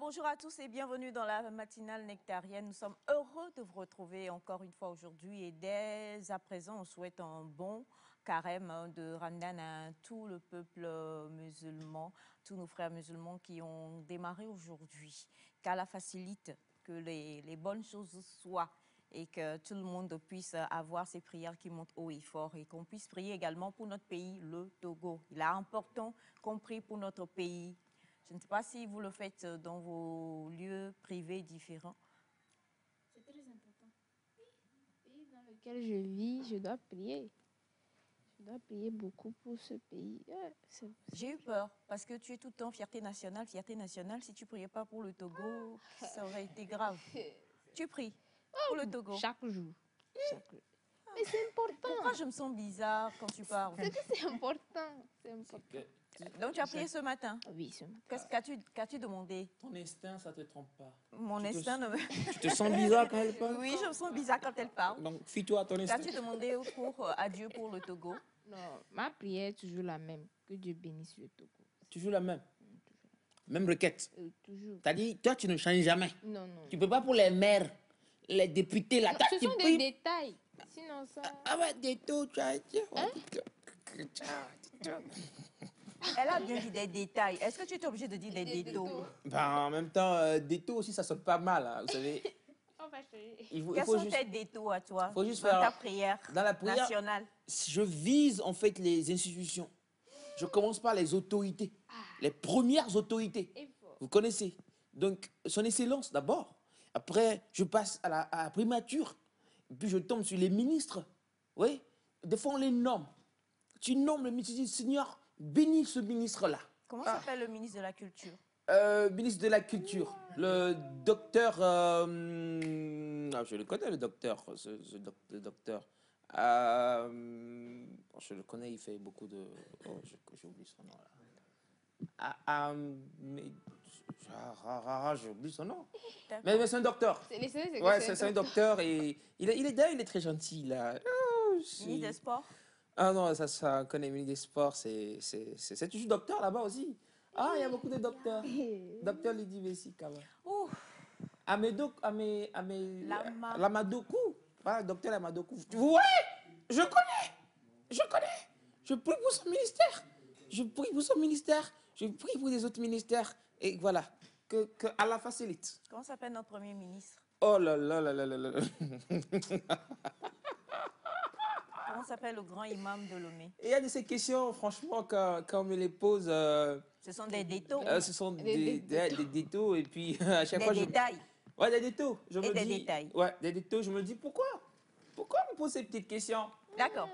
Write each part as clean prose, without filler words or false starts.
Bonjour à tous et bienvenue dans la matinale nectarienne. Nous sommes heureux de vous retrouver encore une fois aujourd'hui et dès à présent, on souhaite un bon carême de Ramadan à tout le peuple musulman, tous nos frères musulmans qui ont démarré aujourd'hui. Qu'Allah facilite, que les bonnes choses soient et que tout le monde puisse avoir ses prières qui montent haut et fort et qu'on puisse prier également pour notre pays, le Togo. Il est important qu'on prie pour notre pays. Je ne sais pas si vous le faites dans vos lieux privés différents. C'est très important. Le pays dans lequel je vis, je dois prier. Je dois prier beaucoup pour ce pays. J'ai eu peur parce que tu es tout le temps fierté nationale, fierté nationale. Si tu ne priais pas pour le Togo, ça aurait été grave. Tu pries pour le Togo? Chaque jour. Mais c'est important. Pourquoi je me sens bizarre quand tu parles? C'est que c'est important. C'est important. Donc tu as prié ce matin? Oui, ce matin. Qu'as-tu demandé? Ton instinct, ça ne te trompe pas. Mon instinct ne me... Tu te sens bizarre quand elle parle? Oui, je me sens bizarre quand elle parle. Donc, fie-toi à ton instinct. Qu'as-tu demandé à Dieu pour le Togo? Non, ma prière est toujours la même. Que Dieu bénisse le Togo. Toujours la même. Même requête. Toujours. T'as dit, toi, tu ne changes jamais. Non, non. Tu ne peux pas pour les maires, les députés, là. Non, Toi, ce tu sont des pries. détails. Sinon, ça... Ah ouais, des taux, tu as dit. Elle a bien dit des détails. Est-ce que tu es obligé de dire des détails? Ben, en même temps, des taux aussi, ça sonne pas mal, hein, vous savez. On va changer. Quels sont tes détours à toi faut juste dans faire- ta prière dans la prière- nationale? Je vise, en fait, les institutions. Je commence par les autorités. Les premières autorités. Il faut. Vous connaissez. Donc, son excellence d'abord. Après, je passe à la primature. Et puis, je tombe sur les ministres. Oui. Des fois, on les nomme. Tu nommes le ministre, tu dis, Seigneur, bénis ce ministre-là. Comment s'appelle le ministre de la Culture? Ministre de la Culture. Le docteur... je le connais, le docteur. Le docteur. Je le connais, il fait beaucoup de... Oh, j'ai oublié son nom, là. J'ai oublié son nom. Mais c'est un docteur. Ouais, c'est un docteur et d'ailleurs, il est très gentil, là. Oh, Ministre des Sports? Ah non, ça connaît, ministre des Sports, c'est toujours docteur là-bas aussi. Ah, il y a beaucoup de docteurs. Docteur Lydie Bessi, quand même. Ouh, Lamadokou. Ah, docteur Lamadokou. Ouais, je connais. Je prie pour son ministère. Je prie pour son ministère. Je prie pour les autres ministères. Et voilà, que Allah facilite. comment s'appelle notre Premier ministre? Oh là là là là là là. Comment s'appelle le grand imam de Lomé? Et il y a de ces questions, franchement, quand on me les pose, Ce sont des détails. ce sont des détours. Et puis, à chaque Des fois, détails. Ouais, des détours. Et des détails. Ouais, des détours. Je me dis, pourquoi on me pose ces petites questions? D'accord.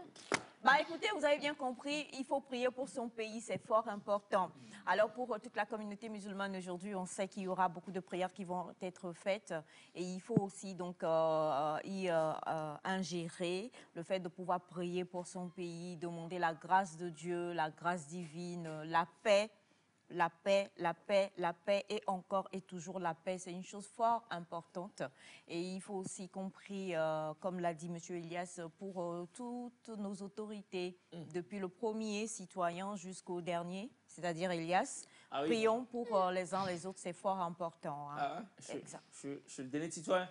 Bah écoutez, vous avez bien compris, il faut prier pour son pays, c'est fort important. Alors pour toute la communauté musulmane aujourd'hui, on sait qu'il y aura beaucoup de prières qui vont être faites et il faut aussi donc ingérer le fait de pouvoir prier pour son pays, demander la grâce de Dieu, la grâce divine, la paix. La paix, la paix, la paix et encore et toujours la paix, c'est une chose fort importante. Et il faut aussi compris, comme l'a dit M. Elias, pour toutes nos autorités, depuis le premier citoyen jusqu'au dernier, c'est-à-dire Elias, Ah oui. prions pour les uns les autres, c'est fort important. Hein. Ah ouais, Exact. je suis le dernier citoyen.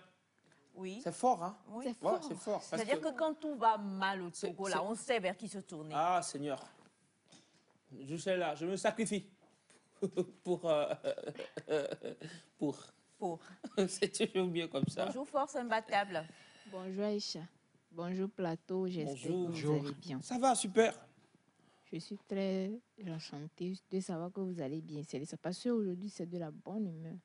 Oui. C'est fort, hein? Oui. C'est fort. Ouais, c'est fort. parce C'est-à-dire que quand tout va mal au Togo, là, c'est- on sait vers qui se tourner. Ah, Seigneur. Je suis là, je me sacrifie. pour... Pour. C'est toujours mieux comme ça. Bonjour, force imbattable. Bonjour Aïcha. Bonjour Plateau. J'espère que vous allez bien. Ça va, super. Je suis très enchantée de savoir que vous allez bien. C'est parce qu'aujourd'hui, c'est de la bonne humeur.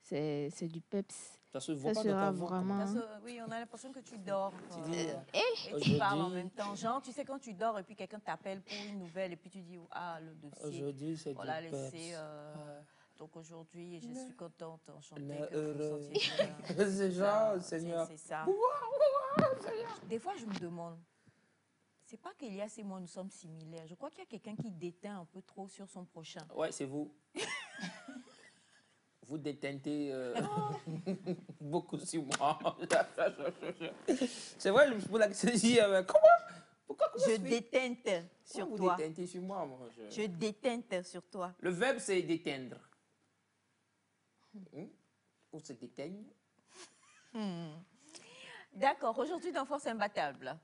C'est du peps. Ça se voit Ça pas dans ta sera voix, vraiment... Parce que, oui, on a l'impression que tu dors. Tu dis, Et tu parles en aujourd'hui- même temps. Genre, tu sais, quand tu dors et puis quelqu'un t'appelle pour une nouvelle et puis tu dis, ah, le dossier. Aujourd'hui, c'est On l'a du laissé. peps. Donc aujourd'hui, je suis contente, enchantée Le que vous heureux. sentiez bien. C'est genre, Seigneur. C'est ça. Des fois, je me demande, c'est pas qu'Elias et moi, nous sommes similaires. Je crois qu'il y a quelqu'un qui déteint un peu trop sur son prochain. Ouais, c'est vous. Vous détentez beaucoup sur moi. C'est vrai, je me pose la question, je dis, comment Je se fait? déteinte sur Vous toi. détentez sur moi, moi. Je déteinte sur toi. Le verbe, c'est déteindre. Ou se déteignent. D'accord, aujourd'hui dans Force Imbattable.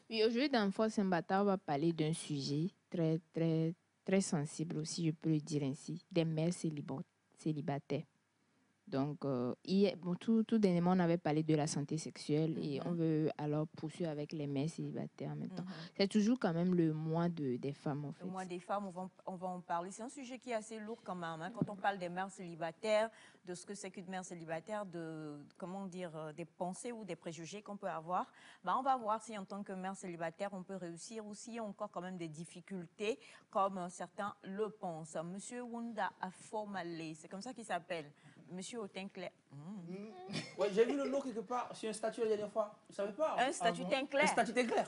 Oui, aujourd'hui, dans Force Imbattable, on va parler d'un sujet très, très, très sensible aussi, je peux le dire ainsi, des mères célibataires. Donc, tout dernièrement, on avait parlé de la santé sexuelle et on veut alors poursuivre avec les mères célibataires en même temps. C'est toujours quand même le mois des femmes, en fait. Le mois des femmes, on va en parler. C'est un sujet qui est assez lourd quand même. Quand on parle des mères célibataires, de ce que c'est qu'une mère célibataire, comment dire, des pensées ou des préjugés qu'on peut avoir, on va voir si en tant que mère célibataire, on peut réussir ou s'il y a encore quand même des difficultés, comme certains le pensent. Monsieur Wunda Afomale, c'est comme ça qu'il s'appelle. Monsieur au teint clair. Ouais, j'ai vu le nom quelque part sur un statut la dernière fois. Je ne savais pas. Un statut teint clair. Un statut teint clair.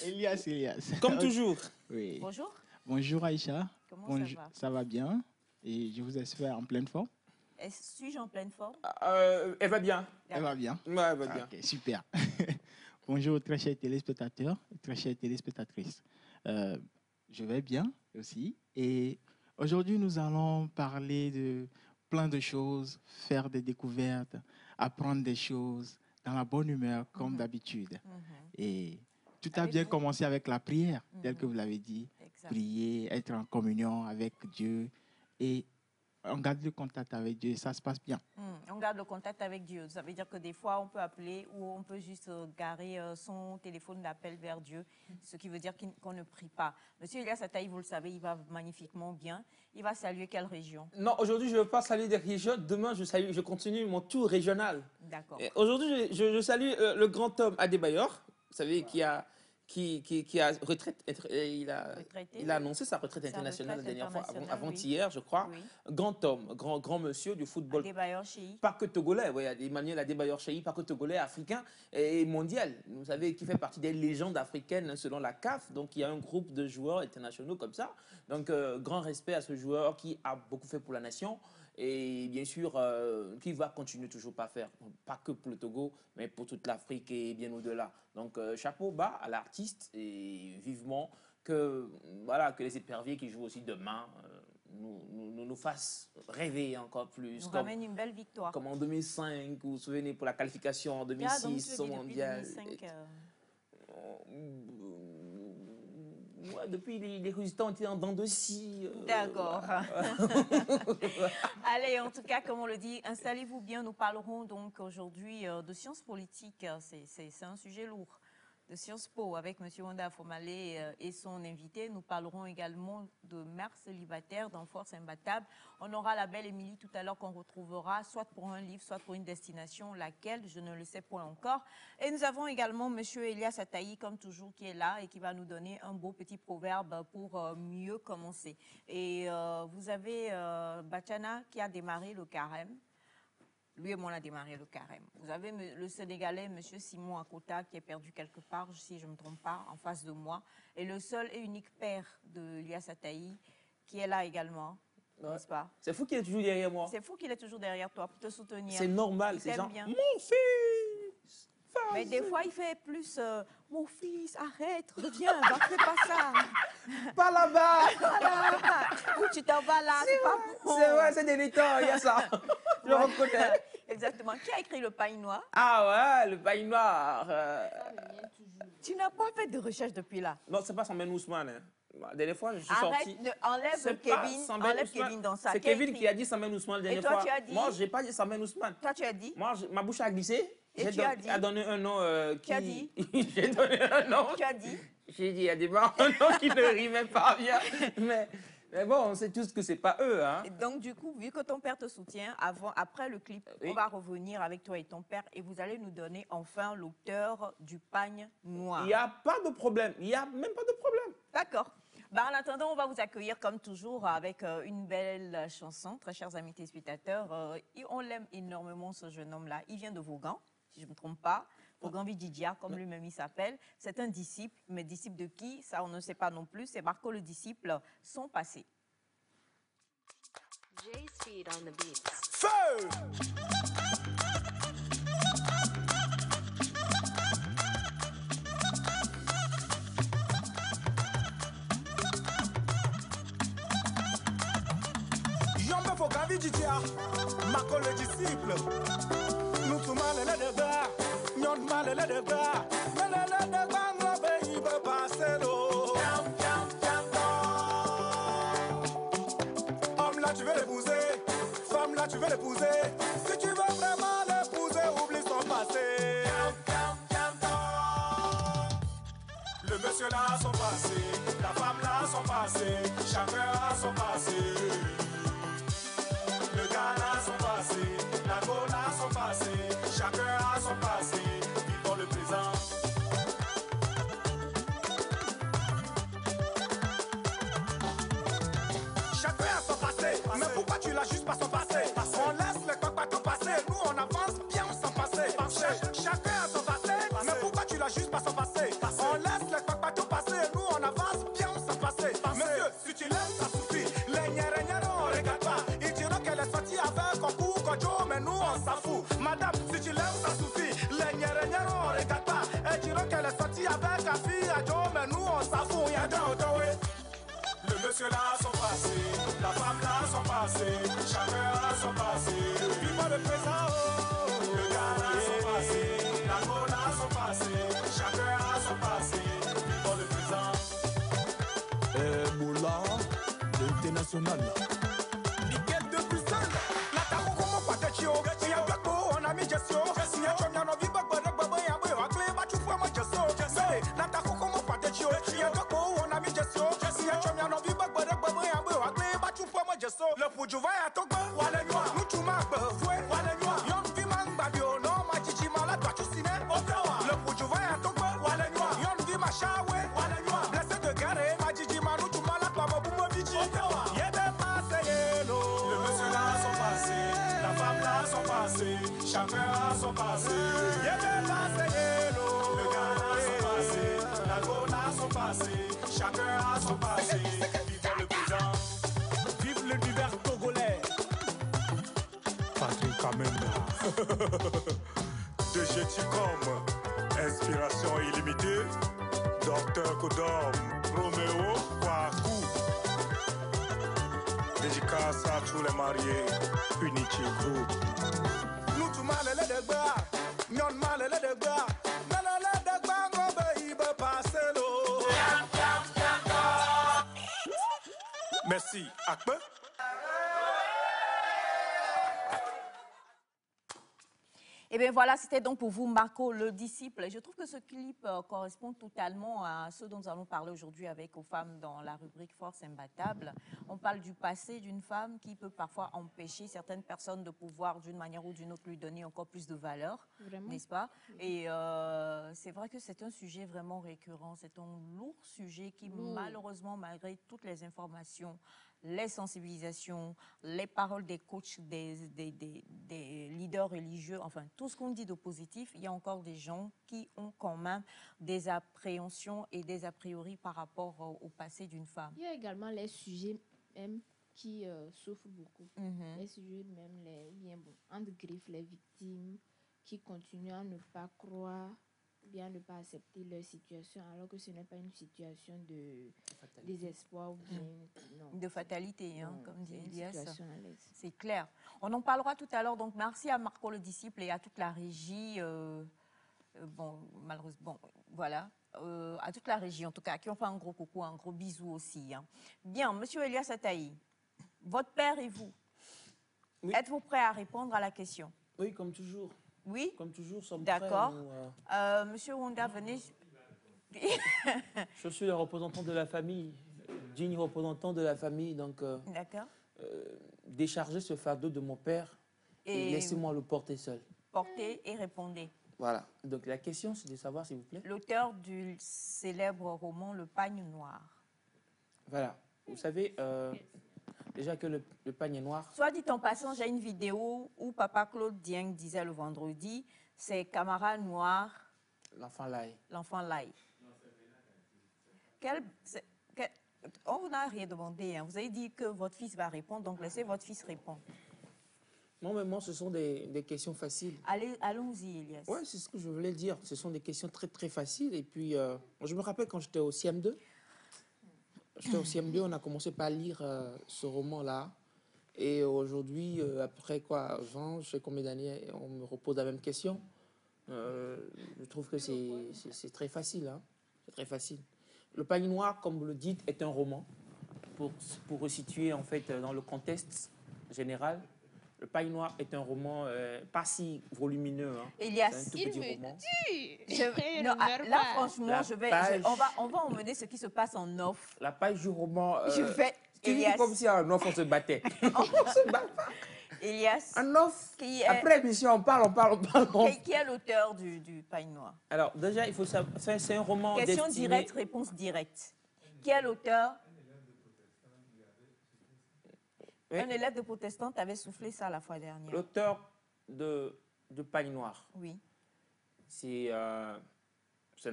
Elias. Comme toujours. Oui. Bonjour. Bonjour Aïcha. Comment ça va? Ça va bien et je vous espère en pleine forme. Suis-je en pleine forme? Elle va bien. Elle va bien. Ouais, elle va bien. Ok, super. Bonjour très chers téléspectateurs et très chères téléspectatrices. Je vais bien aussi et aujourd'hui nous allons parler de plein de choses, faire des découvertes, apprendre des choses dans la bonne humeur comme d'habitude. Et tout a bien commencé avec la prière, tel que vous l'avez dit. Exact. Prier, être en communion avec Dieu et on garde le contact avec Dieu et ça se passe bien. On garde le contact avec Dieu. Ça veut dire que des fois, on peut appeler ou on peut juste garer son téléphone d'appel vers Dieu, ce qui veut dire qu'on ne prie pas. Monsieur Elias Ataï, vous le savez, il va magnifiquement bien. Il va saluer quelle région? Non, aujourd'hui, je ne veux pas saluer des régions. Demain, je continue mon tour régional. D'accord. Aujourd'hui, je salue le grand homme Adebayor, vous savez, qui a il a annoncé sa retraite internationale la dernière fois, avant-hier, je crois. Oui. Grand homme, grand monsieur du football. Adebayor Cheyi. Pas que togolais, oui, Emmanuel Adebayor Cheyi, pas que togolais, africain et mondial. Vous savez, qui fait partie des légendes africaines selon la CAF. Donc, il y a un groupe de joueurs internationaux comme ça. Donc, grand respect à ce joueur qui a beaucoup fait pour la nation. Et bien sûr, qui va continuer toujours à faire, pas que pour le Togo, mais pour toute l'Afrique et bien au-delà. Donc, chapeau bas à l'artiste et vivement que les éperviers qui jouent aussi demain nous fassent rêver encore plus. Nous ramène une belle victoire. Comme en 2005, vous vous souvenez, pour la qualification en 2006 au mondial. 2005, Ouais, depuis, les résultats ont été en dents de scie. D'accord. Allez, en tout cas, comme on le dit, installez-vous bien. Nous parlerons donc aujourd'hui de sciences politiques. C'est un sujet lourd. De Sciences Po avec M. Wanda Afomale et son invité. Nous parlerons également de mères célibataires dans Force Imbattable. On aura la belle Émilie tout à l'heure qu'on retrouvera, soit pour un livre, soit pour une destination, laquelle, je ne le sais point encore. Et nous avons également M. Elias Ataï, comme toujours, qui est là et qui va nous donner un beau petit proverbe pour mieux commencer. Et vous avez Bachana qui a démarré le carême. Lui et moi, on a démarré le carême. Vous avez le Sénégalais, M. Simon Akota, qui est perdu quelque part, si je ne me trompe pas, en face de moi. Et le seul et unique père de Elias Ataï, qui est là également, n'est-ce pas? C'est fou qu'il est toujours derrière moi. C'est fou qu'il est toujours derrière toi pour te soutenir. C'est normal, c'est genre, bien. mon fils! Mais des fois, il fait plus, mon fils, arrête, reviens, va, fais pas ça. Pas là-bas! Ou tu t'en vas là, c'est pas bon. C'est vrai, c'est délicat, il y a ça. Je reconnais. Exactement. Qui a écrit Le Pain Noir? Ah ouais, le pain noir. Tu n'as pas fait de recherche depuis là. Non, c'est pas Samen Ousmane. Hein. La dernière fois, je suis Arrête, sorti. enlève Kevin dans ça. C'est Kevin qui a dit Samen Ousmane la dernière toi, fois. tu as dit? Moi, je n'ai pas dit Samen Ousmane. Toi, tu as dit? Moi, ma bouche a glissé. Et tu as dit? A donné un nom qui... Tu as dit? J'ai donné un nom. Tu as dit? J'ai dit, il y a des gens, un nom qui ne rimait pas bien. Mais bon, on sait tous que c'est pas eux. Hein. Et donc, du coup, vu que ton père te soutient, après le clip, Oui. on va revenir avec toi et ton père et vous allez nous donner enfin l'auteur du Pain Noir. Il n'y a pas de problème. Il n'y a même pas de problème. D'accord. En attendant, on va vous accueillir comme toujours avec une belle chanson, très chers amis téléspectateurs. On l'aime énormément, ce jeune homme-là. Il vient de Vaughan, si je ne me trompe pas. Vaughan Vididia, comme lui-même il s'appelle. C'est un disciple, mais disciple de qui? Ça, on ne sait pas non plus. C'est Marco le disciple, son passé. J-Speed on the beats. Feu! J'en me faut quand David Didia, Marco le disciple. Nous tout mal les dégâts, nous mal les dégâts. Mais les dégâts, nous il veut passer l'eau. Homme là, tu veux l'épouser. Femme là, tu veux l'épouser. Si tu veux vraiment l'épouser, oublie son passé. Le monsieur là a son passé, la femme là a son passé, chacun a son passé. Le gars là a son passé, la go là a son passé, chacun a son passé, vivons le présent. Chacun a son passé, mais pourquoi tu l'as juste pas son passé? On laisse le coq pas ton passé, nous on avance bien sans passé. Chacun a son passé, mais pourquoi tu l'as juste pas son passé? On laisse le coq pas ton passé, nous on avance bien sans passé. Monsieur, si tu l'aimes, ça suffit. Les nyere on regarde pas. Ils diront qu'elle est sortie avec un coup, Kojo, mais nous on s'en fout. Madame, si tu l'aimes, ça suffit. Les nyere on regarde pas. Ils diront qu'elle est sortie avec un fille, Kojo, mais nous on s'en fout. Y'a le monsieur là a son passé, la femme là a son passé, chacun a son passé. Vivons le présent, oh. Le gars là a son passé, la go là a son passé, chacun a son passé. Vivons le présent. Moula, l'international. Nickel de Bruxelles, la taco comme pas de chio. Si y'a black beau, on a mis gestion. Si y'a chom y'a no viba, y'a un peu à clé, bah tu fais moi gesso. La taco comme pas de chio. Si y'a black beau, on a mis gestion. Le Fuju va à Togo, Wale Noir, Moutouma, Foué, Wale Noir, Yom Vimang Babio, non, Machichi Malade, tu ciné, le Fuju va à Togo, Wale Noir, Yom Vima Shawe, Wale Noir, blessé de garé, Machichi Manu, tu malade, Mama Boumo Bichi, Yébe Passélo. Le monsieur là a son passé, la femme là a son passé, chacun a son passé. Yébe Passélo. Le gars là a son passé, la go là a son passé, chacun a son passé. Vivons le présent. Vive l'univers togolais. Patrick Kamenda. De Jeticom. Inspiration illimitée. Docteur Kodom. Roméo Kwaku. Dédicace à tous les mariés. Unity Group. Nous tout mal les dégâts. Nous mal les dégâts. Mais les dégâts, il veut passer l'eau. Merci. Akbe. Et bien voilà, c'était donc pour vous Marco le disciple. Je trouve que ce clip correspond totalement à ce dont nous allons parler aujourd'hui avec aux femmes dans la rubrique Force imbattable. On parle du passé d'une femme qui peut parfois empêcher certaines personnes de pouvoir d'une manière ou d'une autre lui donner encore plus de valeur, n'est-ce pas? Et c'est vrai que c'est un sujet vraiment récurrent, c'est un lourd sujet qui malheureusement, malgré toutes les informations, les sensibilisations, les paroles des coachs, des leaders religieux, enfin tout ce qu'on dit de positif, il y a encore des gens qui ont quand même des appréhensions et des a priori par rapport au passé d'une femme. Il y a également les sujets même qui souffrent beaucoup. Les sujets même, entre griffes, les victimes qui continuent à ne pas croire, bien ne pas accepter leur situation, alors que ce n'est pas une situation de désespoir ou bien de fatalité, hein, comme dit Elias. C'est clair. On en parlera tout à l'heure. Donc, merci à Marco le disciple et à toute la régie. Bon, malheureusement, voilà. À toute la régie, en tout cas, qui ont fait un gros coucou, un gros bisou aussi. Hein. Bien, monsieur Elias Ataï, votre père et vous, êtes-vous prêt à répondre à la question? Oui, comme toujours. Oui? Comme toujours, sommes d'accord. prêts. Monsieur Wonda, venez. Je suis le représentant de la famille, digne représentant de la famille, donc déchargez ce fardeau de mon père et laissez-moi le porter seul. Portez et répondez. Voilà, donc la question c'est de savoir s'il vous plaît. L'auteur du célèbre roman Le Pagne Noir. Voilà, vous savez déjà que le pagne noir... Soit dit en passant, j'ai une vidéo où Papa Claude Dieng disait le vendredi, c'est Camara Noir... L'enfant Laï. L'enfant Laï. On n'a rien demandé. Hein. Vous avez dit que votre fils va répondre, donc laissez votre fils répondre. Non, mais moi, ce sont des questions faciles. Allons-y, Elias. Oui, c'est ce que je voulais dire. Ce sont des questions très, très faciles. Et puis, je me rappelle quand j'étais au CM2. J'étais au CM2, on a commencé par lire ce roman-là. Et aujourd'hui, après quoi, 20, je sais combien d'années, on me repose la même question. Je trouve que c'est très facile. Hein. C'est très facile. Le Pagne Noir, comme vous le dites, est un roman. Pour resituer en fait dans le contexte général, Le Pagne Noir est un roman pas si volumineux. Hein. Elias, c'est un tout petit roman. non, là, franchement, on va emmener ce qui se passe en off. La page du roman. Je vais. Tu dis Elias. comme si en off on se battait. On se bat pas. Elias. En off. Après l'émission, on parle. Qui est l'auteur du Pagne Noir? Alors, déjà, il faut savoir. C'est un roman. Question destiné... directe, réponse directe. Qui est l'auteur? Oui. Un élève de protestant t'avait soufflé ça la fois dernière. L'auteur de Pagne Noir. Oui. C'est un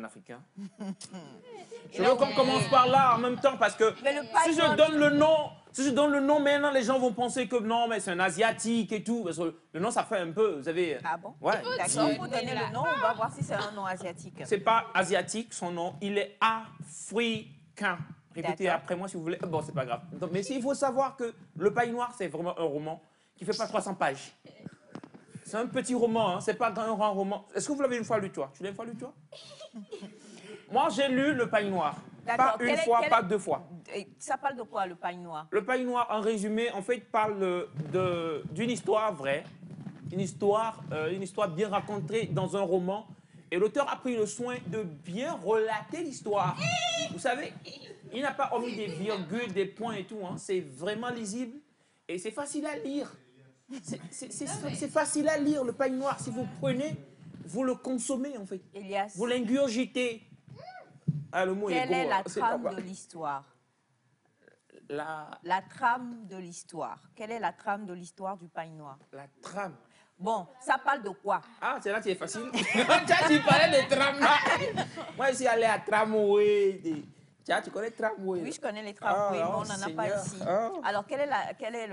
Africain. Je veux qu'on commence par là en même temps parce que si je donne le nom, maintenant les gens vont penser que non, mais c'est un Asiatique et tout. Parce que le nom, ça fait un peu, vous savez. Ah bon? Ouais. D'accord, vous donnez le nom, on va voir si c'est un nom asiatique. C'est pas asiatique, son nom, il est africain. Répétez après moi si vous voulez. Bon, c'est pas grave. Donc, mais il faut savoir que Le Pagne Noir, c'est vraiment un roman qui fait pas 300 pages. C'est un petit roman, hein. C'est pas un grand roman. Est-ce que vous l'avez une fois lu, toi? Tu l'as une fois lu, toi? Moi, j'ai lu Le Pagne Noir. Pas une fois, pas deux fois. Et ça parle de quoi, Le Pagne Noir? Le Pagne Noir, en résumé, en fait, parle d'une histoire vraie. Une histoire bien racontée dans un roman. Et l'auteur a pris le soin de bien relater l'histoire. Vous savez, il n'a pas omis des virgules, des points et tout. Hein. C'est vraiment lisible et c'est facile à lire. C'est facile à lire, Le Pagne Noir. Si vous prenez, vous le consommez en fait. Elias. Vous l'ingurgitez. Ah, le mot Quelle est la C'est trame de l'histoire? La trame de l'histoire. Quelle est la trame de l'histoire du Pagne Noir? La trame. Bon, ça parle de quoi? Ah, c'est là qui est facile. Tu parlais de tramway. Moi, je suis allé à tramway. Tu connais tramway? Oui, je connais les tramways, mais on n'en a pas ici. Alors, quel est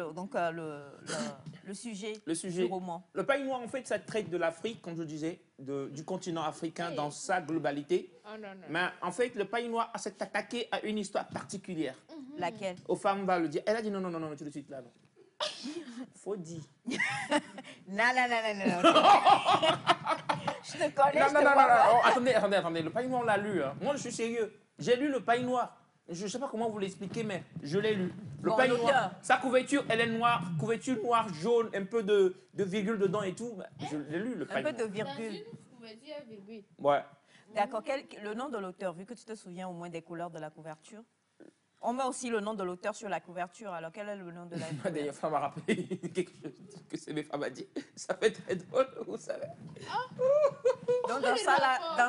le sujet du roman? Le Pagne Noir, en fait, ça traite de l'Afrique, comme je disais, du continent africain dans sa globalité. Oh, non. Mais en fait, le Pagne Noir s'est attaqué à une histoire particulière. Laquelle? Aux femmes, va le dire. Elle a dit non, tout de suite là. Non. Faut dire. Non. Je te connais, non. Attendez. Le Pagne Noir, on l'a lu. Hein. Moi, je suis sérieux. J'ai lu Le Pagne Noir. Je ne sais pas comment vous l'expliquer, mais je l'ai lu. Le Pagne Noir, sa couverture, elle est noire. Couverture noire, jaune, un peu de virgule dedans et tout. Je l'ai lu, Le Pagne Noir. Un peu de virgule. Ouais. D'accord. Le nom de l'auteur, vu que tu te souviens au moins des couleurs de la couverture. On met aussi le nom de l'auteur sur la couverture. Alors, quel est le nom de la couverture? D'ailleurs, ça m'a rappelé quelque chose que c'est mes femmes a dit. Ça fait très drôle, vous savez. Donc, dans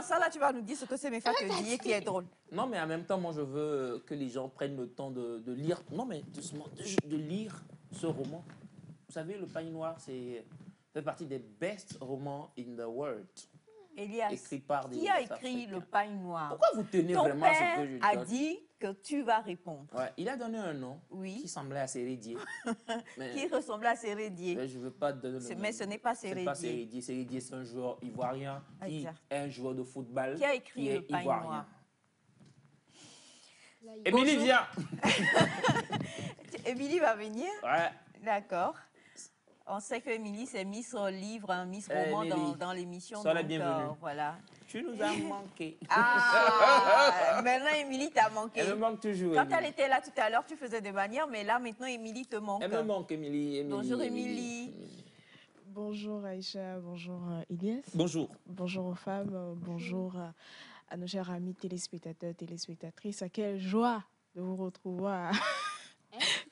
ça, là, tu vas nous dire ce que c'est mes femmes te dit et qui est drôle. Non, mais en même temps, moi, je veux que les gens prennent le temps de lire. Non, mais doucement, de lire ce roman. Vous savez, Le Pagne Noir, fait partie des best romans in the world. Elias, écrit par des qui a écrit Africains. Le Pagne Noir? Pourquoi vous tenez vraiment à ce que je dis? Ton père a dit que tu vas répondre. Ouais, il a donné un nom qui semblait à Sérédier. Qui ressemblait à Sérédier. Je ne veux pas donner le nom. Mais ce n'est pas Sérédier. Ce n'est pas Sérédier. Sérédier, c'est un joueur ivoirien qui est un joueur de football. Qui a écrit Le Pagne Noir? Émilie, viens. Émilie va venir? Ouais. D'accord. On sait que Émilie, c'est Miss Livre, Miss Roman dans l'émission. Sois la bienvenue. Voilà. Tu nous as manqué. Ah, maintenant, Émilie t'a manqué. Elle me manque toujours. Quand elle était là tout à l'heure, tu faisais des manières, mais là, maintenant, Émilie te manque. Elle me manque, Émilie. Bonjour, Émilie. Bonjour, Aïcha. Bonjour, Elias. Bonjour. Bonjour aux femmes. Bonjour à nos chers amis téléspectateurs, téléspectatrices. Quelle joie de vous retrouver.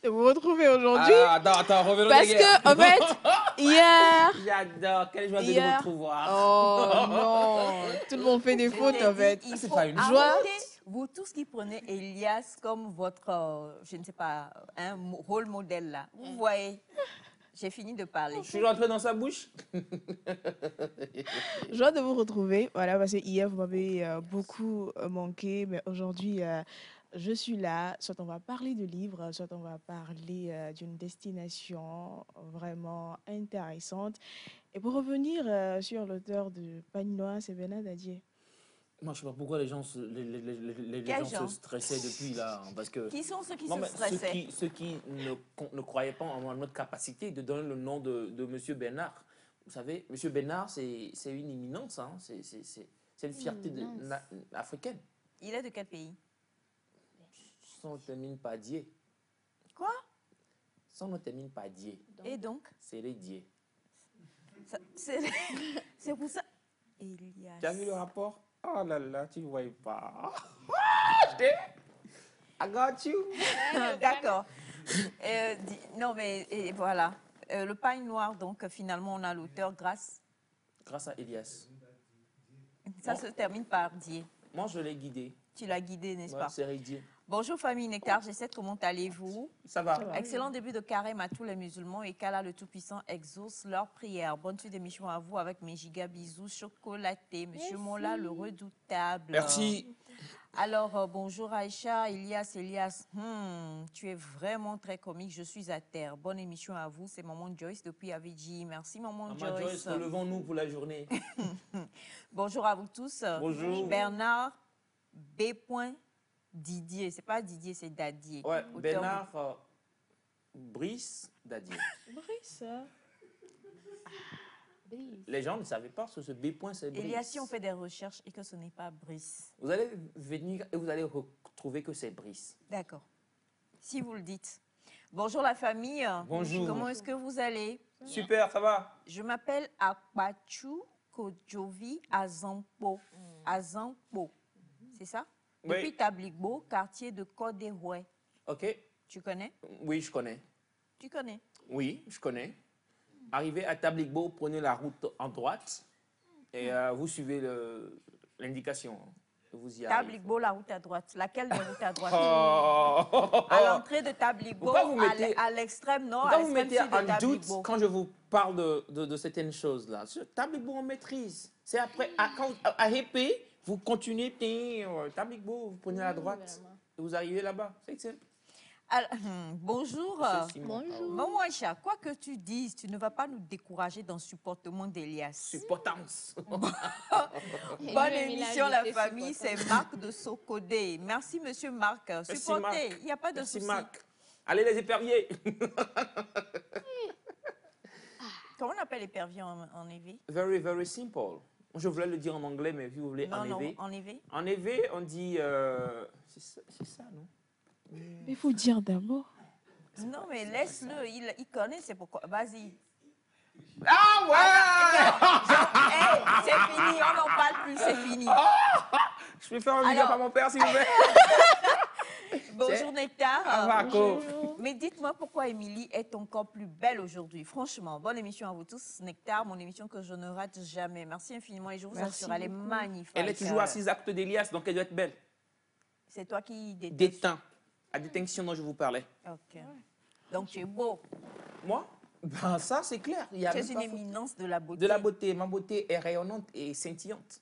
De vous retrouver aujourd'hui. Attends, revenons. Parce que, en fait, hier. J'adore, quelle joie de vous retrouver. Oh non, tout le monde fait des fautes, en fait. C'est pas une joie. Vous tous qui prenez Elias comme votre, je ne sais pas, un rôle modèle là. Vous voyez, j'ai fini de parler. Je suis rentrée dans sa bouche. Joie de vous retrouver. Voilà, parce que hier, vous m'avez beaucoup manqué, mais aujourd'hui. Je suis là, soit on va parler de livres, soit on va parler d'une destination vraiment intéressante. Et pour revenir sur l'auteur de Pagne Noir, c'est Bernard Dadier. Moi, je sais pas pourquoi les gens, les Quels gens gens? se stressaient depuis là. Parce que, Qui sont ceux qui non, se mais stressaient? ceux qui ne croyaient pas en notre capacité de donner le nom de M. Bernard. Vous savez, M. Bernard, c'est une éminence. Hein. C'est une fierté africaine. Il est de quel pays? Ça ne termine pas Dieu. Quoi? Ça ne termine pas Dieu. Et donc? C'est les Dieu. C'est pour ça. Elias. Tu as vu le rapport? Oh là là, tu ne voyais pas. I got you. D'accord. Non, mais voilà. Le pagne noir, donc finalement, on a l'auteur grâce. Grâce à Elias. Ça se termine par Dieu. Moi, je l'ai guidé. Tu l'as guidé, n'est-ce Ouais, pas? c'est Dieu. Bonjour famille Nectar, j'essaie comment allez-vous? Ça va. Excellent début de carême à tous les musulmans et qu'Allah le Tout-Puissant exauce leurs prières. Bonne suite d'émission à vous avec mes giga bisous chocolatés. Monsieur Mola, le redoutable. Merci. Alors, bonjour Aïcha, Elias, tu es vraiment très comique, je suis à terre. Bonne émission à vous, c'est Maman Joyce depuis Avicii. Merci Maman Maman Joyce, relevons-nous pour la journée. Bonjour à vous tous. Bonjour. Bernard B. Didier, c'est pas Didier, c'est Dadier. Ouais, Auteur Bernard Brice Dadier. Brice. Les gens ne savaient pas ce B. c'est Brice. Elias, si on fait des recherches et que ce n'est pas Brice. Vous allez venir et vous allez retrouver que c'est Brice. D'accord. Si vous le dites. Bonjour la famille. Bonjour. Comment est-ce que vous allez? Super, ça va? Je m'appelle Akpachu Kojovi Azampo. Azampo. C'est ça? Oui. Depuis Tabligbo, quartier de Côte-des-Rouets. Ok. Tu connais? Oui, je connais. Tu connais? Oui, je connais. Arrivé à Tabligbo, prenez la route en droite et vous suivez l'indication. Vous y arrivez. Tabligbo, la route à droite. Laquelle de route à droite? Oh. À l'entrée de Tabligbo, Pourquoi vous mettez- à l'extrême nord, Pourquoi à vous l'extrême mettez sud de en doute Tabligbo. quand je vous parle de certaines choses-là? Tabligbo, on maîtrise. C'est après, à Épée, vous continuez, Tabligbo, vous prenez à droite et vous arrivez là-bas. C'est simple. Alors, bonjour. C'est Simon. Bonjour. Maman Aïcha, quoi que tu dises, tu ne vas pas nous décourager dans le supportement d'Elias. Supportance. Bonne émission, la famille. C'est Marc de Socodé. Merci, monsieur Marc. Supportez, Marc. il n'y a pas de Merci, souci. Marc. Allez, les éperviers. Comment on appelle épervier en évé? Very, very simple. Je voulais le dire en anglais, mais vous voulez en Non, évé. en évé. En évé, on dit... c'est ça, non? Mais il faut dire d'abord. Non, mais laisse-le, il connaît, c'est pourquoi. Vas-y. Ah ouais! Hey, c'est fini, on n'en parle plus, c'est fini. Je peux faire un big up Alors- à mon père, s'il vous plaît. Bonjour Nectar. Marco. Mais dites-moi pourquoi Émilie est encore plus belle aujourd'hui. Franchement, bonne émission à vous tous. Nectar, mon émission que je ne rate jamais. Merci infiniment et je vous Merci assure, elle est beaucoup. magnifique. Elle est toujours à 6 actes d'Elias, donc elle doit être belle. C'est toi qui déteste. Déteint. La détinction dont je vous parlais. Ok. Donc tu es beau. Moi? Ben ça, c'est clair. Il y a Tu es même une pas faute. éminence de la beauté. De la beauté. Ma beauté est rayonnante et scintillante.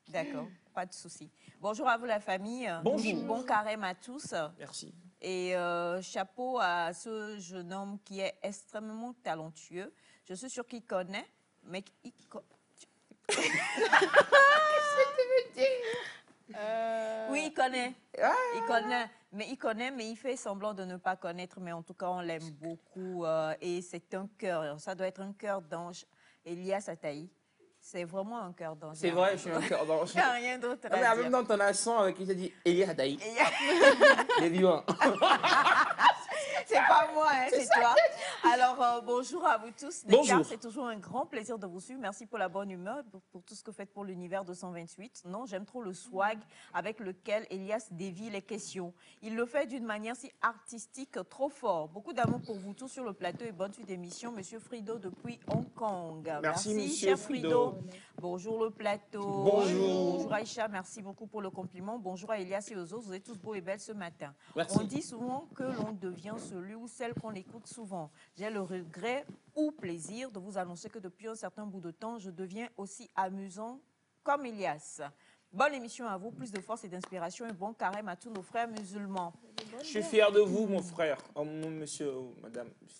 D'accord, pas de souci. Bonjour à vous la famille. Bonjour. Bon carême à tous. Merci. Et chapeau à ce jeune homme qui est extrêmement talentueux. Je suis sûre qu'il connaît, mais oui, il connaît. Il connaît, mais il fait semblant de ne pas connaître. Mais en tout cas, on l'aime beaucoup. Et c'est un cœur. Ça doit être un cœur d'ange. Elias Ataï. C'est vraiment un cœur d'ange. C'est vrai, je suis un cœur d'ange. Il n'y a rien d'autre Non, mais à même dire. dans ton accent, avec qui t'a dit Elia Hadaï. Les vivants. C'est pas moi, hein, c'est toi. Alors, bonjour à vous tous. Bonjour. Nectar, c'est toujours un grand plaisir de vous suivre. Merci pour la bonne humeur, pour tout ce que vous faites pour l'univers 228. Non, j'aime trop le swag avec lequel Elias dévie les questions. Il le fait d'une manière si artistique, trop fort. Beaucoup d'amour pour vous tous sur le plateau et bonne suite d'émission. Monsieur Frido depuis Hong Kong. Merci, monsieur cher Frido. Bonjour le plateau. Bonjour. Bonjour Aïcha, merci beaucoup pour le compliment. Bonjour à Elias et aux autres. Vous êtes tous beaux et belles ce matin. Merci. On dit souvent que l'on devient celui ou celle qu'on écoute souvent. J'ai le regret ou plaisir de vous annoncer que depuis un certain bout de temps, je deviens aussi amusant comme Elias. Bonne émission à vous, plus de force et d'inspiration et bon carême à tous nos frères musulmans. Je suis fier de vous, mon frère. Oh, mon monsieur, oh, madame. Il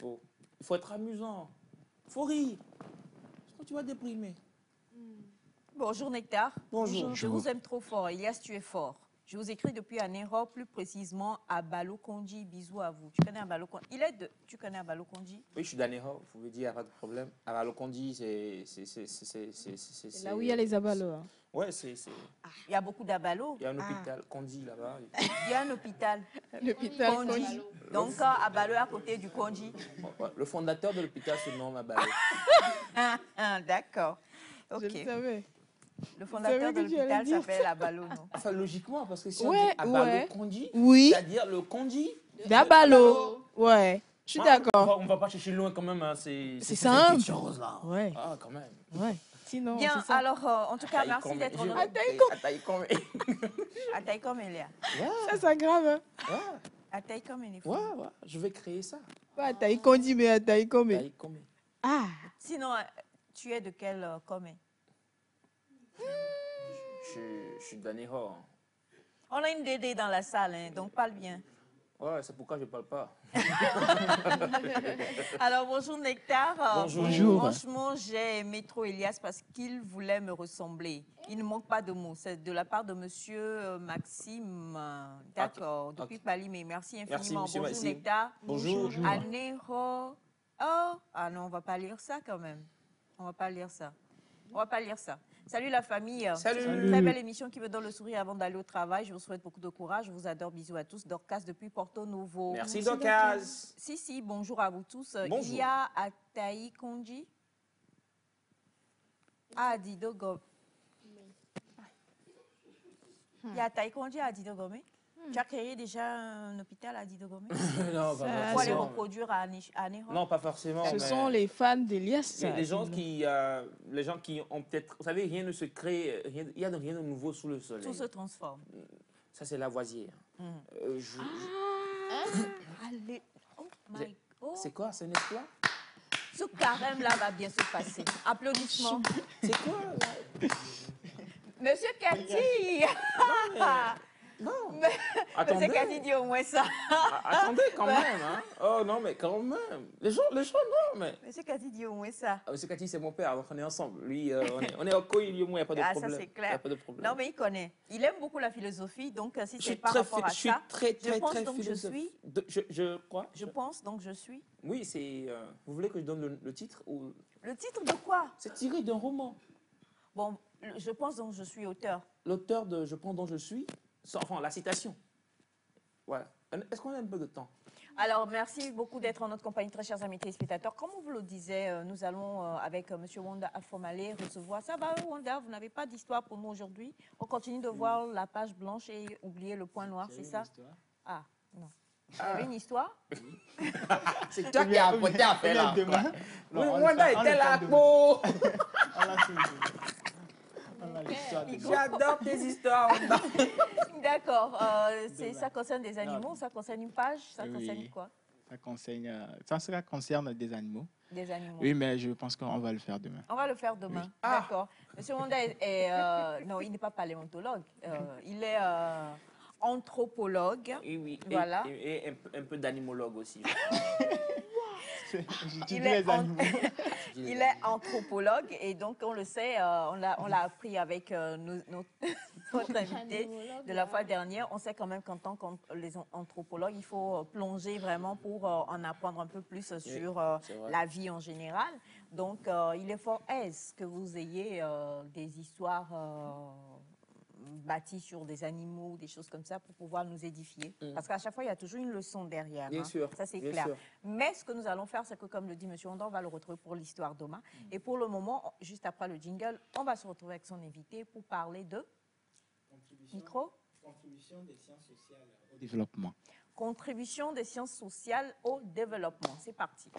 faut être amusant. Il faut rire. Sinon, tu vas déprimer. Bonjour Nectar. Bonjour. Je vous aime trop fort. Elias, tu es fort. Je vous écris depuis Anéro, plus précisément à Balokondi. Bisous à vous. Tu connais Balokondi? Tu connais Balokondi? Oui, je suis d'Anéro, vous pouvez dire, il n'y a pas de problème. À Lokondi, c'est... C'est là où il y a les abalos. Hein. Ouais, c'est... Il y a beaucoup d'Abalo. Il y a un hôpital, Kondi, là-bas. Il y a un hôpital. L'hôpital Kondi. Kondi. Donc, Abalo est à côté du Kondi. Ouais, le fondateur de l'hôpital se nomme Abalo. D'accord. Je le Ok. savais. Le fondateur savais de que tu allais l'hôpital dire s'appelle Abalo, non? Enfin, logiquement, parce que si on Ouais, dit Abalo ouais. Kondi, Oui. c'est-à-dire le Kondi... D'abalo. Ouais. Je suis Ah, d'accord. On va pas chercher loin quand même. Hein. C'est simple. quelque chose là. Ouais. Ah, quand même. Ouais. Sinon, Bien, c'est ça. alors, en tout cas, merci d'être notre... Ataïkom. Ataïkom, Elia. Ça, c'est grave. Hein. Ouais, Ataïkom, Elia. ouais, je vais créer ça. Pas Taï Kondi, mais Taï Komé. Ataïkom. Ah. Sinon, tu es de quel commun? Je suis d'Anéro. On a une Dédé dans la salle, hein, donc parle bien. Ouais, c'est pourquoi je parle pas. Alors, bonjour Nectar. Bonjour. Bonjour. Franchement, j'ai aimé trop Elias parce qu'il voulait me ressembler. Il ne manque pas de mots. C'est de la part de monsieur Maxime. D'accord, depuis Ok. Palimé. Merci infiniment. monsieur Bonjour Maxime. Nectar. Bonjour. Anéro. Oh, ah non, on va pas lire ça quand même. On va pas lire ça. On va pas lire ça. Salut la famille. Salut. C'est une très belle émission qui me donne le sourire avant d'aller au travail. Je vous souhaite beaucoup de courage. Je vous adore. Bisous à tous. Dorcas depuis Porto Novo. Merci, Docaz. Si, bonjour à vous tous. Bonjour. Il y a Ataï Kondi. Ah, Dido Gomé. Il y a Ataï Kondi à Dido Gomé. Tu as créé déjà un hôpital à Dido Gomé Non, pour pas aller forcément. reproduire à Néron? Non, pas forcément. Ce mais sont les fans d'Elias. les gens qui ont peut-être... Vous savez, rien ne se crée, il n'y a rien de nouveau sous le soleil. Tout se transforme. Ça, c'est Lavoisier. Allez. Oh my C'est- God. C'est quoi? C'est un exploit? Ce carême-là va bien se passer. Applaudissements. C'est quoi? Là? Monsieur Cathy. Non. Monsieur Attendez. Cathy dit au moins ça. Attendez quand même. Hein. Oh non, mais quand même. Les gens, non, mais... Monsieur Cathy dit au moins ça. Ah, Monsieur Cathy, c'est mon père, donc on est ensemble. Lui, on est au coin, lui, moi, il n'y a pas de Ah, problème. ça c'est Il y clair. a pas de problème. Non, mais il connaît. Il aime beaucoup la philosophie, donc si je c'est suis par très, rapport à je suis ça, très, très, pense très donc je philosophe. suis. Je crois. je pense donc je suis. Oui, c'est... vous voulez que je donne le titre ou... Le titre de quoi? C'est tiré d'un roman. Bon, je pense donc je suis auteur. L'auteur de Je prends dont je suis, enfin, la citation. Voilà. Est-ce qu'on a un peu de temps? Alors, merci beaucoup d'être en notre compagnie, très chers amis téléspectateurs. Comme on vous le disait, nous allons, avec M. Wanda Afomale, recevoir... Ça va, Wanda? Vous n'avez pas d'histoire pour nous aujourd'hui? On continue de voir la page blanche et oublier le point noir, c'est ça? Ah, non. Vous avez une histoire? C'est toi qui as apporté à faire là. demain. Oui, Non, on Wanda le fait était là. demain. Oh, On l'a fait demain. On a l'histoire de- j'adore tes histoires, Wanda. D'accord. Ça concerne des animaux? Ça concerne une page? Ça Oui. concerne quoi? Ça concerne des animaux. Des animaux. Oui, mais je pense qu'on va le faire demain. On va le faire demain. Ah. D'accord. Monsieur Wanda non, il n'est pas paléontologue. Il est anthropologue. Oui, oui. Voilà. Et un peu d'animologue aussi. J'utilise Il est les animaux. Il est anthropologue et donc on le sait, on l'a appris avec notre invité de la fois dernière. On sait quand même qu'en tant qu'anthropologue, il faut plonger vraiment pour en apprendre un peu plus sur c'est vrai. la vie en général. Donc il est fort aise que vous ayez des histoires bâties sur des animaux, des choses comme ça pour pouvoir nous édifier. Parce qu'à chaque fois, il y a toujours une leçon derrière. Bien hein. sûr, Ça, c'est bien clair. sûr. Mais ce que nous allons faire, c'est que, comme le dit M. Wanda, on va le retrouver pour l'histoire d'Oma. Et pour le moment, juste après le jingle, on va se retrouver avec son invité pour parler de... Micro? Contribution des sciences sociales au développement. Contribution des sciences sociales au développement. C'est parti.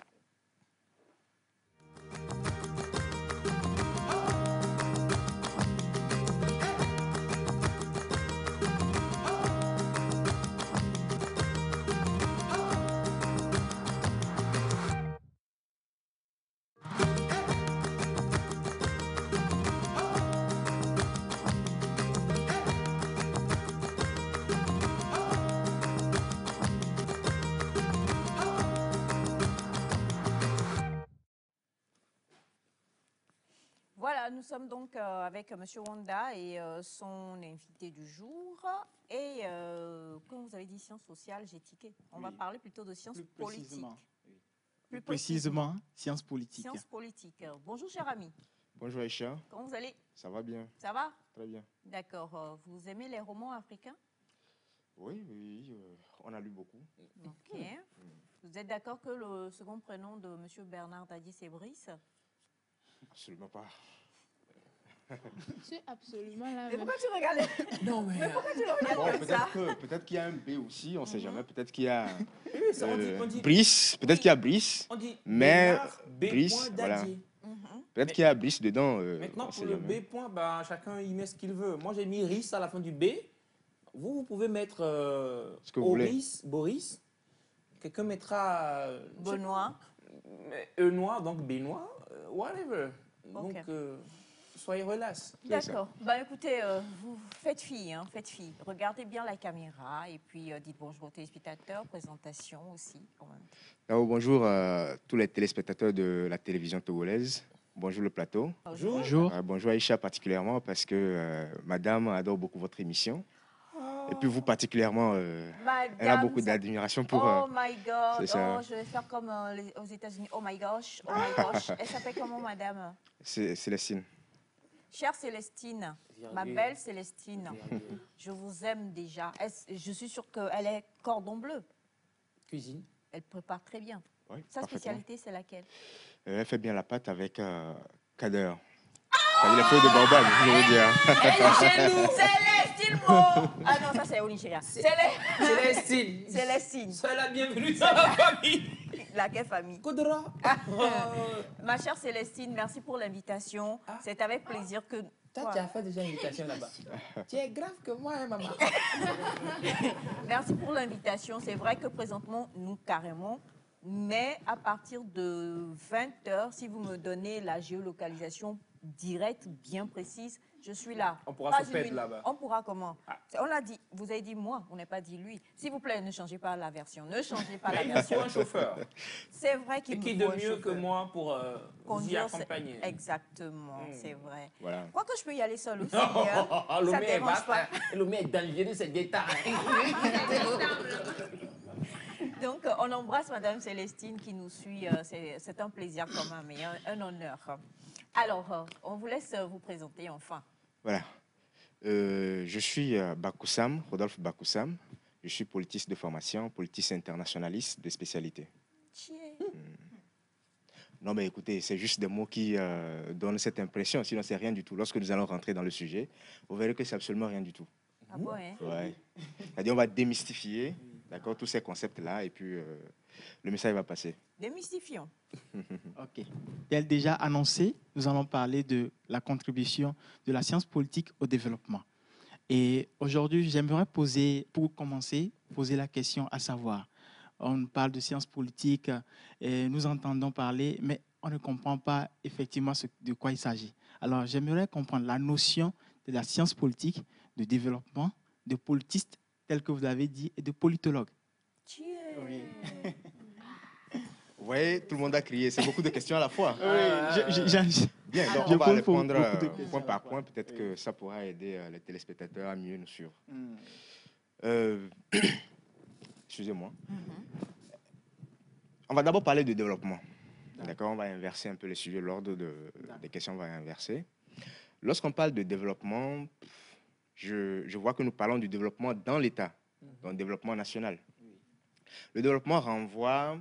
nous sommes donc avec M. Wanda et son invité du jour. Et quand vous avez dit sciences sociales, j'ai tiqué. On va parler plutôt de sciences politiques. Plus précisément, sciences politiques. Sciences politiques. Bonjour, cher ami. Bonjour Aïcha. Comment vous allez? Ça va bien? Ça va? Très bien. D'accord. Vous aimez les romans africains? Oui, on a lu beaucoup. Ok. Vous êtes d'accord que le second prénom de M. Bernard Dadi, c'est Brice? Absolument pas. C'est absolument la Mais même. pourquoi tu regardes? Non, mais... Pourquoi tu le regardes comme ça? Peut-être qu'il y a un B aussi, on ne sait jamais. Peut-être qu'il y a Oui, ça, on dit... Brice, peut-être qu'il y a Brice, On dit mais Bernard B. Brice, voilà. Dadier. Peut-être qu'il y a Brice dedans. Maintenant, on pour sait le jamais. B point, ben, chacun y met ce qu'il veut. Moi, j'ai mis Rice à la fin du B. Vous pouvez mettre Ce que vous voulez. Oris, Boris. Quelqu'un mettra Benoît. Noir, donc Benoît, whatever. Donc, Ok. soyez relax. D'accord. Bah, écoutez, vous faites fi, hein, faites fi. Regardez bien la caméra et puis dites bonjour aux téléspectateurs. Présentation aussi, quand même. Alors, bonjour à tous les téléspectateurs de la télévision togolaise. Bonjour le plateau. Bonjour. Bonjour Aïcha particulièrement parce que madame adore beaucoup votre émission. Et puis vous particulièrement, elle a beaucoup d'admiration pour... Oh my God. c'est ça. Oh, je vais faire comme aux États-Unis. Oh my gosh. Oh my gosh. Elle s'appelle comment, madame? C'est Célestine. Chère Célestine, ma belle Célestine, je vous aime déjà. Je suis sûre qu'elle est cordon bleu. Cuisine. Elle prépare très bien. Oui, Sa parfaitement. spécialité, c'est laquelle? Elle fait bien la pâte avec Kader. C'est les feuilles de baobab, je veux dire. Elle est chez nous. Célestine, bon. Ah non, ça c'est au Nigeria. Célestine. Célestine. Soyez la bienvenue dans la famille. Laquelle famille? Kodra. Ma chère Célestine, merci pour l'invitation. C'est avec plaisir que... Toi, tu as fait déjà une invitation là-bas. Tu es grave que moi, hein, maman. Merci pour l'invitation. C'est vrai que présentement, nous, carrément, mais à partir de 20h, si vous me donnez la géolocalisation directe, bien précise, je suis là. On pourra Pas se perdre une- là-bas. On pourra comment? On l'a dit, vous avez dit moi, on n'a pas dit lui. S'il vous plaît, ne changez pas la version. Ne changez pas la Mais il version. faut un chauffeur. C'est vrai Et qu'il qui me de faut un mieux que chauffeur. moi pour vous y Conduire, c'est- accompagner? Exactement, c'est vrai. Voilà. Quoi que je peux y aller seule aussi. hein. Ça L'homme est dérange vaste, pas. hein. L'homme est dangereux, c'est détail. Donc, on embrasse Madame Célestine qui nous suit. C'est un plaisir quand même et un honneur. Alors, on vous laisse vous présenter enfin. Voilà. Je suis Bakoussam, Rodolphe Bakoussam. Je suis politiste de formation, politiste internationaliste de spécialité. Tiens. Non, mais écoutez, c'est juste des mots qui donnent cette impression, sinon c'est rien du tout. Lorsque nous allons rentrer dans le sujet, vous verrez que c'est absolument rien du tout. Ah bon, hein? Ouais. C'est-à-dire, on va démystifier, d'accord, tous ces concepts-là, et puis le message va passer. Démystifions. Ok. Tel déjà annoncé, nous allons parler de la contribution de la science politique au développement. Et aujourd'hui, j'aimerais pour commencer, poser la question à savoir, on parle de science politique, et nous entendons parler, mais on ne comprend pas effectivement de quoi il s'agit. Alors, j'aimerais comprendre la notion de la science politique, de développement, de politiste, tel que vous avez dit, et de politologue. Tiens. Oui. Vous voyez, tout le monde a crié, c'est beaucoup de questions à la fois. Bien, donc Alors, on va je répondre pose beaucoup de questions point à par la fois. point. Peut-être que ça pourra aider les téléspectateurs à mieux nous suivre. Excusez-moi. On va d'abord parler de développement. D'accord, on va inverser un peu les sujets, l'ordre des questions va inverser. Lorsqu'on parle de développement, je vois que nous parlons du développement dans l'État, dans le développement national. Le développement renvoie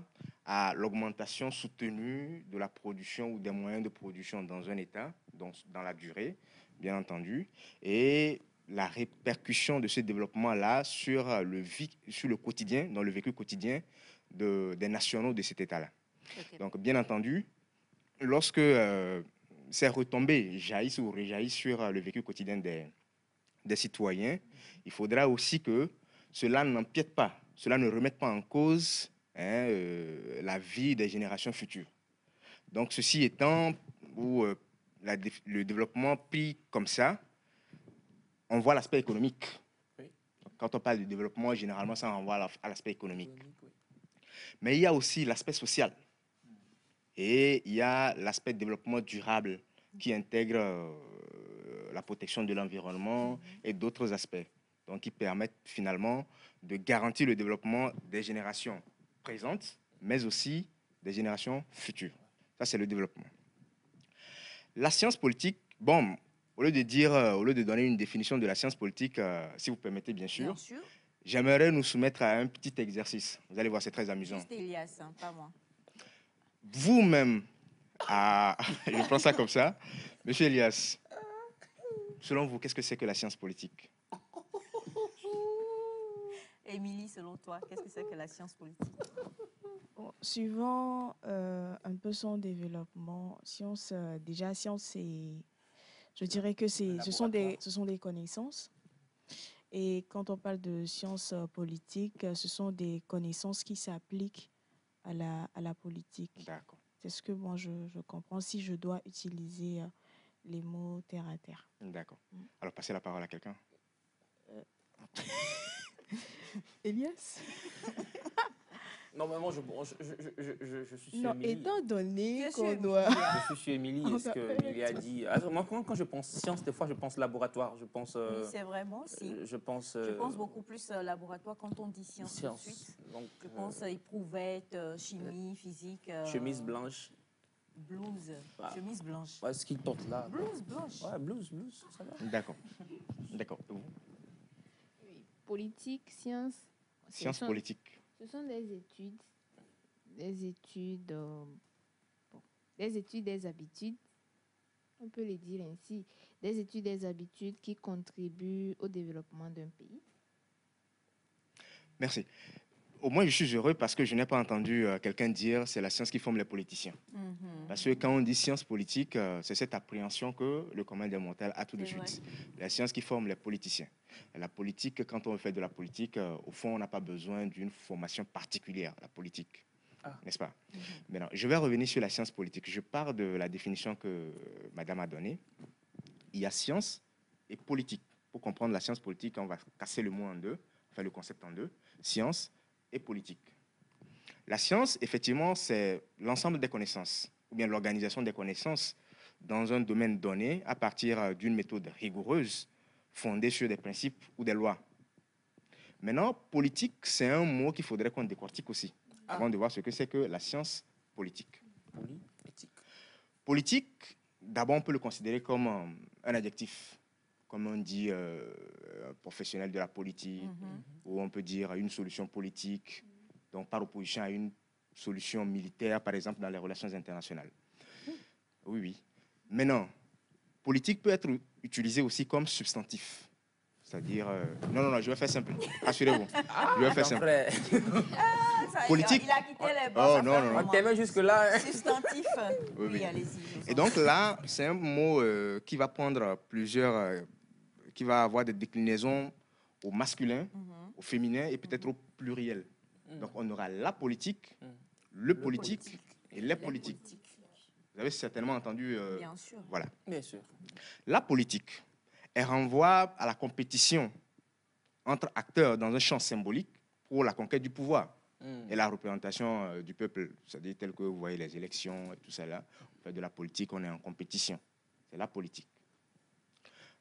à l'augmentation soutenue de la production ou des moyens de production dans un État, donc dans la durée, bien entendu, et la répercussion de ce développement-là sur le quotidien, dans le vécu quotidien des nationaux de cet État-là. Okay. Donc, bien entendu, lorsque ces retombées jaillissent ou réjaillissent sur le vécu quotidien des citoyens, il faudra aussi que cela n'empiète pas, cela ne remette pas en cause la vie des générations futures. Donc, ceci étant, où le développement pris comme ça, on voit l'aspect économique. Oui. Quand on parle de développement, généralement, ça renvoie à l'aspect économique. Mais il y a aussi l'aspect social. Et il y a l'aspect développement durable qui intègre la protection de l'environnement et d'autres aspects. Donc, qui permettent finalement de garantir le développement des générations présentes, mais aussi des générations futures. Ça, c'est le développement. La science politique, bon, au lieu de donner une définition de la science politique, si vous permettez, bien sûr. J'aimerais nous soumettre à un petit exercice. Vous allez voir, c'est très amusant. Juste Elias, hein, pas moi. Vous-même, je prends ça comme ça. Monsieur Elias, selon vous, qu'est-ce que c'est que la science politique? Émilie, selon toi, qu'est-ce que c'est que la science politique? Bon, suivant un peu son développement, science, déjà, science, c'est, je dirais que ce sont des connaissances. Et quand on parle de sciences politiques, ce sont des connaissances qui s'appliquent à la politique. D'accord. C'est ce que moi, je comprends si je dois utiliser les mots terre à terre. D'accord. Alors, passez la parole à quelqu'un. Elias? Normalement, je suis sur Non, Émilie. étant donné Je suis qu'on Émilie. doit... Je suis sur Émilie. Est-ce que Émilie a dit... Alors, moi, quand je pense science, des fois, je pense laboratoire. Je pense... Oui, c'est vraiment aussi. je pense beaucoup plus laboratoire quand on dit science tout de suite. Donc, Je pense éprouvette, chimie, physique. chemise blanche. Blouse. Ah. Chemise blanche. Ouais, ce qu'il porte là. Blouse blanche. Ouais, blouse, ça va. D'accord. D'accord. Et vous? Oui. Politique, science. Science politique. Ce sont des études, des habitudes, on peut les dire ainsi, des études, des habitudes qui contribuent au développement d'un pays. Merci. Au moins, je suis heureux parce que je n'ai pas entendu quelqu'un dire c'est la science qui forme les politiciens. Parce que quand on dit science politique, c'est cette appréhension que le commun des mortels a tout de suite. La science qui forme les politiciens. Et la politique, quand on fait de la politique, au fond, on n'a pas besoin d'une formation particulière, la politique. N'est-ce pas? Maintenant, je vais revenir sur la science politique. Je pars de la définition que madame a donnée. Il y a science et politique. Pour comprendre la science politique, on va casser le mot en deux, enfin le concept en deux. Science et politique. La science, effectivement, c'est l'ensemble des connaissances, ou bien l'organisation des connaissances dans un domaine donné à partir d'une méthode rigoureuse, fondée sur des principes ou des lois. Maintenant, politique, c'est un mot qu'il faudrait qu'on décortique aussi, avant de voir ce que c'est que la science politique. Politique, d'abord, on peut le considérer comme un adjectif, comme on dit professionnel de la politique, ou on peut dire une solution politique, donc par opposition à une solution militaire, par exemple, dans les relations internationales. Oui, oui. Maintenant, politique peut être utilisé aussi comme substantif. C'est-à-dire... Non, je vais faire simple. Rassurez-vous. Je vais faire simple. Politique... Il a quitté les bords. Oh, non. On t'aimait jusque-là. Substantif. Oui. Allez-y. Et donc là, c'est un mot qui va prendre plusieurs... qui va avoir des déclinaisons au masculin, au féminin et peut-être au pluriel. Donc on aura la politique, le politique et les politiques. Vous avez certainement entendu... Bien sûr. Voilà. Bien sûr. La politique, elle renvoie à la compétition entre acteurs dans un champ symbolique pour la conquête du pouvoir et la représentation du peuple. C'est-à-dire tel que vous voyez les élections et tout ça là. On fait de la politique, on est en compétition. C'est la politique.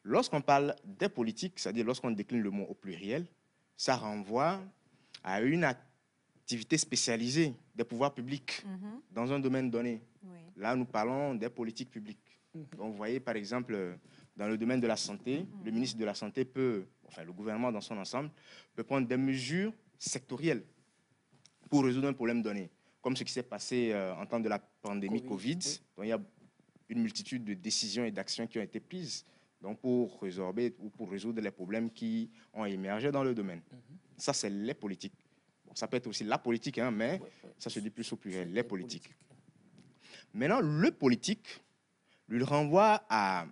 Lorsqu'on parle des politiques, c'est-à-dire lorsqu'on décline le mot au pluriel, ça renvoie à une activité spécialisée des pouvoirs publics dans un domaine donné. Oui. Là, nous parlons des politiques publiques. Donc, vous voyez, par exemple, dans le domaine de la santé, le ministre de la Santé peut, enfin le gouvernement dans son ensemble, peut prendre des mesures sectorielles pour résoudre un problème donné. Comme ce qui s'est passé en temps de la pandémie Covid. Donc, il y a une multitude de décisions et d'actions qui ont été prises donc pour résorber ou pour résoudre les problèmes qui ont émergé dans le domaine. Ça, c'est les politiques. Bon, ça peut être aussi la politique, hein, mais ça se dit plus au pluriel, les politiques. Maintenant, le politique lui renvoie à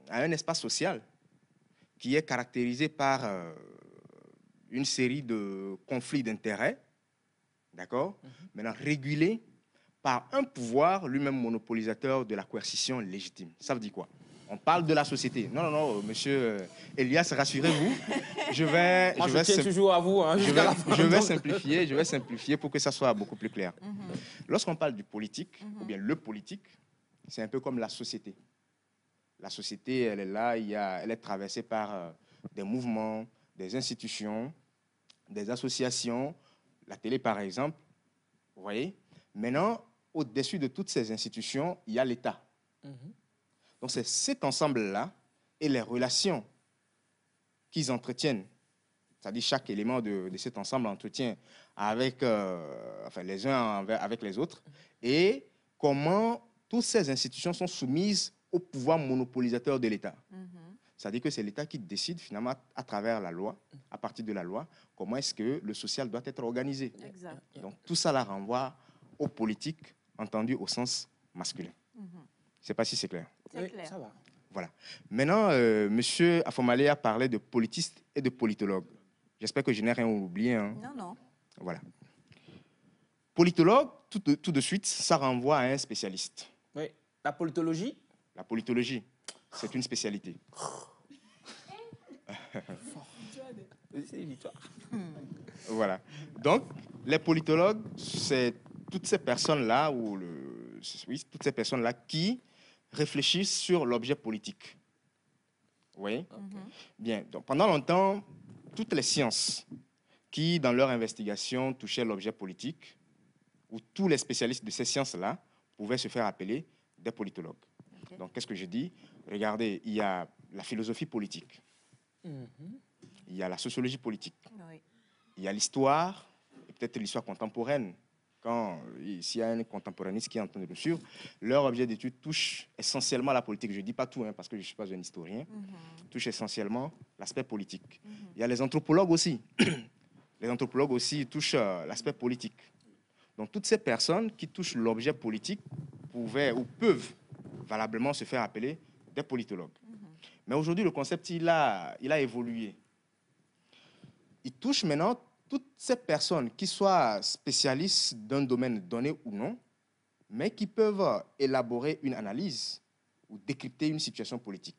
un espace social qui est caractérisé par une série de conflits d'intérêts, d'accord? Maintenant, régulé par un pouvoir lui-même monopolisateur de la coercition légitime. Ça veut dire quoi? On parle de la société. Non, monsieur Elias, rassurez-vous. Je vais simplifier pour que ça soit beaucoup plus clair. Lorsqu'on parle du politique, ou bien le politique, c'est un peu comme la société. La société, elle est là, elle est traversée par des mouvements, des institutions, des associations, la télé par exemple, vous voyez. Maintenant, au-dessus de toutes ces institutions, il y a l'État. Donc c'est cet ensemble-là et les relations qu'ils entretiennent, c'est-à-dire chaque élément de cet ensemble entretient avec les uns avec les autres, et comment toutes ces institutions sont soumises au pouvoir monopolisateur de l'État. C'est-à-dire que c'est l'État qui décide finalement à travers la loi, à partir de la loi, comment est-ce que le social doit être organisé. Exact. Donc tout ça la renvoie aux politiques, entendu au sens masculin. Je ne sais pas si c'est clair. C'est clair. Ça va. Voilà. Maintenant, M. Afomale a parlé de politistes et de politologues. J'espère que je n'ai rien oublié. Hein. Non, non. Voilà. Politologue, tout de suite, ça renvoie à un spécialiste. Oui. La politologie. La politologie, c'est une spécialité. C'est une victoire. Voilà. Donc, les politologues, c'est toutes ces personnes-là, toutes ces personnes-là qui réfléchissent sur l'objet politique. Vous voyez? Bien. Donc, pendant longtemps, toutes les sciences qui, dans leur investigation, touchaient l'objet politique, ou tous les spécialistes de ces sciences-là pouvaient se faire appeler des politologues. Okay. Donc, qu'est-ce que je dis? Regardez, il y a la philosophie politique, il y a la sociologie politique, Oui. il y a l'histoire, et peut-être l'histoire contemporaine. S'il y a un contemporaniste qui entend de suivre, leur objet d'étude touche essentiellement à la politique. Je ne dis pas tout, hein, parce que je ne suis pas un historien. Touche essentiellement l'aspect politique. Il y a les anthropologues aussi. Les anthropologues aussi touchent l'aspect politique. Donc, toutes ces personnes qui touchent l'objet politique pouvaient ou peuvent valablement se faire appeler des politologues. Mais aujourd'hui, le concept, il a évolué. Il touche maintenant toutes ces personnes qui soient spécialistes d'un domaine donné ou non, mais qui peuvent élaborer une analyse ou décrypter une situation politique.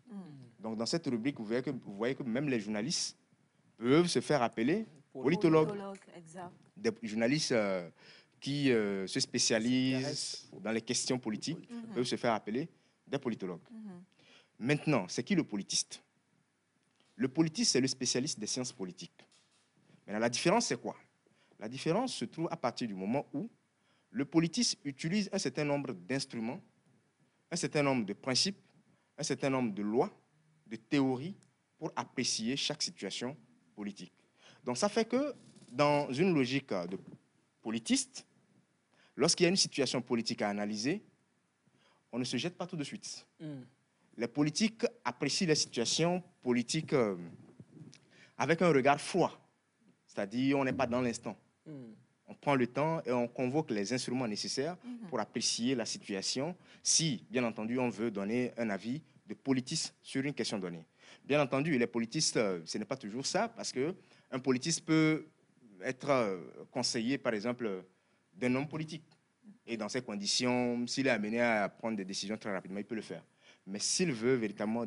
Donc, dans cette rubrique, vous voyez que même les journalistes peuvent se faire appeler politologues. Exact. Des journalistes qui se spécialisent dans les questions politiques peuvent se faire appeler des politologues. Maintenant, c'est qui le politiste? Le politiste, c'est le spécialiste des sciences politiques. Maintenant, la différence, c'est quoi? La différence se trouve à partir du moment où le politiste utilise un certain nombre d'instruments, un certain nombre de principes, un certain nombre de lois, de théories pour apprécier chaque situation politique. Donc, ça fait que dans une logique de politiste, lorsqu'il y a une situation politique à analyser, on ne se jette pas tout de suite. Les politiques apprécient les situations politiques avec un regard froid. C'est-à-dire, on n'est pas dans l'instant. On prend le temps et on convoque les instruments nécessaires pour apprécier la situation si, bien entendu, on veut donner un avis de politiste sur une question donnée. Bien entendu, les politistes, ce n'est pas toujours ça, parce qu'un politiste peut être conseiller, par exemple, d'un homme politique. Et dans ces conditions, s'il est amené à prendre des décisions très rapidement, il peut le faire. Mais s'il veut véritablement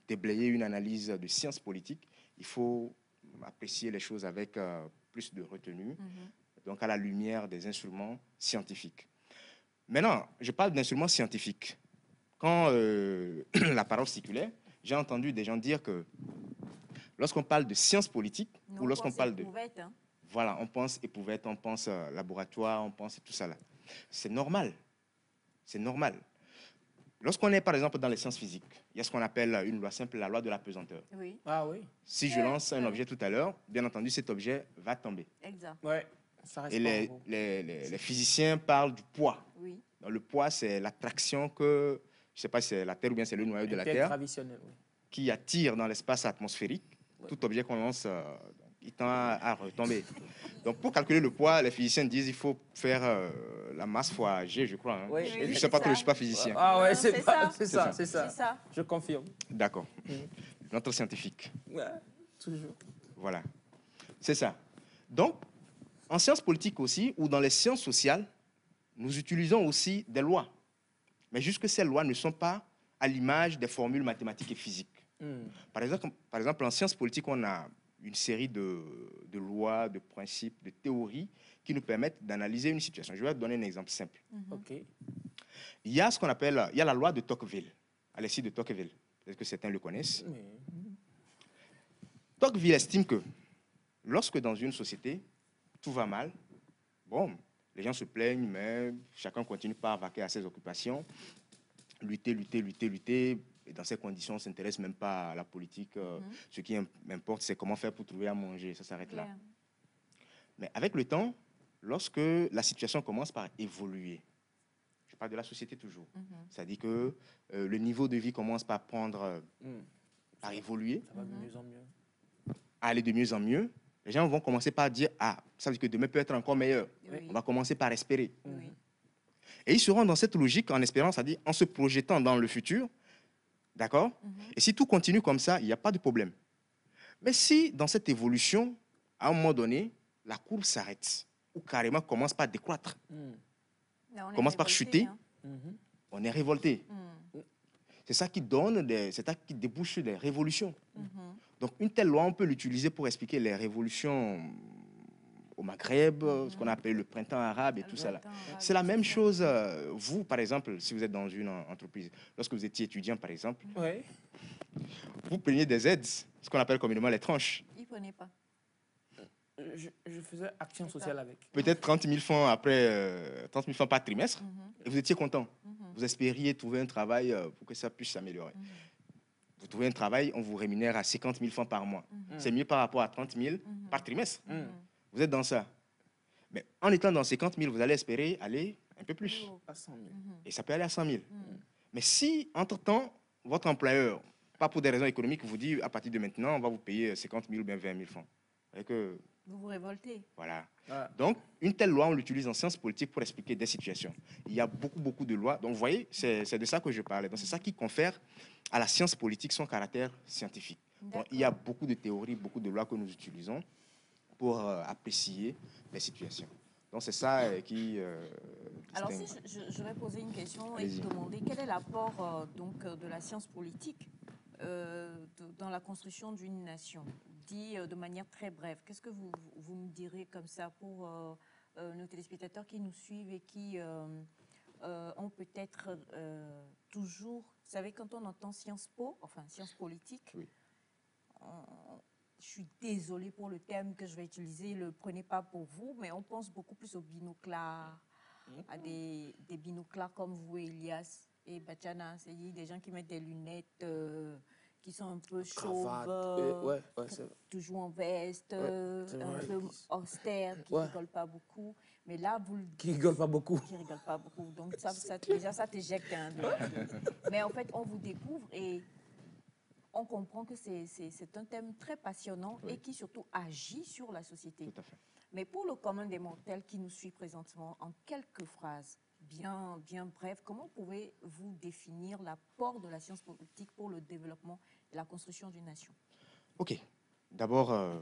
déblayer une analyse de sciences politiques, il faut apprécier les choses avec plus de retenue, donc à la lumière des instruments scientifiques. Maintenant, je parle d'instruments scientifiques. Quand la parole circulait, j'ai entendu des gens dire que lorsqu'on parle de sciences politiques, ou lorsqu'on parle de... Voilà, on pense éprouvette, on pense laboratoire, on pense tout ça là. C'est normal. C'est normal. Lorsqu'on est, par exemple, dans les sciences physiques, il y a ce qu'on appelle une loi simple, la loi de la pesanteur. Oui. Ah oui. Si je lance un objet tout à l'heure, bien entendu, cet objet va tomber. Exact. Ouais. Ça reste Et les physiciens parlent du poids. Oui. Donc, le poids, c'est l'attraction que, je ne sais pas si c'est la Terre ou bien c'est le noyau de la Terre, Gravitationnel, oui. qui attire dans l'espace atmosphérique. Tout objet qu'on lance, il tend à retomber. Donc, pour calculer le poids, les physiciens disent qu'il faut faire la masse fois G, je crois. Hein. Oui. Je ne sais pas trop, je ne suis pas physicien. Ah ouais, Non, c'est ça. c'est ça. C'est ça. Je confirme. D'accord. Notre scientifique. Ouais, toujours. Voilà. C'est ça. Donc, en sciences politiques aussi, ou dans les sciences sociales, nous utilisons aussi des lois. Mais juste que ces lois ne sont pas à l'image des formules mathématiques et physiques. Par exemple, en sciences politiques, on a une série de lois, de principes, de théories qui nous permettent d'analyser une situation. Je vais te donner un exemple simple. OK. Il y a ce qu'on appelle, il y a la loi de Tocqueville, Alexis de Tocqueville. peut-être que certains le connaissent. Mais, Tocqueville estime que lorsque dans une société, tout va mal, bon, les gens se plaignent, mais chacun continue par vaquer à ses occupations, lutter, lutter, lutter, lutter. Et dans ces conditions, on ne s'intéresse même pas à la politique. Ce qui importe, c'est comment faire pour trouver à manger. Ça s'arrête là. Mais avec le temps, lorsque la situation commence par évoluer, je parle de la société toujours, c'est-à-dire que le niveau de vie commence par par évoluer, ça va de mieux en mieux. aller de mieux en mieux, les gens vont commencer par dire, ah, ça veut dire que demain peut être encore meilleur. Oui. On va commencer par espérer. Oui. Et ils seront dans cette logique en espérant, c'est-à-dire en se projetant dans le futur, d'accord? Et si tout continue comme ça, il n'y a pas de problème. Mais si dans cette évolution, à un moment donné, la courbe s'arrête, ou carrément commence par décroître, Là, on est commence par révolté, chuter, hein. on est révolté. C'est ça qui donne, c'est ça qui débouche sur des révolutions. Donc une telle loi, on peut l'utiliser pour expliquer les révolutions au Maghreb, ce qu'on appelle le printemps arabe et tout ça là. C'est la même chose, vous, par exemple, si vous êtes dans une entreprise, lorsque vous étiez étudiant, par exemple, Ouais. vous preniez des aides, ce qu'on appelle communément les tranches. Il ne prenait pas. Je faisais action sociale avec. Peut-être 30 000 francs après, 30 000 francs par trimestre, et vous étiez content. Vous espériez trouver un travail pour que ça puisse s'améliorer. Vous trouvez un travail, on vous rémunère à 50 000 francs par mois. C'est mieux par rapport à 30 000 par trimestre. Vous êtes dans ça. Mais en étant dans 50 000, vous allez espérer aller un peu plus. À 100 000. Et ça peut aller à 100 000. Mais si, entre-temps, votre employeur, pas pour des raisons économiques, vous dit à partir de maintenant, on va vous payer 50 000 ou bien 20 000 francs. Vous voyez que, Vous vous révoltez. voilà. Ah. Donc, une telle loi, on l'utilise en sciences politiques pour expliquer des situations. Il y a beaucoup de lois. Donc, vous voyez, c'est de ça que je parlais. Donc, c'est ça qui confère à la science politique son caractère scientifique. Donc, il y a beaucoup de théories, beaucoup de lois que nous utilisons pour apprécier les situations. Donc, c'est ça qui... Alors, si je vais poser une question et Allez-y. vous demander quel est l'apport de la science politique dans la construction d'une nation, dit de manière très brève. Qu'est-ce que vous me direz comme ça pour nos téléspectateurs qui nous suivent et qui ont peut-être toujours... Vous savez, quand on entend Sciences Po, enfin sciences politiques, Oui. je suis désolée pour le terme que je vais utiliser, le prenez pas pour vous, mais on pense beaucoup plus aux binoclars, à des binoclars comme vous, Elias et Bachana, c'est des gens qui mettent des lunettes qui sont un peu chauves, Cravate. Ouais, c'est toujours en veste, c'est un vrai. peu austère, qui ne rigolent pas beaucoup. Mais là, vous le qui rigole pas beaucoup. qui rigole pas beaucoup. Donc, déjà, ça t'éjecte. Hein, mais en fait, on vous découvre et on comprend que c'est un thème très passionnant et qui surtout agit sur la société. Tout à fait. Mais pour le commun des mortels qui nous suit présentement, en quelques phrases, bien bref, comment pouvez-vous définir l'apport de la science politique pour le développement et la construction d'une nation? OK. D'abord,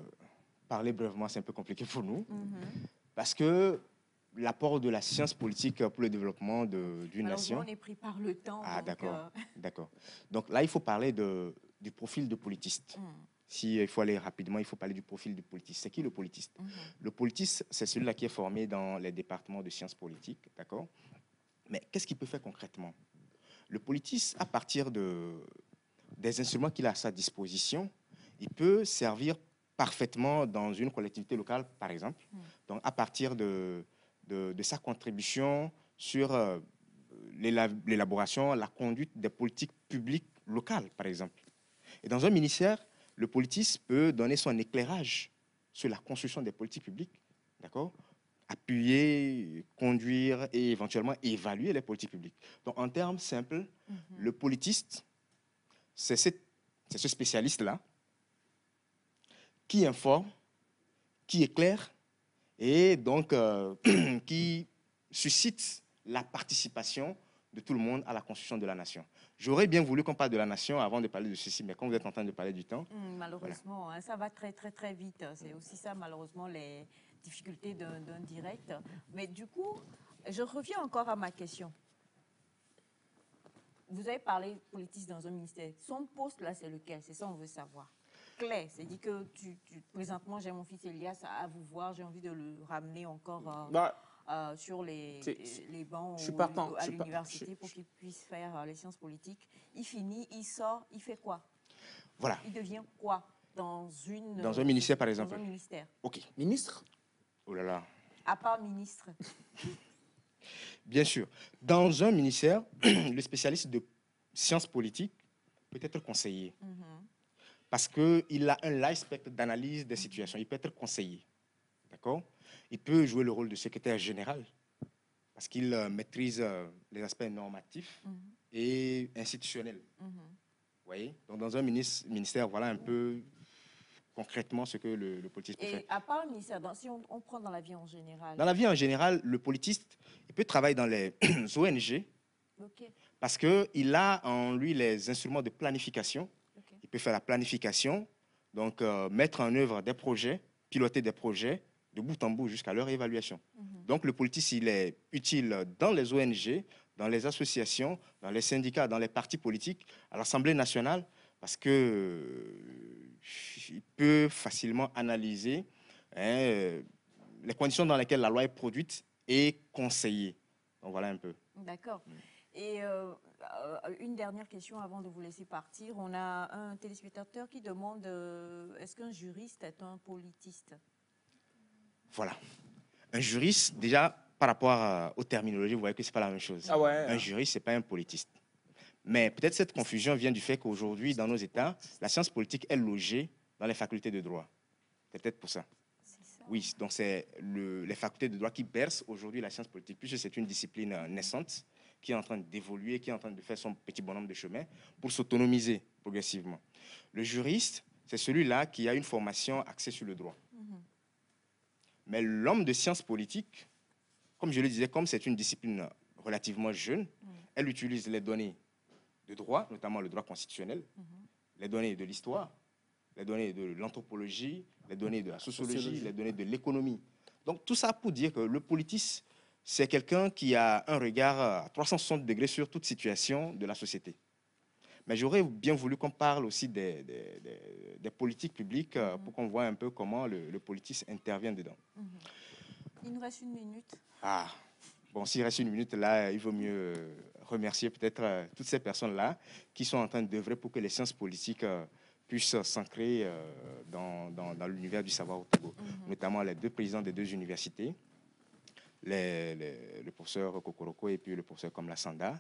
parler brièvement, c'est un peu compliqué pour nous. Parce que l'apport de la science politique pour le développement d'une nation... On est pris par le temps. Ah, donc, d'accord. D'accord. Donc là, il faut parler du profil de politiste. S'il faut aller rapidement, il faut parler du profil du politiste. C'est qui le politiste? Le politiste, c'est celui-là qui est formé dans les départements de sciences politiques, d'accord? Mais qu'est-ce qu'il peut faire concrètement? Le politiste, à partir des instruments qu'il a à sa disposition, il peut servir parfaitement dans une collectivité locale, par exemple. Donc, à partir de sa contribution sur l'élaboration, la conduite des politiques publiques locales, par exemple. Et dans un ministère, le politiste peut donner son éclairage sur la construction des politiques publiques, d'accord? Appuyer, conduire et éventuellement évaluer les politiques publiques. Donc, en termes simples, le politiste, c'est ce spécialiste-là qui informe, qui éclaire et donc qui suscite la participation de tout le monde à la construction de la nation. J'aurais bien voulu qu'on parle de la nation avant de parler de ceci, mais quand vous êtes en train de parler du temps... malheureusement, voilà. Ça va très vite. C'est aussi ça, malheureusement, les difficultés d'un direct. Mais du coup, je reviens encore à ma question. Vous avez parlé politiste dans un ministère. Son poste, là, c'est lequel? C'est ça qu'on veut savoir. Claire, c'est-à-dire que présentement, j'ai mon fils Elias à vous voir, j'ai envie de le ramener encore sur les bancs je suis partant, à je suis pas- l'université pour qu'il puisse faire les sciences politiques. Il finit, il sort, il fait quoi? Voilà. Il devient quoi dans un ministère, par exemple. Dans un ministère. OK. Ministre? Oh là là. À part ministre. Bien sûr. Dans un ministère, le spécialiste de sciences politiques peut être conseiller. Parce qu'il a un large spectre d'analyse des situations. Il peut être conseiller. D'accord? Il peut jouer le rôle de secrétaire général parce qu'il maîtrise les aspects normatifs et institutionnels. Vous voyez? Donc, dans un ministère, voilà un peu concrètement ce que le politiste peut faire. Et à part le ministère, si on prend dans la vie en général. Dans la vie en général, le politiste, il peut travailler dans les ONG parce qu'il a en lui les instruments de planification. Il peut faire la planification, donc mettre en œuvre des projets, piloter des projets de bout en bout jusqu'à leur évaluation. Donc le politiste, il est utile dans les ONG, dans les associations, dans les syndicats, dans les partis politiques, à l'Assemblée nationale, parce qu'il peut facilement analyser les conditions dans lesquelles la loi est produite et conseiller. Donc voilà un peu. D'accord. Et une dernière question avant de vous laisser partir. On a un téléspectateur qui demande est-ce qu'un juriste est un politiste? Voilà. Un juriste, déjà, par rapport aux terminologies, vous voyez que ce n'est pas la même chose. Ah ouais. Un juriste, ce n'est pas un politiste. Mais peut-être cette confusion vient du fait qu'aujourd'hui, dans nos États, la science politique est logée dans les facultés de droit. C'est peut-être pour ça. Oui, donc c'est les facultés de droit qui bercent aujourd'hui la science politique, puisque c'est une discipline naissante qui est en train d'évoluer, qui est en train de faire son petit bonhomme de chemin pour s'autonomiser progressivement. Le juriste, c'est celui-là qui a une formation axée sur le droit. Mais l'homme de sciences politiques, comme je le disais, comme c'est une discipline relativement jeune, elle utilise les données de droit, notamment le droit constitutionnel, les données de l'histoire, les données de l'anthropologie, les données de la sociologie, les données de l'économie. Donc tout ça pour dire que le politiste, c'est quelqu'un qui a un regard à 360 degrés sur toute situation de la société. Mais j'aurais bien voulu qu'on parle aussi des politiques publiques pour qu'on voit un peu comment le politiste intervient dedans. Il nous reste 1 minute. Ah, bon, s'il reste 1 minute, là, il vaut mieux remercier peut-être toutes ces personnes-là qui sont en train d'œuvrer pour que les sciences politiques puissent s'ancrer dans l'univers du savoir au Togo, notamment les 2 présidents des 2 universités, le professeur Kokoroko et puis le professeur Komla Sanda,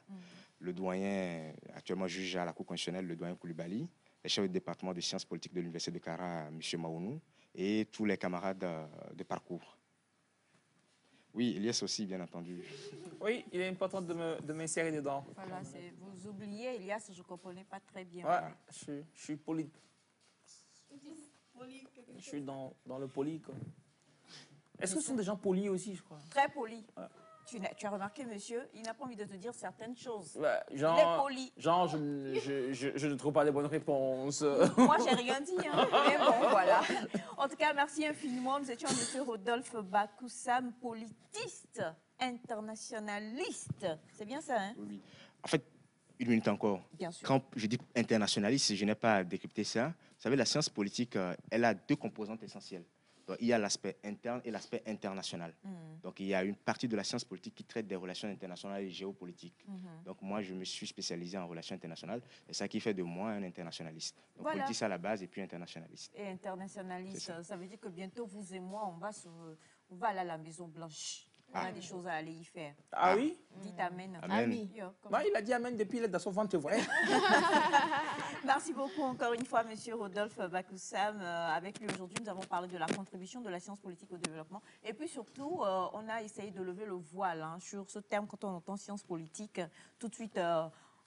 le doyen, actuellement juge à la Cour constitutionnelle, le doyen Koulibaly, les chefs de département de sciences politiques de l'Université de Kara, M. Maounou, et tous les camarades de parcours. Oui, Elias aussi, bien entendu. Oui, il est important de m'insérer dedans. Voilà, vous oubliez, Elias, je ne comprenais pas très bien. Ouais, je suis poli. Je suis dans le poli, quoi. Est-ce que ce sont des gens polis aussi, je crois? Très polis. Ouais. Tu as remarqué, monsieur, il n'a pas envie de te dire certaines choses. Ouais, Il est poli. Genre, je ne trouve pas de bonnes réponses. Moi, j'ai rien dit, hein. Mais bon, voilà. En tout cas, merci infiniment. Nous étions avec M. Rodolphe Bakoussam, politiste, internationaliste. C'est bien ça, hein? Oui. En fait, 1 minute encore. Bien sûr. Quand je dis internationaliste, je n'ai pas à décrypter ça. Vous savez, la science politique, elle a 2 composantes essentielles. Donc, il y a l'aspect interne et l'aspect international. Donc, il y a une partie de la science politique qui traite des relations internationales et géopolitiques. Donc, moi, je me suis spécialisé en relations internationales. C'est ça qui fait de moi un internationaliste. Donc, voilà. Politiste à la base et puis internationaliste. Et internationaliste, ça veut dire que bientôt, vous et moi, on va aller à la Maison Blanche. On a des choses à aller y faire. Ah oui? Dites amen. Amen. Bah, il a dit amen depuis, il est dans son ventre, vrai. Merci beaucoup encore une fois, Monsieur Rodolphe Bakoussam. Avec lui aujourd'hui, nous avons parlé de la contribution de la science politique au développement. Et puis surtout, on a essayé de lever le voile sur ce terme. Quand on entend science politique, tout de suite,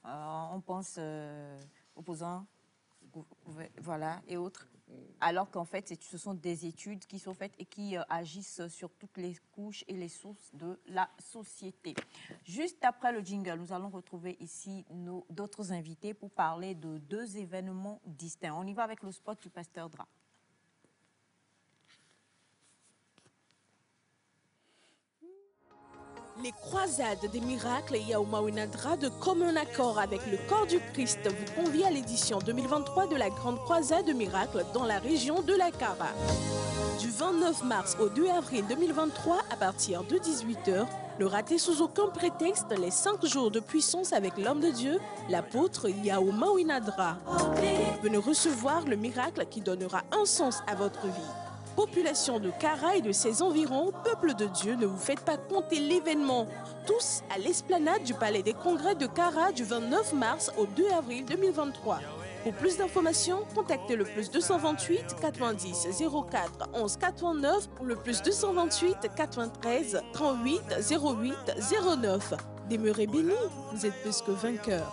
on pense opposants, voilà, et autres. Alors qu'en fait, ce sont des études qui sont faites et qui agissent sur toutes les couches et les sources de la société. Juste après le jingle, nous allons retrouver ici d'autres invités pour parler de 2 événements distincts. On y va avec le spot du Pasteur Dra. Les croisades des miracles Yaoumawinadra de commun accord avec le corps du Christ vous convient à l'édition 2023 de la Grande Croisade de miracles dans la région de la Kara. Du 20 29 mars au 2 avril 2023 à partir de 18h. Ne ratez sous aucun prétexte les 5 jours de puissance avec l'homme de Dieu, l'apôtre Yao Mawinadra. Venez recevoir le miracle qui donnera un sens à votre vie. Population de Kara et de ses environs, peuple de Dieu, ne vous faites pas compter l'événement. Tous à l'esplanade du Palais des Congrès de Kara du 29 mars au 2 avril 2023. Pour plus d'informations, contactez le +228 90 04 11 89 ou le +228 93 38 08 09. Demeurez bénis, vous êtes plus que vainqueurs.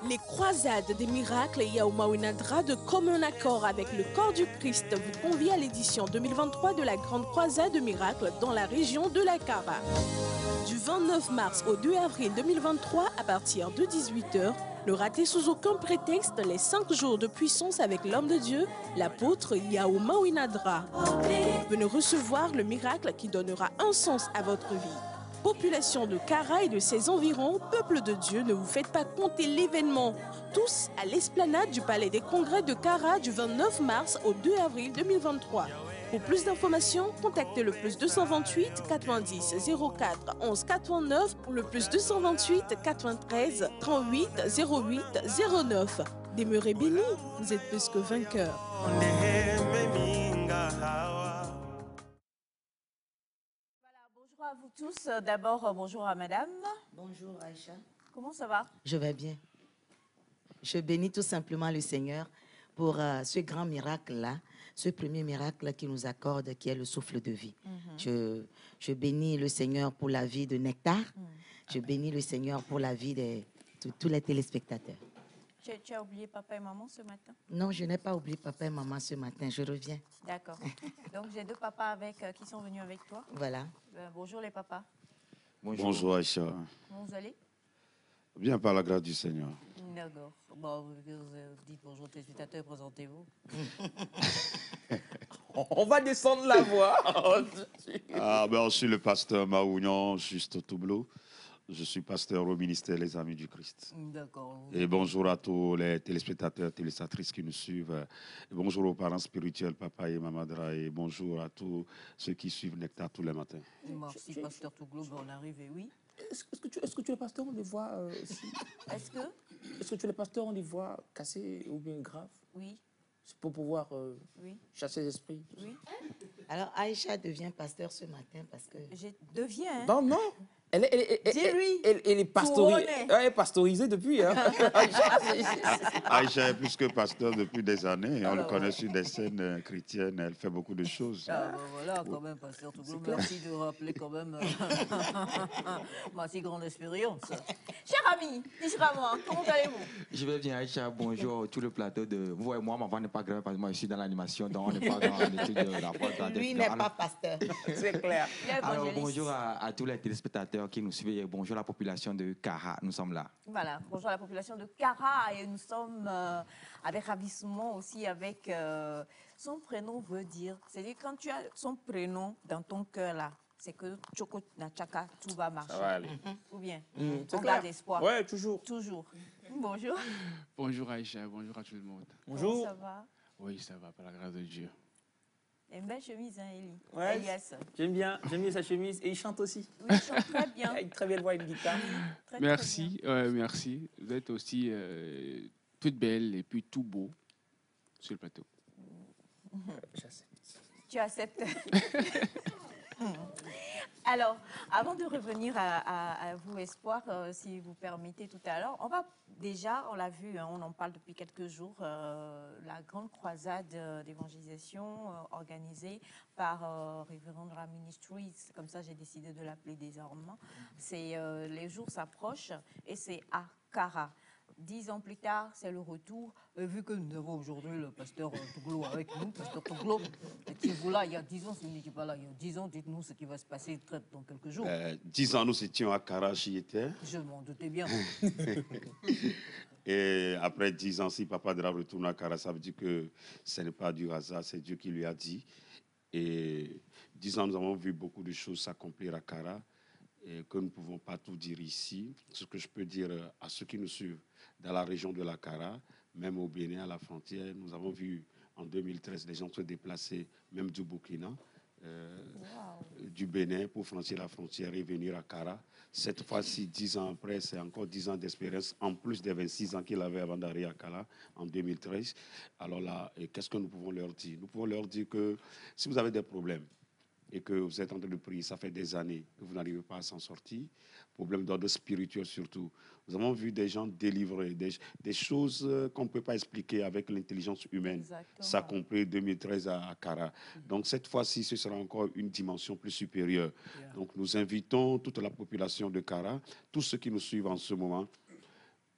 Les croisades des miracles Yao Mawinadra de commun accord avec le corps du Christ vous convie à l'édition 2023 de la Grande Croisade de miracles dans la région de la Kara. Du 29 mars au 2 avril 2023 à partir de 18h, ne ratez sous aucun prétexte les 5 jours de puissance avec l'homme de Dieu, l'apôtre Yao Mawinadra. Venez recevoir le miracle qui donnera un sens à votre vie. Population de Kara et de ses environs, peuple de Dieu, ne vous faites pas compter l'événement. Tous à l'esplanade du Palais des Congrès de Kara du 29 mars au 2 avril 2023. Pour plus d'informations, contactez le +228 90 04 11 89 ou le +228 93 38 08 09. Demeurez bénis, vous êtes plus que vainqueurs. Bonjour à vous tous. D'abord, bonjour à madame. Bonjour Aïcha. Comment ça va? Je vais bien. Je bénis tout simplement le Seigneur pour ce grand miracle-là, ce premier miracle qu'il nous accorde, qui est le souffle de vie. Je bénis le Seigneur pour la vie de Nectar. Je bénis le Seigneur pour la vie de tous les téléspectateurs. Tu as oublié papa et maman ce matin? Non, je n'ai pas oublié papa et maman ce matin. Je reviens. D'accord. Donc, j'ai deux papas qui sont venus avec toi. Voilà. Bonjour les papas. Bonjour Aïcha. Comment vous allez? Bien par la grâce du Seigneur. D'accord. Bon, vous dites bonjour aux téléspectateurs, présentez-vous. On va descendre la voix. Je suis le pasteur Maounian, juste Toublo. Je suis pasteur au ministère Les Amis du Christ. D'accord. Et bonjour à tous les téléspectateurs, téléspectatrices qui nous suivent. Et bonjour aux parents spirituels, papa et mamadra. Et bonjour à tous ceux qui suivent Nectar tous les matins. Merci, pasteur Toublo. On arrive, et oui. Est-ce que tu es pasteur, on les voit aussi? Est-ce que tu es le pasteur, on les voit cassés ou bien graves? Oui. C'est pour pouvoir chasser les esprits. Oui. Alors Aïcha devient pasteur ce matin parce que... Je deviens. Non, non. Elle est pastorisée depuis. Hein. Aïcha est plus que pasteur depuis des années. On le connaît sur des scènes chrétiennes. Elle fait beaucoup de choses. Voilà, quand même, pasteur Toublo. Merci de rappeler quand même ma si grande expérience. Cher ami, dis-moi, comment allez-vous? Je vais bien, Aïcha. Bonjour, tout le plateau de... Vous et moi, ma voix n'est pas grave parce que moi, je suis dans l'animation, donc on n'est pas dans l'étude de la voix. Lui n'est pas pasteur. C'est clair. Alors, bonjour à tous les téléspectateurs qui nous suivent et bonjour à la population de Kara. Nous sommes là. Voilà, bonjour à la population de Kara et nous sommes avec ravissement aussi avec son prénom veut dire. C'est-à-dire quand tu as son prénom dans ton cœur là, c'est que Choko Nachaka, tout va marcher. Ça va aller. Ou bien, on garde espoir. Ouais, toujours. Toujours. Bonjour. Bonjour Aïcha, bonjour à tout le monde. Bonjour. Comment ça va? Oui, ça va, par la grâce de Dieu. Une belle chemise, hein, Elie. Ouais, Elias. j'aime bien sa chemise. Et il chante aussi. Oui, il chante très bien. Il a une très belle voix et une guitare. Très, Merci, très bien. merci. Vous êtes aussi toute belle et puis tout beau sur le plateau. Tu acceptes. Alors, avant de revenir à vous, Espoir, si vous permettez tout à l'heure, on va déjà, on l'a vu, hein, on en parle depuis quelques jours, la grande croisade d'évangélisation organisée par Reverend Ministries, comme ça j'ai décidé de l'appeler désormais. Les jours s'approchent et c'est à Kara. 10 ans plus tard, c'est le retour. Et vu que nous avons aujourd'hui le pasteur Toublo avec nous, pasteur Toublo, étiez-vous là il y a 10 ans, si vous n'étiez pas là il y a 10 ans, dites-nous ce qui va se passer dans quelques jours. 10 ans, nous étions à Kara, j'y étais. Je m'en doutais bien. Et après 10 ans, si Papa Dra retourne à Kara, ça veut dire que ce n'est pas du hasard, c'est Dieu qui lui a dit. Et 10 ans, nous avons vu beaucoup de choses s'accomplir à Kara. et que nous ne pouvons pas tout dire ici. Ce que je peux dire à ceux qui nous suivent dans la région de la Kara, même au Bénin, à la frontière, nous avons vu en 2013 les gens se déplacer, même du Burkina, du Bénin pour franchir la frontière et venir à Kara. Cette fois-ci, 10 ans après, c'est encore 10 ans d'expérience, en plus des 26 ans qu'il avait avant d'arriver à Kara en 2013. Alors là, qu'est-ce que nous pouvons leur dire? Nous pouvons leur dire que si vous avez des problèmes et que vous êtes en train de prier, ça fait des années que vous n'arrivez pas à s'en sortir, problème d'ordre spirituel surtout. Nous avons vu des gens délivrer, des choses qu'on ne peut pas expliquer avec l'intelligence humaine. Exactement. Ça a compris 2013 à Kara. Donc cette fois-ci, ce sera encore une dimension plus supérieure. Yeah. Donc nous invitons toute la population de Kara, tous ceux qui nous suivent en ce moment.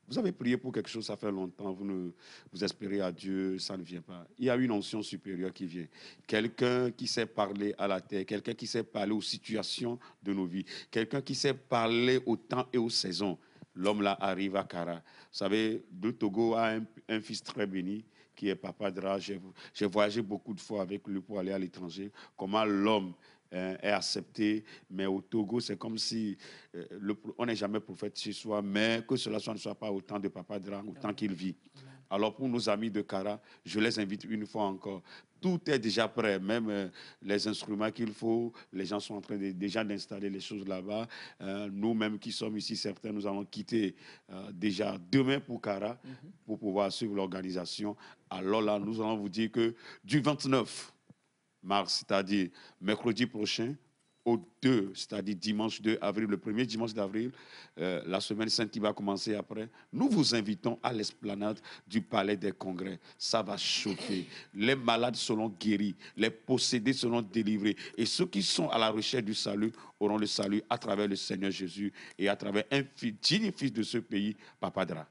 Vous avez prié pour quelque chose, ça fait longtemps, vous espérez à Dieu, ça ne vient pas. Il y a une onction supérieure qui vient. Quelqu'un qui sait parler à la terre, quelqu'un qui sait parler aux situations de nos vies, quelqu'un qui sait parler au temps et aux saisons. L'homme là arrive à Kara. Vous savez, de Togo a un fils très béni qui est Papa Dra. J'ai voyagé beaucoup de fois avec lui pour aller à l'étranger. Comment l'homme est accepté, mais au Togo, c'est comme si on n'est jamais prophète chez soi, mais que cela ne soit pas autant de Papa Dra, autant qu'il vit. Alors pour nos amis de Kara, je les invite une fois encore. Tout est déjà prêt, même les instruments qu'il faut. Les gens sont en train déjà d'installer les choses là-bas. Nous-mêmes qui sommes ici, certains, nous allons quitter déjà demain pour Kara pour pouvoir suivre l'organisation. Alors là, nous allons vous dire que du 29 mars, c'est-à-dire mercredi prochain, au 2, c'est-à-dire dimanche 2 avril, le premier dimanche d'avril, la semaine sainte qui va commencer après, nous vous invitons à l'esplanade du Palais des Congrès. Ça va chauffer. Les malades seront guéris, les possédés seront délivrés. Et ceux qui sont à la recherche du salut auront le salut à travers le Seigneur Jésus et à travers un digne fils de ce pays, Papa Dra.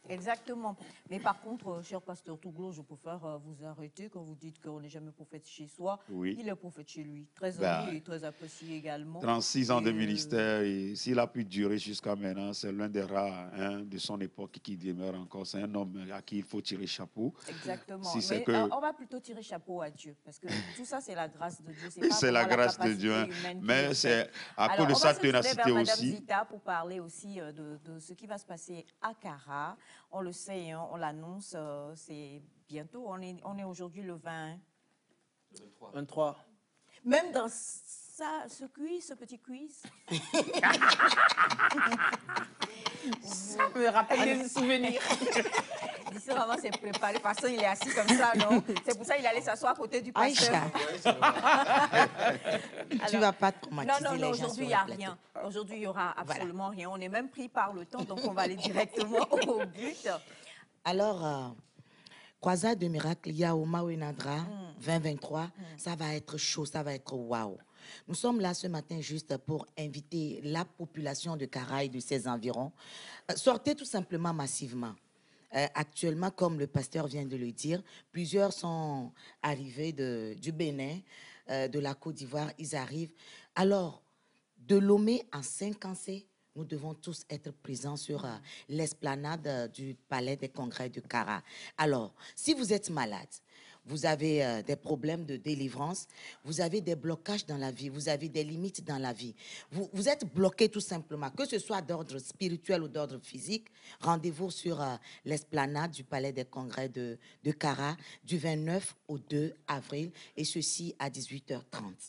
Exactement. Mais par contre, cher pasteur Touglo, je préfère vous arrêter quand vous dites qu'on n'est jamais prophète chez soi. Oui. Il est prophète chez lui. Très aimé et très apprécié également. 36 ans de ministère, et s'il a pu durer jusqu'à maintenant, c'est l'un des rares de son époque qui demeure encore. C'est un homme à qui il faut tirer chapeau. Exactement. Si mais on va plutôt tirer chapeau à Dieu, parce que tout ça, c'est la grâce de Dieu. C'est la grâce de Dieu. Mais c'est à cause de sa ténacité aussi. Zita pour parler aussi de ce qui va se passer à Kara. On le sait, hein, on l'annonce, c'est bientôt. On est aujourd'hui le 20. Le 23. Même dans ce petit quiz. Ça me rappelle des souvenirs. D'ici vraiment, c'est préparé. Parce qu'il est assis comme ça, non? C'est pour ça qu'il allait s'asseoir à côté du pasteur. Tu ne vas pas traumatiser les gens. Non, aujourd'hui, il n'y a rien. Aujourd'hui, il n'y aura absolument rien. On est même pris par le temps, donc on va aller directement au but. Alors, Croisade de Miracle, Yao Mawinadra 2023, ça va être chaud, ça va être waouh. Nous sommes là ce matin juste pour inviter la population de Kara et de ses environs. Sortez tout simplement massivement. Actuellement, comme le pasteur vient de le dire, plusieurs sont arrivés du Bénin, de la Côte d'Ivoire, ils arrivent. Alors, de Lomé en Saint-Cancé, nous devons tous être présents sur l'esplanade du Palais des Congrès de Kara. Alors, si vous êtes malade, vous avez des problèmes de délivrance, vous avez des blocages dans la vie, vous avez des limites dans la vie. Vous êtes bloqué tout simplement, que ce soit d'ordre spirituel ou d'ordre physique. Rendez-vous sur l'esplanade du Palais des Congrès de Kara du 29 au 2 avril, et ceci à 18h30.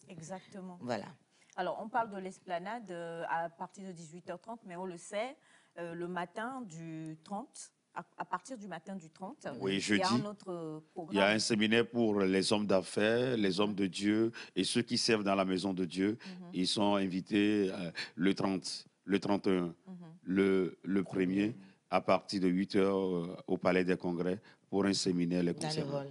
Exactement. Voilà. Alors, on parle de l'esplanade à partir de 18h30, mais on le sait, le matin du 30, à partir du matin du 30, oui, il y a un autre programme. Il y a un séminaire pour les hommes d'affaires, les hommes de Dieu et ceux qui servent dans la maison de Dieu. Ils sont invités le 30, le 31, le 1er, à partir de 8h au Palais des Congrès pour un séminaire les concernant.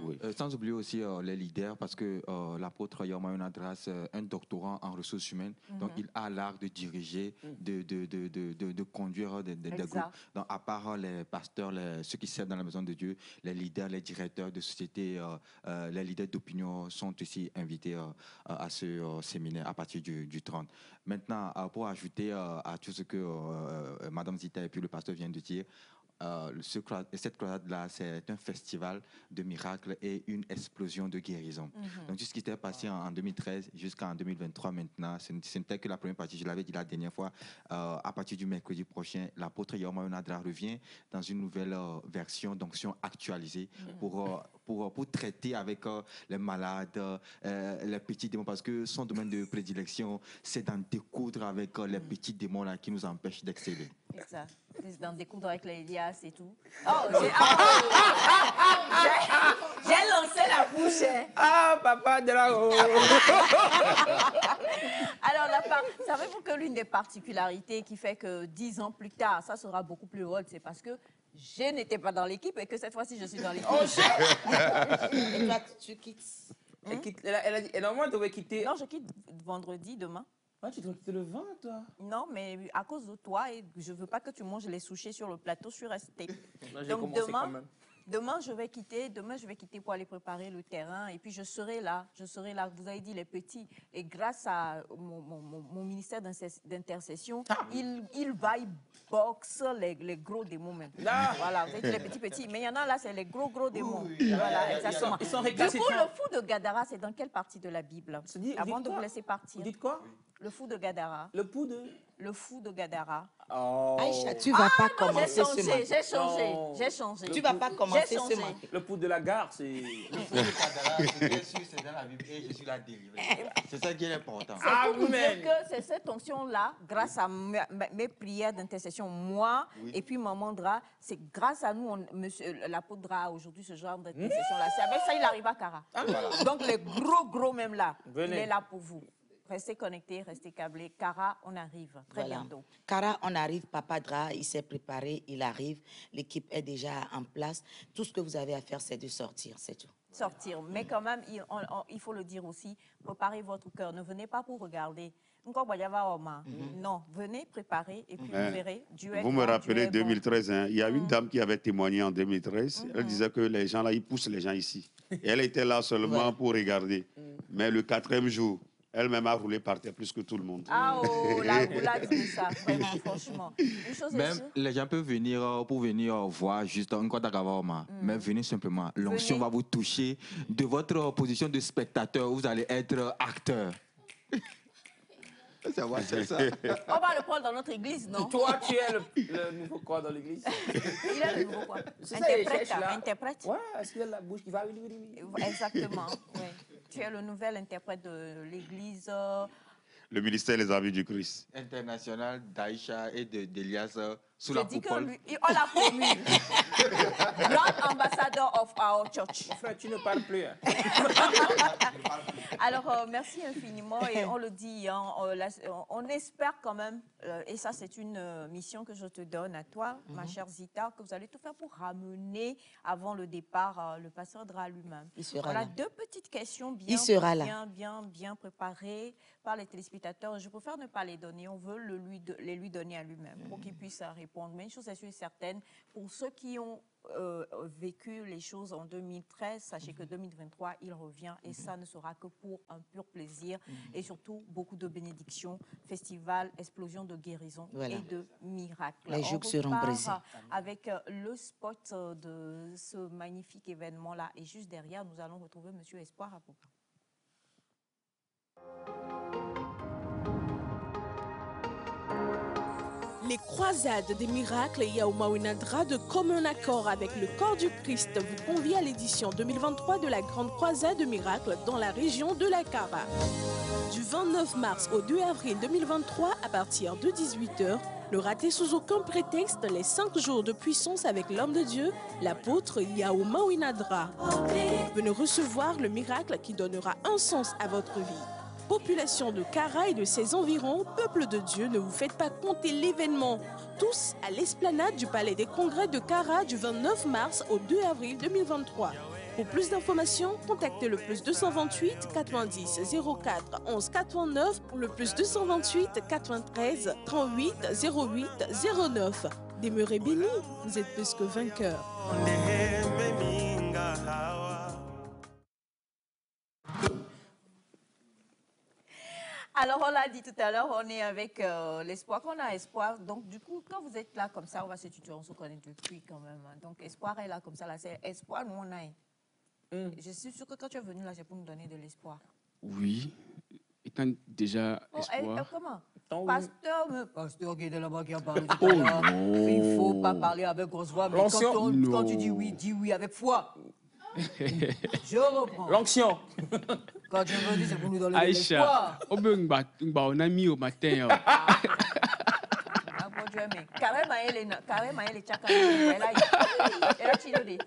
Oui. Sans oublier aussi les leaders, parce que l'apôtre Yoma Unadras, un doctorant en ressources humaines, donc il a l'art de diriger, de conduire des groupes. Donc à part les pasteurs, ceux qui servent dans la maison de Dieu, les leaders, les directeurs de société, les leaders d'opinion sont aussi invités à ce séminaire à partir du 30. Maintenant, pour ajouter à tout ce que Mme Zita et puis le pasteur viennent de dire, cette croisade-là, c'est un festival de miracles et une explosion de guérison. Donc, tout ce qui s'était passé en 2013 jusqu'en 2023 maintenant, ce n'était que la première partie. Je l'avais dit la dernière fois. À partir du mercredi prochain, l'apôtre Yaouma Onadra revient dans une nouvelle version, d'onction actualisée pour traiter avec les malades, les petits démons, parce que son domaine de prédilection, c'est d'en découdre avec les petits démons là, qui nous empêchent d'exceller. Exact. C'est d'en découdre avec les Elias et tout. J'ai lancé la bouche. Hein. Ah, papa Drago. Alors, savez-vous que l'une des particularités qui fait que 10 ans plus tard, ça sera beaucoup plus haut, c'est parce que je n'étais pas dans l'équipe et que cette fois-ci, je suis dans l'équipe. Et toi, tu quittes. Elle a dit, et normalement, elle devait quitter. Non, je quitte vendredi, demain. Ah, tu dois quitter le 20, toi. Non, mais à cause de toi, et je ne veux pas que tu manges les sushis sur le plateau, je suis restée. Donc demain, je vais quitter pour aller préparer le terrain et puis je serai là. Vous avez dit les petits. Et grâce à mon ministère d'intercession, il va boxer les gros démons même. Voilà, vous avez dit les petits. Mais il y en a là, c'est les gros démons. Voilà, exactement. Ils sont du coup, récalcitrants. le fou de Gadara, c'est dans quelle partie de la Bible? Avant de vous laisser partir. Vous dites quoi? Le fou de Gadara. Le fou de Gadara. Oh. Aïcha, tu vas pas commencer ce matin. J'ai changé. Tu vas pas commencer ce matin. Le pouls de la gare, c'est... Le fou de Gadara, bien sûr, c'est dans la Bible et je suis là délivré. C'est ça qui est important. C'est pour vous dire que c'est cette onction-là, grâce à mes prières d'intercession, moi et puis Maman Dra, c'est grâce à nous, l'apôtre Dra, aujourd'hui, ce genre d'intercession-là. C'est avec ça, il arrive à Kara. Donc les gros même là, il est là pour vous. Restez connectés, restez câblés. Kara, on arrive très bientôt. Kara, on arrive. Papa Dra, il s'est préparé, il arrive. L'équipe est déjà en place. Tout ce que vous avez à faire, c'est de sortir, c'est tout. Sortir. Mais quand même, il faut le dire aussi, préparez votre cœur. Ne venez pas pour regarder. Non, venez préparer et puis vous verrez. Dieu est vous me rappelez 2013, hein, il y a une dame qui avait témoigné en 2013. Elle disait que les gens là, ils poussent les gens ici. Et elle était là seulement pour regarder. Mais le 4e jour, elle-même a roulé par terre plus que tout le monde. Ah oh, la roulade, c'est ça, vraiment, franchement. Une chose même les gens peuvent venir pour venir voir juste un quoi d'agavama, mais venez simplement. L'onction va vous toucher de votre position de spectateur. Vous allez être acteur. C'est ça. On va le prendre dans notre église, non? Toi, tu es le nouveau quoi dans l'église? Il est le nouveau quoi? Interprète. Ouais, est-ce qu'il a la bouche qui va... Exactement, oui. Tu es le nouvel interprète de l'église. Le ministère des Amis du Christ. International d'Aïcha et d'Elias sous la coupole. On l'a promu. Grand ambassador of our church. Mon frère, tu ne parles plus. Hein. Alors, merci infiniment. Et on le dit, hein, on espère quand même, et ça c'est une mission que je te donne à toi, ma chère Zita, que vous allez tout faire pour ramener avant le départ le pasteur Dra lui-même. Voilà 2 petites questions bien préparées par les téléspectateurs. Je préfère ne pas les donner. On veut les lui donner à lui-même pour qu'il puisse répondre. Mais une chose est sûre et certaine, pour ceux qui ont vécu les choses en 2013, sachez que 2023, il revient et ça ne sera que pour un pur plaisir et surtout beaucoup de bénédictions, festival, explosion de guérison et de miracles. Les jougs seront brisés. Avec le spot de ce magnifique événement-là et juste derrière, nous allons retrouver M. Espoir Apouka. Les croisades des miracles Yaouma Onadra de commun accord avec le corps du Christ vous convie à l'édition 2023 de la grande croisade de miracles dans la région de la Kara. Du 29 mars au 2 avril 2023 à partir de 18h, ne ratez sous aucun prétexte les 5 jours de puissance avec l'homme de Dieu, l'apôtre Yaouma Onadra. Venez recevoir le miracle qui donnera un sens à votre vie. Population de Kara et de ses environs, peuple de Dieu, ne vous faites pas compter l'événement. Tous à l'esplanade du Palais des Congrès de Kara du 29 mars au 2 avril 2023. Pour plus d'informations, contactez le +228 90 04 11 89 ou le +228 93 38 08 09. Demeurez bénis, vous êtes plus que vainqueurs. Alors, on l'a dit tout à l'heure, on est avec l'espoir, qu'on a espoir. Donc, du coup, quand vous êtes là comme ça, on va se tutoyer, on se connaît depuis quand même. Donc, espoir est là comme ça, là, c'est espoir, nous on a. Je suis sûre que quand tu es venu là, c'est pour nous donner de l'espoir. Oui, étant déjà espoir. Comment Attends, Pasteur qui est là-bas qui a parlé tout à l'heure. Il ne faut pas parler avec grosse voix, mais quand tu dis oui avec foi. Je reprends. L'onction. Quand je veux dire, c'est pour nous donner de Aïcha, l'espoir. on a mis au matin. Carrément, elle est tchaka. Elle a tiré.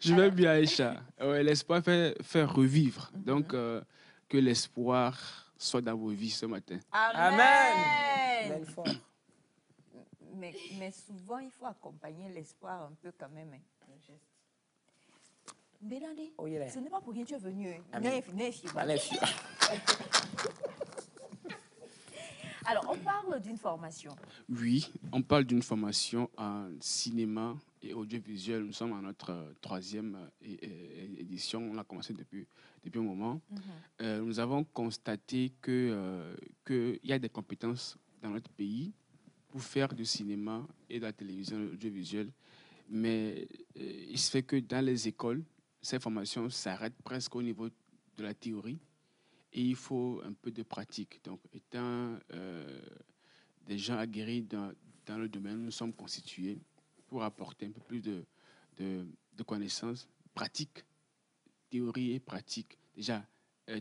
Je vais bien, Aïcha. Ouais, l'espoir fait revivre. Donc, que l'espoir soit dans vos vies ce matin. Amen. Mais souvent, il faut accompagner l'espoir un peu quand même. Bélandé, ce n'est pas pour rien que tu es venu. Alors, on parle d'une formation. Oui, on parle d'une formation en cinéma et audiovisuel. Nous sommes à notre troisième édition. On a commencé depuis un moment. Nous avons constaté qu'il y a des compétences dans notre pays pour faire du cinéma et de la télévision audiovisuelle. Mais il se fait que dans les écoles, ces formations s'arrêtent presque au niveau de la théorie. Et il faut un peu de pratique. Donc, étant des gens aguerris dans le domaine, nous sommes constitués pour apporter un peu plus de connaissances pratiques, théorie et pratique. Déjà,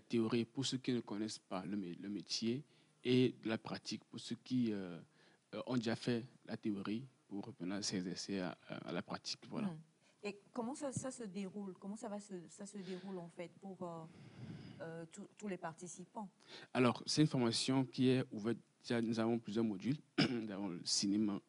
théorie pour ceux qui ne connaissent pas le métier et de la pratique pour ceux qui ont déjà fait la théorie pour maintenant s'exercer à la pratique. Voilà. Et comment ça se déroule? Comment ça se déroule en fait pour tous les participants? Alors, c'est une formation qui est ouverte. Nous avons plusieurs modules. Nous avons le cinéma,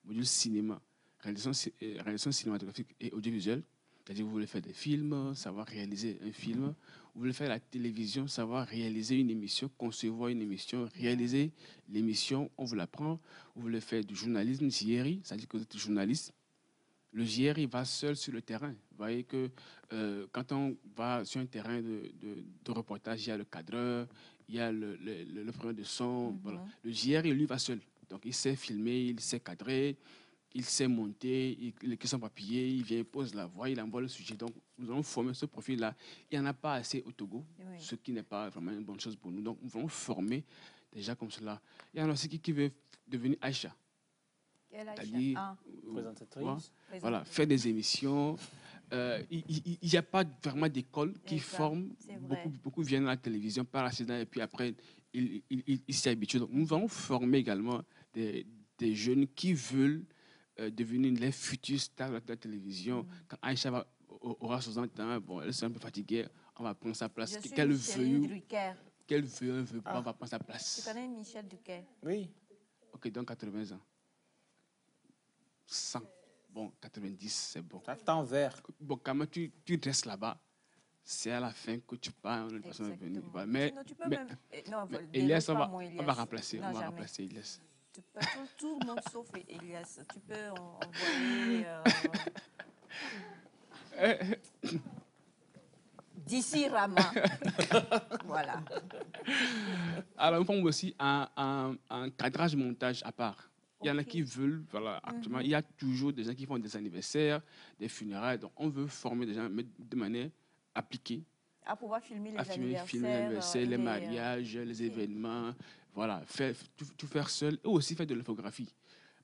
module cinéma, réalisation cinématographique et audiovisuelle. C'est-à-dire vous voulez faire des films, savoir réaliser un film. Vous voulez faire la télévision, savoir réaliser une émission, concevoir une émission, réaliser l'émission, on vous l'apprend. Vous voulez faire du journalisme, JRI, c'est-à-dire que vous êtes journaliste. Le JRI va seul sur le terrain. Vous voyez que quand on va sur un terrain de reportage, il y a le cadreur, il y a le preneur de son. Voilà. Le JRI, lui, va seul. Donc, il sait filmer, il sait cadrer, il sait monter, il écrit son papier, il vient, il pose la voix, il envoie le sujet. Donc, nous allons former ce profil-là. Il n'y en a pas assez au Togo, ce qui n'est pas vraiment une bonne chose pour nous. Donc, nous allons former des gens comme cela. Il y en a aussi qui veut devenir Aïcha. C'est-à-dire, présentatrice. Voilà, faire des émissions. Il n'y a pas vraiment d'école qui forme. Beaucoup viennent à la télévision par accident et puis après, ils s'y habituent. Donc, nous allons former également des jeunes qui veulent devenir les futurs stars de la télévision. Quand Aïcha aura 60 ans, bon, elle est un peu fatiguée, on va prendre sa place. Qu'elle veut, on va prendre sa place. Tu connais Michel Drucker? Oui. Ok, donc 80 ans. 100. Bon, 90, c'est bon. Ça tend vert. Bon, quand même, tu restes là-bas. C'est à la fin que tu pars. Une personne est venue. Mais Elias, on va remplacer. On va remplacer Elias. Tout le monde sauf Elias. Tu peux envoyer... d'ici Rama. Voilà. Alors, on forme aussi un cadrage montage à part. Il y en a qui veulent, voilà, actuellement, il y a toujours des gens qui font des anniversaires, des funérailles. Donc, on veut former des gens de manière appliquée. À pouvoir filmer les anniversaires. Les mariages, les événements. Voilà, tout faire seul et aussi faire de l'infographie.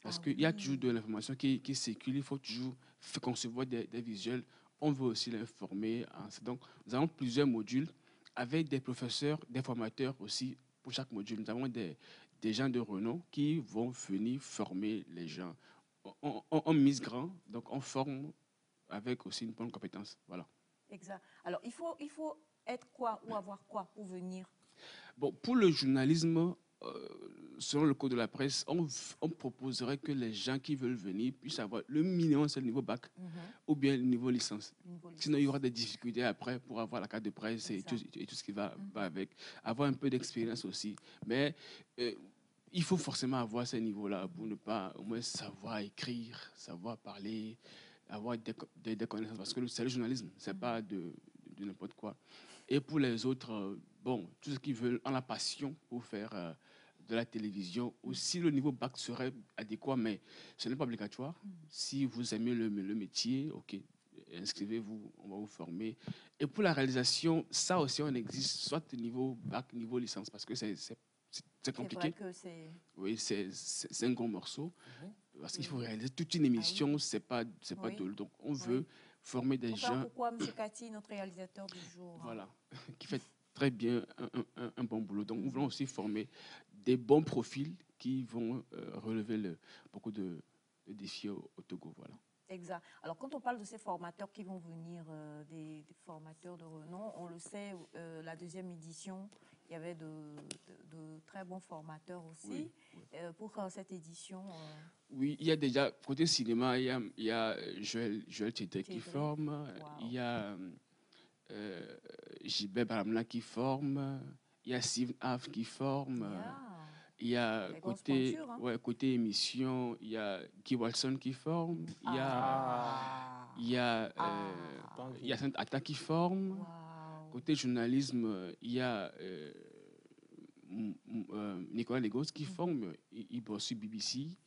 Parce qu'il y a toujours de l'information qui circule. Il faut toujours concevoir des visuels. On veut aussi l'informer. Donc, nous avons plusieurs modules avec des professeurs, des formateurs aussi pour chaque module. Nous avons des gens de renom qui vont venir former les gens. On mise grand, donc on forme avec aussi une bonne compétence. Voilà. Exact. Alors, il faut être quoi ou avoir quoi pour venir? Bon, pour le journalisme, selon le code de la presse, on proposerait que les gens qui veulent venir puissent avoir le minimum, c'est le niveau bac, ou bien le niveau licence. Sinon, il y aura des difficultés après pour avoir la carte de presse et tout ce qui va avec. Avoir un peu d'expérience aussi. Mais il faut forcément avoir ces niveaux-là pour ne pas au moins savoir écrire, savoir parler, avoir des connaissances. Parce que c'est le journalisme, ce n'est pas de n'importe quoi. Et pour les autres, bon, tous ceux qui veulent, ont la passion pour faire de la télévision, aussi le niveau bac serait adéquat, mais ce n'est pas obligatoire. Si vous aimez le métier, ok, inscrivez-vous, on va vous former. Et pour la réalisation, ça aussi, on existe, soit niveau bac, niveau licence, parce que c'est compliqué. C'est vrai que c'est... Oui, c'est un gros morceau. Parce qu'il faut réaliser toute une émission, c'est pas de... Donc, on veut former des gens... Pourquoi M. Cathy, notre réalisateur du jour? Voilà, qui fait très bien un bon boulot. Donc, nous voulons aussi former des bons profils qui vont relever beaucoup de défis au Togo. Voilà. Exact. Alors, quand on parle de ces formateurs qui vont venir, des formateurs de renom, on le sait, la deuxième édition, il y avait de très bons formateurs aussi. Oui, oui. Pour cette édition... Oui, il y a déjà, côté cinéma, il y a Joël Tchédé qui forme, il y a Gilbert Baramla qui forme, il y a Steve Haff qui forme, il y a côté émission, il y a Guy Walson qui forme, il y a Saint Atta qui forme. Côté journalisme, il y a Nicolas Legos qui forme, il bosse sur BBC.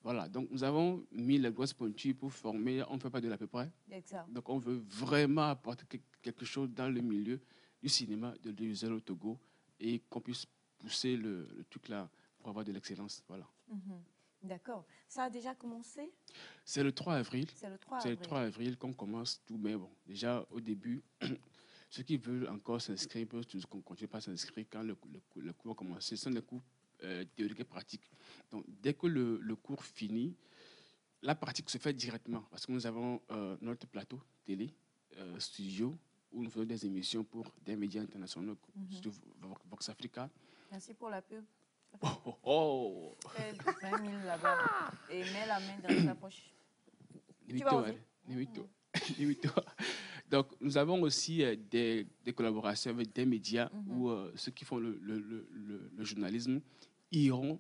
Voilà, donc nous avons mis les grosses pointures pour former, on ne fait pas de l'à peu près. Exact. Donc on veut vraiment apporter quelque chose dans le milieu du cinéma, de l'audiovisuel au Togo, et qu'on puisse pousser le truc là pour avoir de l'excellence. Voilà. D'accord. Ça a déjà commencé? C'est le 3 avril. C'est le 3 C'est avril. le 3 avril qu'on commence tout, mais bon, déjà au début, ceux qui veulent encore s'inscrire peuvent continuer par s'inscrire quand le cours a commencé. Ce sont des cours théoriques et pratiques. Donc, dès que le cours finit, la pratique se fait directement parce que nous avons notre plateau télé, studio, où nous faisons des émissions pour des médias internationaux, surtout Vox Africa. Merci pour la pub. Oh! 20 000 là-bas. Et mets la main dans sa poche. Limite-toi. Donc, nous avons aussi des collaborations avec des médias où ceux qui font le journalisme iront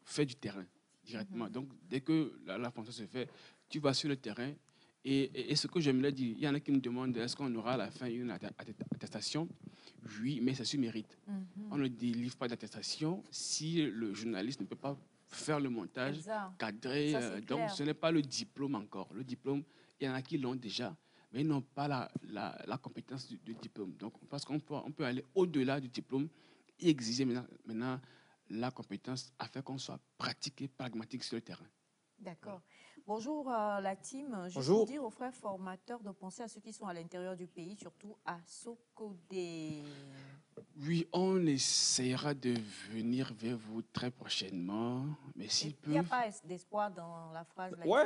faire du terrain directement. Donc, dès que la fonction se fait, tu vas sur le terrain. Et ce que j'aimerais dire, il y en a qui me demandent est-ce qu'on aura à la fin une attestation? Oui, mais c'est sur mérite. On ne délivre pas d'attestation si le journaliste ne peut pas faire le montage, cadrer. Donc, ce n'est pas le diplôme encore. Le diplôme, il y en a qui l'ont déjà, mais ils n'ont pas la compétence du diplôme. Donc, parce qu'on peut aller au-delà du diplôme et exiger maintenant la compétence afin qu'on soit pratique et pragmatique sur le terrain. D'accord. Bonjour la team. Juste Bonjour. pour dire aux frères formateurs de penser à ceux qui sont à l'intérieur du pays, surtout à Sokodé. Oui, on essaiera de venir vers vous très prochainement, mais s'il peut... Il n'y a pas d'espoir dans la phrase. Là. Ouais,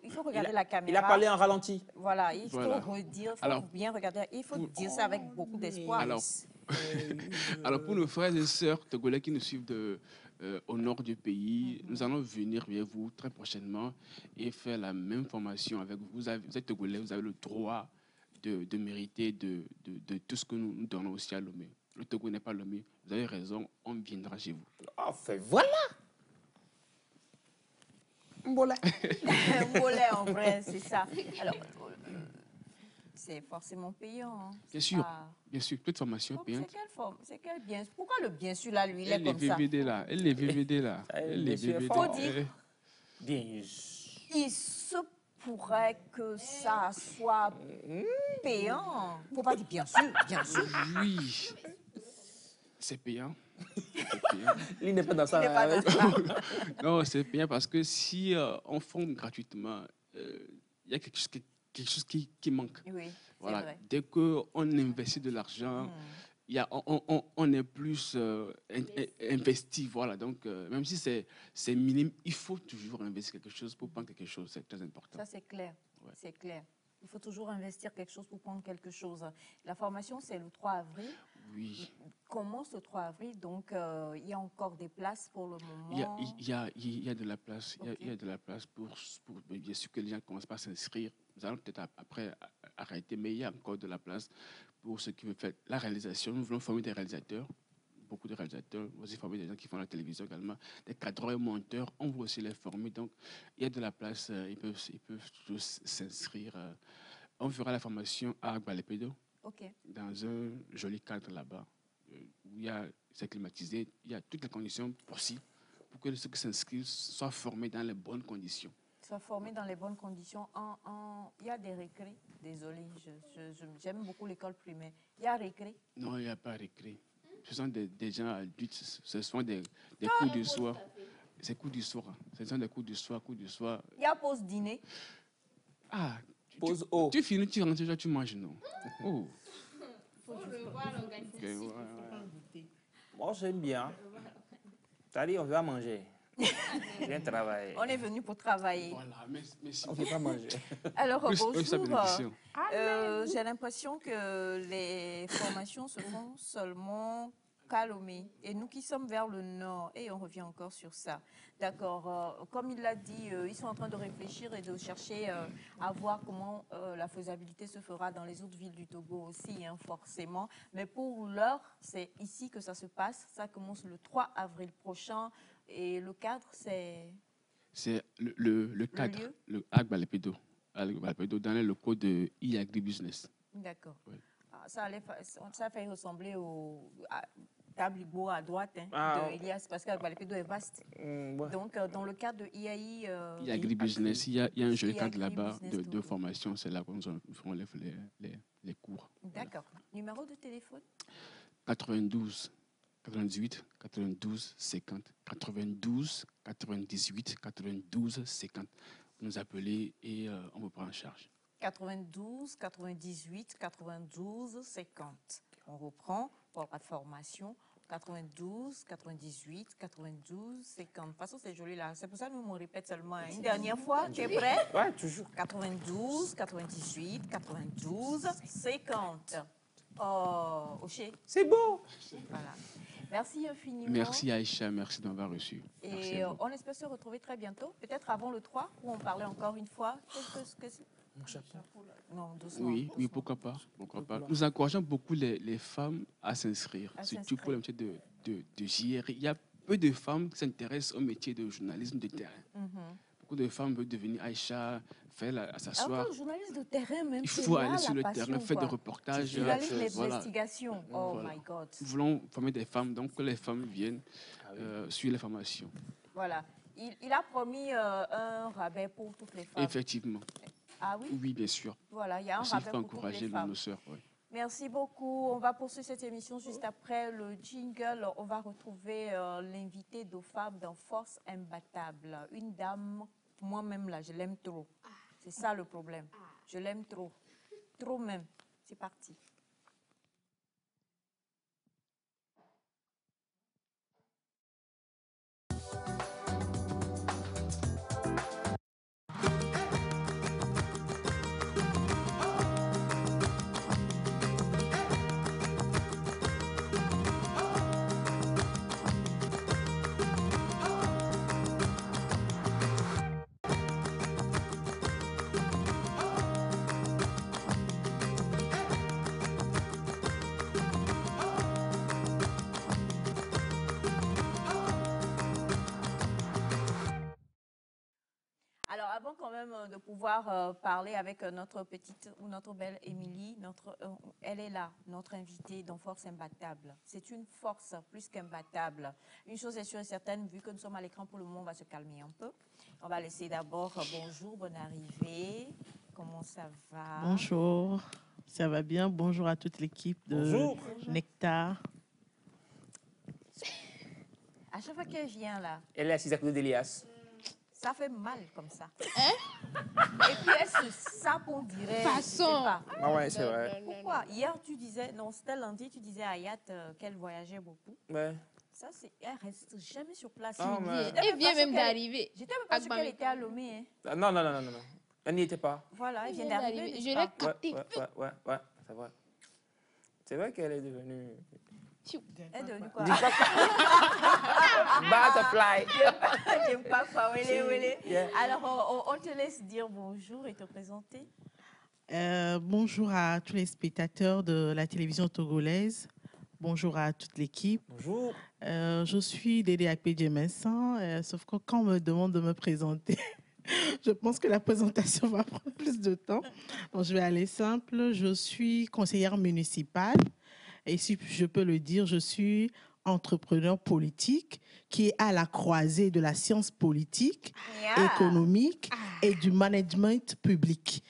il faut regarder la caméra. Il a parlé en ralenti. Voilà, il faut redire, il faut bien regarder. Il faut dire ça avec beaucoup d'espoir. Alors, pour nos frères et sœurs togolais qui nous suivent au nord du pays, nous allons venir vers vous très prochainement et faire la même formation avec vous. Vous êtes togolais, vous avez le droit de mériter de tout ce que nous donnons aussi à Lomé. Le Togo n'est pas Lomé. Vous avez raison, on viendra chez vous. Enfin, voilà. Mbolé. Mbolé, en vrai, c'est ça. Alors, c'est forcément payant. Hein. Bien sûr, toute formation est payante. C'est quel bien? Pourquoi le bien sûr là, lui, il est comme ça? Elle est VVD là. Faut dire. Bien sûr. Il se pourrait que ça soit payant. Faut pas dire bien sûr, bien sûr. Oui, c'est payant. Il n'est pas dans ça. Non, c'est payant parce que si on forme gratuitement, il y a quelque chose qui manque. Oui, voilà. Vrai. Dès qu'on investit de l'argent, on est plus investi. Voilà. Donc, même si c'est minime, il faut toujours investir quelque chose pour prendre quelque chose. C'est très important. Ça, c'est clair. Ouais. C'est clair. Il faut toujours investir quelque chose pour prendre quelque chose. La formation, c'est le 3 avril. Oui. Commence le 3 avril, donc il y a encore des places pour le moment. Il y a de la place. Okay. Il y a de la place pour bien sûr que les gens commencent par s'inscrire. Nous allons peut-être après arrêter, mais il y a encore de la place pour ceux qui veulent faire la réalisation. Nous voulons former des réalisateurs, beaucoup de réalisateurs. Nous aussi former des gens qui font la télévision également, des cadreurs et monteurs. On veut aussi les former. Donc, il y a de la place. Ils peuvent tous s'inscrire. On fera la formation à Agbalépédo Ok. dans un joli cadre là-bas, où c'est climatisé, il y a toutes les conditions possibles pour que ceux qui s'inscrivent soient formés dans les bonnes conditions. Soient formés dans les bonnes conditions. Il y a des récrés. Désolée, j'aime beaucoup l'école primaire. Il y a récré? Non, il n'y a pas récré. Ce sont des gens adultes, ce sont des cours du soir. C'est cours du soir. Ce sont des cours du soir, Il y a pause dîner. Ah, Pause tu finis, tu rentres, tu manges, non? Oh. Faut revoir l'organisation. Moi, j'aime bien. C'est-à-dire, on va manger. Bien travailler. On est venu pour travailler. Voilà, mais on ne peut pas manger. Alors, bonjour. bénédiction. J'ai l'impression que les formations se font seulement qu'à Lomé. Et nous qui sommes vers le nord, et on revient encore sur ça. D'accord. Comme il l'a dit, ils sont en train de réfléchir et de chercher à voir comment la faisabilité se fera dans les autres villes du Togo aussi, hein, forcément. Mais pour l'heure, c'est ici que ça se passe. Ça commence le 3 avril prochain. Et le cadre, c'est... C'est le cadre, le Agbalpedo, dans les locaux de e-agribusiness. D'accord. Oui. Ça fait ressembler au Tablibo à droite de Elias, parce qu'Agbalpedo est vaste. Donc, dans le cadre de IAI... e-agribusiness, il y a un joli cadre là-bas de formation. C'est là que nous ferons les cours. D'accord. Numéro de téléphone? 92 98 92 50 92 98 92 50. Vous nous appelez et on vous prend en charge. 92 98 92 50. On reprend pour la formation. 92 98 92 50. De toute façon, c'est joli là. C'est pour ça que nous me répète seulement une dernière fois. Tu es prêt? Oui, toujours. 92 98 92 50. Oh, Oché. C'est beau. Voilà. Merci infiniment. Merci Aïcha, merci d'avoir reçu. Et on espère se retrouver très bientôt, peut-être avant le 3, où on parlait encore une fois. Mon chapeau. Non, doucement. Oui, pourquoi pas. Nous encourageons beaucoup les femmes à s'inscrire, surtout pour le métier de JR. Il y a peu de femmes qui s'intéressent au métier de journalisme de terrain. Beaucoup de femmes veulent devenir Aïcha, s'asseoir. Le journaliste de terrain, même. Il faut aller sur le terrain, faire des reportages. Journalisme d'investigation. Oh my God. Nous voulons former des femmes, donc que les femmes viennent suivre les formations. Voilà. Il a promis un rabais pour toutes les femmes. Effectivement. Ah oui? Oui, bien sûr. Voilà, il y a un rabais pour toutes les femmes. Nos sœurs. Oui. Merci beaucoup. On va poursuivre cette émission juste après le jingle. On va retrouver l'invité d'OFAB dans Force Imbattable. Une dame, moi-même là, je l'aime trop. C'est ça le problème. Je l'aime trop. Trop même. C'est parti. Avant quand même de pouvoir parler avec notre petite ou notre belle Émilie, elle est là, notre invitée dans Force Imbattable. C'est une force plus qu'imbattable. Une chose est sûre et certaine, vu que nous sommes à l'écran pour le moment, on va se calmer un peu. On va laisser d'abord bonjour, bonne arrivée. Comment ça va? Bonjour, ça va bien. Bonjour à toute l'équipe de Nectar. À chaque fois qu'elle vient là. Elle est assise à côté d'Elias. Ça fait mal comme ça. Et puis elle se sape, on dirait. Façon. Ah ouais, c'est vrai. Pourquoi? Hier, tu disais, non, c'était lundi, tu disais à Ayat qu'elle voyageait beaucoup. Ouais. Ça, elle reste jamais sur place. Elle vient même d'arriver. J'étais même pas sûre qu'elle était à Lomé. Hein. Non. Elle n'y était pas. Voilà, elle vient d'arriver. Je l'ai capté. Ouais, c'est vrai. C'est vrai qu'elle est devenue... Elle est devenue quoi? Butterfly. J'aime pas quoi. Alors, on te laisse dire bonjour et te présenter. Bonjour à tous les spectateurs de la télévision togolaise. Bonjour à toute l'équipe. Bonjour. Je suis Dédé Akpedje Vincent, sauf que quand on me demande de me présenter, Je pense que la présentation va prendre plus de temps. Donc, je vais aller simple. Je suis conseillère municipale et si je peux le dire, je suis entrepreneur politique qui est à la croisée de la science politique, économique et du management public.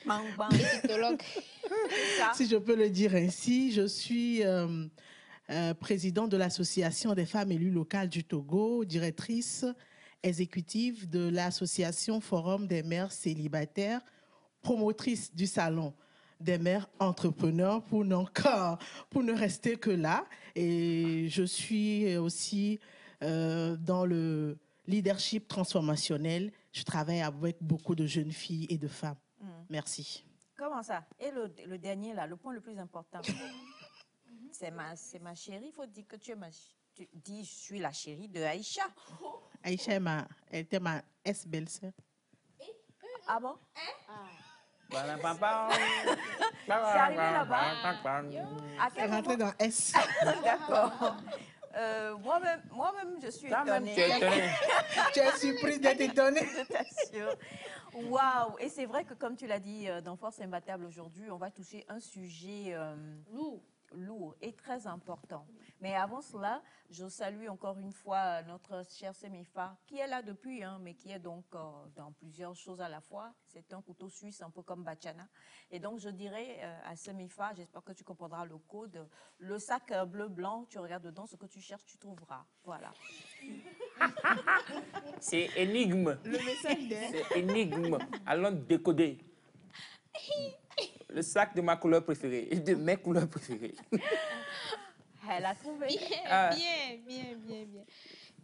Si je peux le dire ainsi, je suis présidente de l'Association des femmes élues locales du Togo, directrice exécutive de l'association Forum des mères célibataires, promotrice du salon des mères entrepreneurs pour ne rester que là. Et je suis aussi dans le leadership transformationnel. Je travaille avec beaucoup de jeunes filles et de femmes. Merci. Comment ça? Et le dernier, là, le point le plus important. C'est ma chérie. Il faut dire que tu dis, je suis la chérie de Aïcha. Aïcha, elle était ma ex-belle-sœur. Ah bon? C'est arrivé là-bas. Elle est rentrée dans S. D'accord. Moi-même, je suis étonnée. Tu es surprise d'être étonnée. Je t'assure. Waouh! Et c'est vrai que, comme tu l'as dit, dans Force Imbattable aujourd'hui, on va toucher un sujet lourd et très important. Mais avant cela, je salue encore une fois notre chère Semifa, qui est là depuis, mais qui est donc dans plusieurs choses à la fois. C'est un couteau suisse, un peu comme Bachana. Et donc, je dirais à Semifa, j'espère que tu comprendras le code, le sac bleu-blanc, tu regardes dedans, ce que tu cherches, tu trouveras. Voilà. C'est énigme. Le message d'elle. C'est énigme. Allons décoder. Le sac de ma couleur préférée, de mes couleurs préférées. Elle a trouvé. Bien.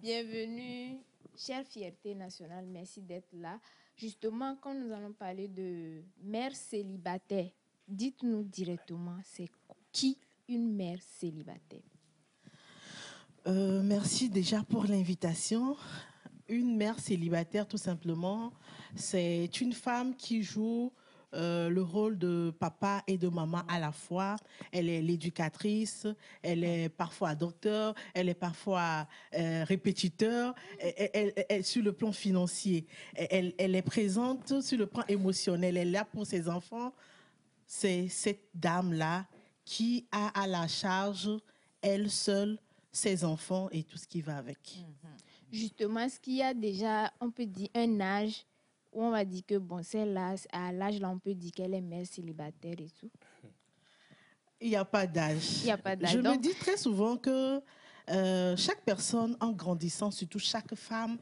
Bienvenue, chère fierté nationale, merci d'être là. Justement, quand nous allons parler de mère célibataire, dites-nous directement, c'est qui une mère célibataire? Merci déjà pour l'invitation. Une mère célibataire, tout simplement, c'est une femme qui joue le rôle de papa et de maman à la fois. Elle est l'éducatrice, elle est parfois docteur, elle est parfois répétiteur, elle, sur le plan financier. Elle est présente sur le plan émotionnel, elle est là pour ses enfants. C'est cette dame-là qui a à la charge, elle seule, ses enfants et tout ce qui va avec. Justement, est-ce qu'il y a déjà, on peut dire, un âge où on va dire que, bon, celle-là, à l'âge là, on peut dire qu'elle est mère célibataire et tout? Il n'y a pas d'âge. Il n'y a pas d'âge. Je me dis très souvent que chaque personne, en grandissant, surtout chaque femme,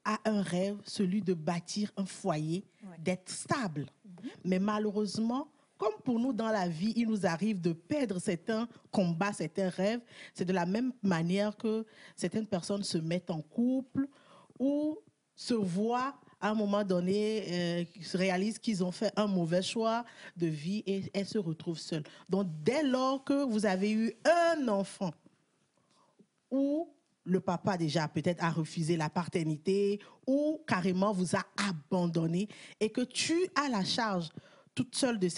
a un rêve, celui de bâtir un foyer, d'être stable. Mais malheureusement, comme pour nous dans la vie, il nous arrive de perdre certains combats, certains rêves. C'est de la même manière que certaines personnes se mettent en couple ou se voient à un moment donné, réalisent qu'ils ont fait un mauvais choix de vie et elles se retrouvent seules. Donc, dès lors que vous avez eu un enfant ou le papa déjà peut-être a refusé la paternité ou carrément vous a abandonné et que tu as la charge toute seule de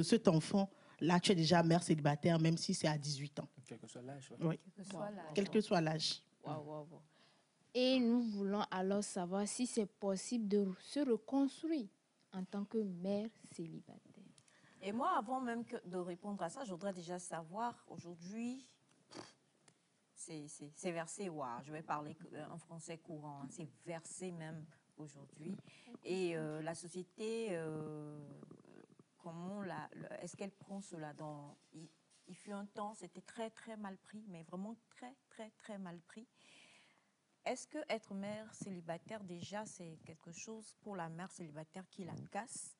cet enfant, là, tu es déjà mère célibataire, même si c'est à 18 ans. Quel que soit l'âge. Oui. Quel que soit l'âge. Et nous voulons alors savoir si c'est possible de se reconstruire en tant que mère célibataire. Et moi, avant même de répondre à ça, je voudrais déjà savoir, aujourd'hui, c'est versé, je vais parler en français courant, c'est versé même aujourd'hui. Et la société, comment est-ce qu'elle prend cela dans... Il fut un temps, c'était très, très mal pris, mais vraiment très, très, très mal pris. Est-ce que être mère célibataire, déjà, c'est quelque chose pour la mère célibataire qui la casse?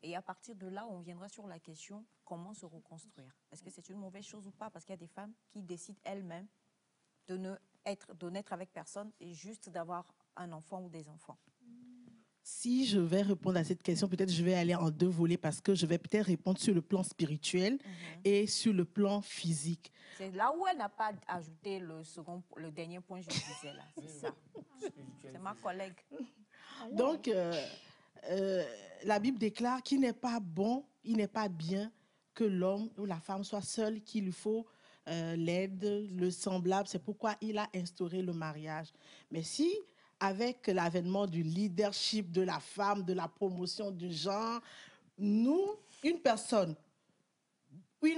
Et à partir de là, on viendra sur la question, comment se reconstruire? Est-ce que c'est une mauvaise chose ou pas? Parce qu'il y a des femmes qui décident elles-mêmes de n'être avec personne et juste d'avoir un enfant ou des enfants. Si je vais répondre à cette question, peut-être je vais aller en deux volets parce que je vais peut-être répondre sur le plan spirituel et sur le plan physique. C'est là où elle n'a pas ajouté le dernier point que je disais là. C'est ça. C'est ma collègue. Donc, la Bible déclare qu'il n'est pas bon, il n'est pas bien que l'homme ou la femme soit seul, qu'il lui faut l'aide, le semblable. C'est pourquoi il a instauré le mariage. Mais si avec l'avènement du leadership de la femme, de la promotion du genre, une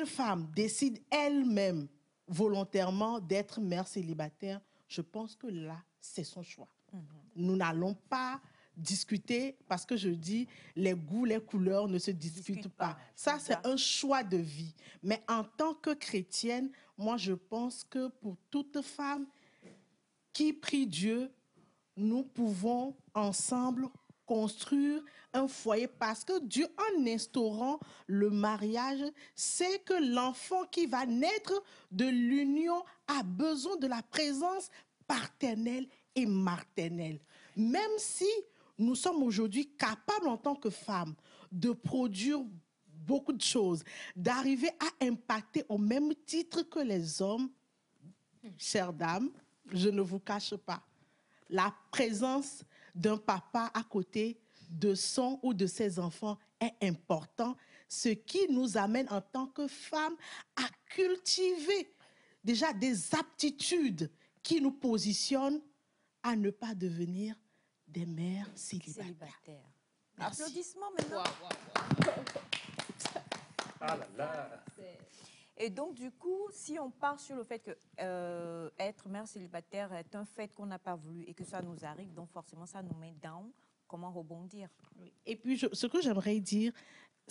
femme décide elle-même volontairement d'être mère célibataire, je pense que là, c'est son choix. Nous n'allons pas discuter parce que je dis les goûts, les couleurs ne se discutent pas. Ça, c'est un choix de vie. Mais en tant que chrétienne, moi, je pense que pour toute femme qui prie Dieu, nous pouvons ensemble construire un foyer parce que Dieu, en instaurant le mariage, sait que l'enfant qui va naître de l'union a besoin de la présence paternelle et maternelle. Même si nous sommes aujourd'hui capables en tant que femmes de produire beaucoup de choses, d'arriver à impacter au même titre que les hommes, chères dames, je ne vous cache pas, la présence d'un papa à côté de son ou de ses enfants est important, ce qui nous amène en tant que femmes à cultiver déjà des aptitudes qui nous positionnent à ne pas devenir des mères célibataires. Merci. Applaudissements maintenant. Ah là là. Et donc, du coup, si on part sur le fait que être mère célibataire est un fait qu'on n'a pas voulu et que ça nous arrive, donc forcément, ça nous met down, comment rebondir? Et puis, ce que j'aimerais dire,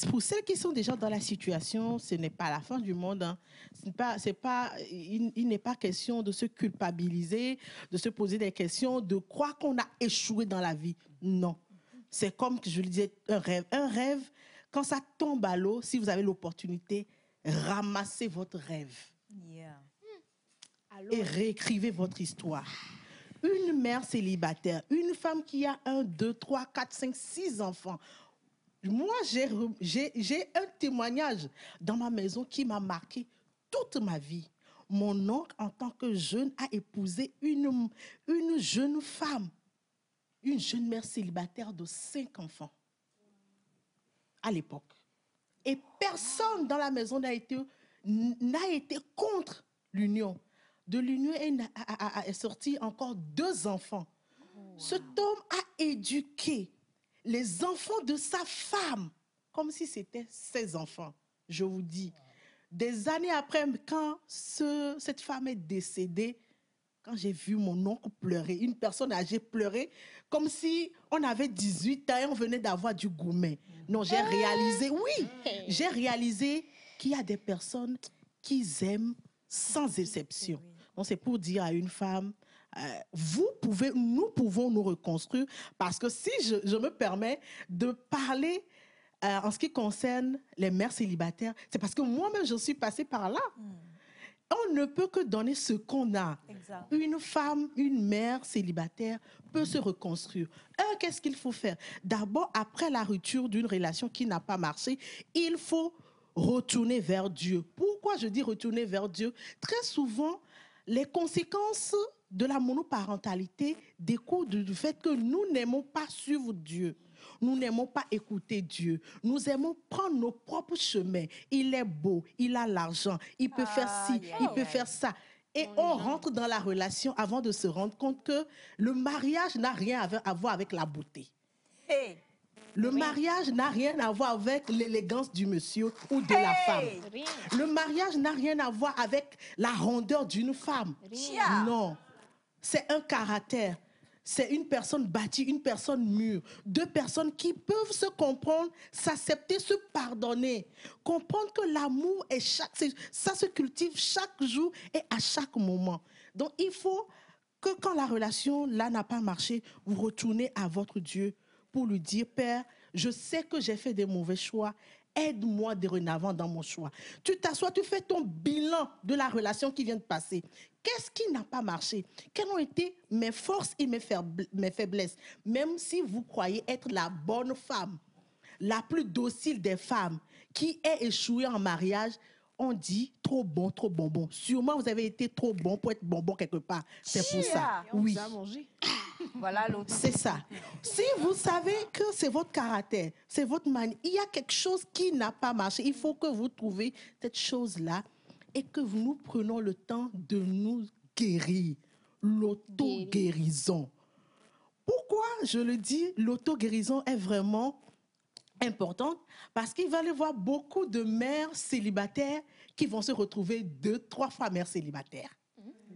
pour celles qui sont déjà dans la situation, ce n'est pas la fin du monde. Hein. Il n'est pas question de se culpabiliser, de se poser des questions, de croire qu'on a échoué dans la vie. Non. C'est comme je le disais, un rêve. Un rêve, quand ça tombe à l'eau, si vous avez l'opportunité, ramassez votre rêve. Et réécrivez votre histoire. Une mère célibataire, une femme qui a 1, 2, 3, 4, 5, 6 enfants. Moi, j'ai un témoignage dans ma maison qui m'a marqué toute ma vie. Mon oncle, en tant que jeune, a épousé une jeune femme, une jeune mère célibataire de 5 enfants à l'époque. Et personne dans la maison n'a été contre l'union. De l'union est sorti encore 2 enfants. Cet homme a éduqué les enfants de sa femme comme si c'était ses enfants. Je vous dis, des années après, quand cette femme est décédée, quand j'ai vu mon oncle pleurer, une personne âgée pleurer, comme si on avait 18 ans et on venait d'avoir du gourmet. Non, j'ai réalisé, j'ai réalisé qu'il y a des personnes qui aiment sans exception. Donc, c'est pour dire à une femme, nous pouvons nous reconstruire, parce que si je me permets de parler en ce qui concerne les mères célibataires, c'est parce que moi-même, je suis passée par là. On ne peut que donner ce qu'on a. Exact. Une femme, une mère célibataire peut se reconstruire. Qu'est-ce qu'il faut faire? D'abord, après la rupture d'une relation qui n'a pas marché, il faut retourner vers Dieu. Pourquoi je dis retourner vers Dieu? Très souvent, les conséquences de la monoparentalité découlent du fait que nous n'aimons pas suivre Dieu. Nous n'aimons pas écouter Dieu. Nous aimons prendre nos propres chemins. Il est beau, il a l'argent, il peut faire ci, il peut faire ça. Et on rentre dans la relation avant de se rendre compte que le mariage n'a rien à voir avec la beauté. Le mariage n'a rien à voir avec l'élégance du monsieur ou de la femme. Le mariage n'a rien à voir avec la rondeur d'une femme. Non, c'est un caractère. C'est une personne bâtie, une personne mûre. 2 personnes qui peuvent se comprendre, s'accepter, se pardonner. Comprendre que l'amour, ça se cultive chaque jour et à chaque moment. Donc, il faut que quand la relation, là, n'a pas marché, vous retournez à votre Dieu pour lui dire, Père, je sais que j'ai fait des mauvais choix. Aide-moi dorénavant dans mon choix. Tu t'assois, tu fais ton bilan de la relation qui vient de passer. Qu'est-ce qui n'a pas marché? Quelles ont été mes forces et mes faiblesses? Même si vous croyez être la bonne femme, la plus docile des femmes, qui est échouée en mariage, on dit trop bon, trop bonbon. Sûrement, vous avez été trop bon pour être bonbon quelque part. C'est pour ça. Oui. Voilà l'autre. C'est ça. Si vous savez que c'est votre caractère, c'est votre manière, il y a quelque chose qui n'a pas marché. Il faut que vous trouviez cette chose-là et que nous prenons le temps de nous guérir. L'auto-guérison. Pourquoi je le dis, l'auto-guérison est vraiment importante? Parce qu'il va y avoir beaucoup de mères célibataires qui vont se retrouver 2-3 fois mères célibataires.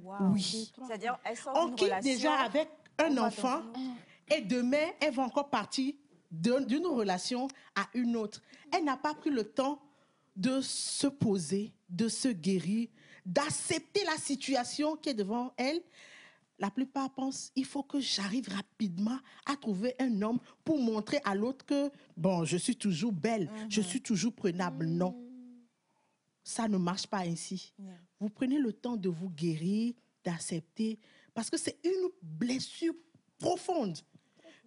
Wow. Oui. C'est-à-dire, elles sont On d'une quitte relation. déjà avec un enfant et demain, elle va encore partir d'une relation à une autre. Elle n'a pas pris le temps de se poser, de se guérir, d'accepter la situation qui est devant elle. La plupart pensent il faut que j'arrive rapidement à trouver un homme pour montrer à l'autre que, bon, je suis toujours belle, je suis toujours prenable. Non, ça ne marche pas ainsi. Vous prenez le temps de vous guérir, d'accepter, parce que c'est une blessure profonde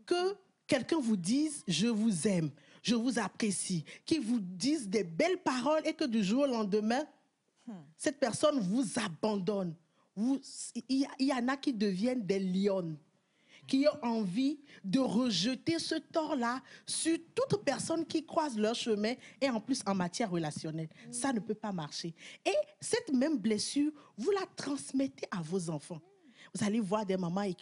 que quelqu'un vous dise « je vous aime », « je vous apprécie », qu'il vous dise des belles paroles et que du jour au lendemain, cette personne vous abandonne. Il y en a qui deviennent des lionnes, qui ont envie de rejeter ce tort-là sur toute personne qui croise leur chemin et en plus en matière relationnelle. Ça ne peut pas marcher. Et cette même blessure, vous la transmettez à vos enfants. Vous allez voir des mamans et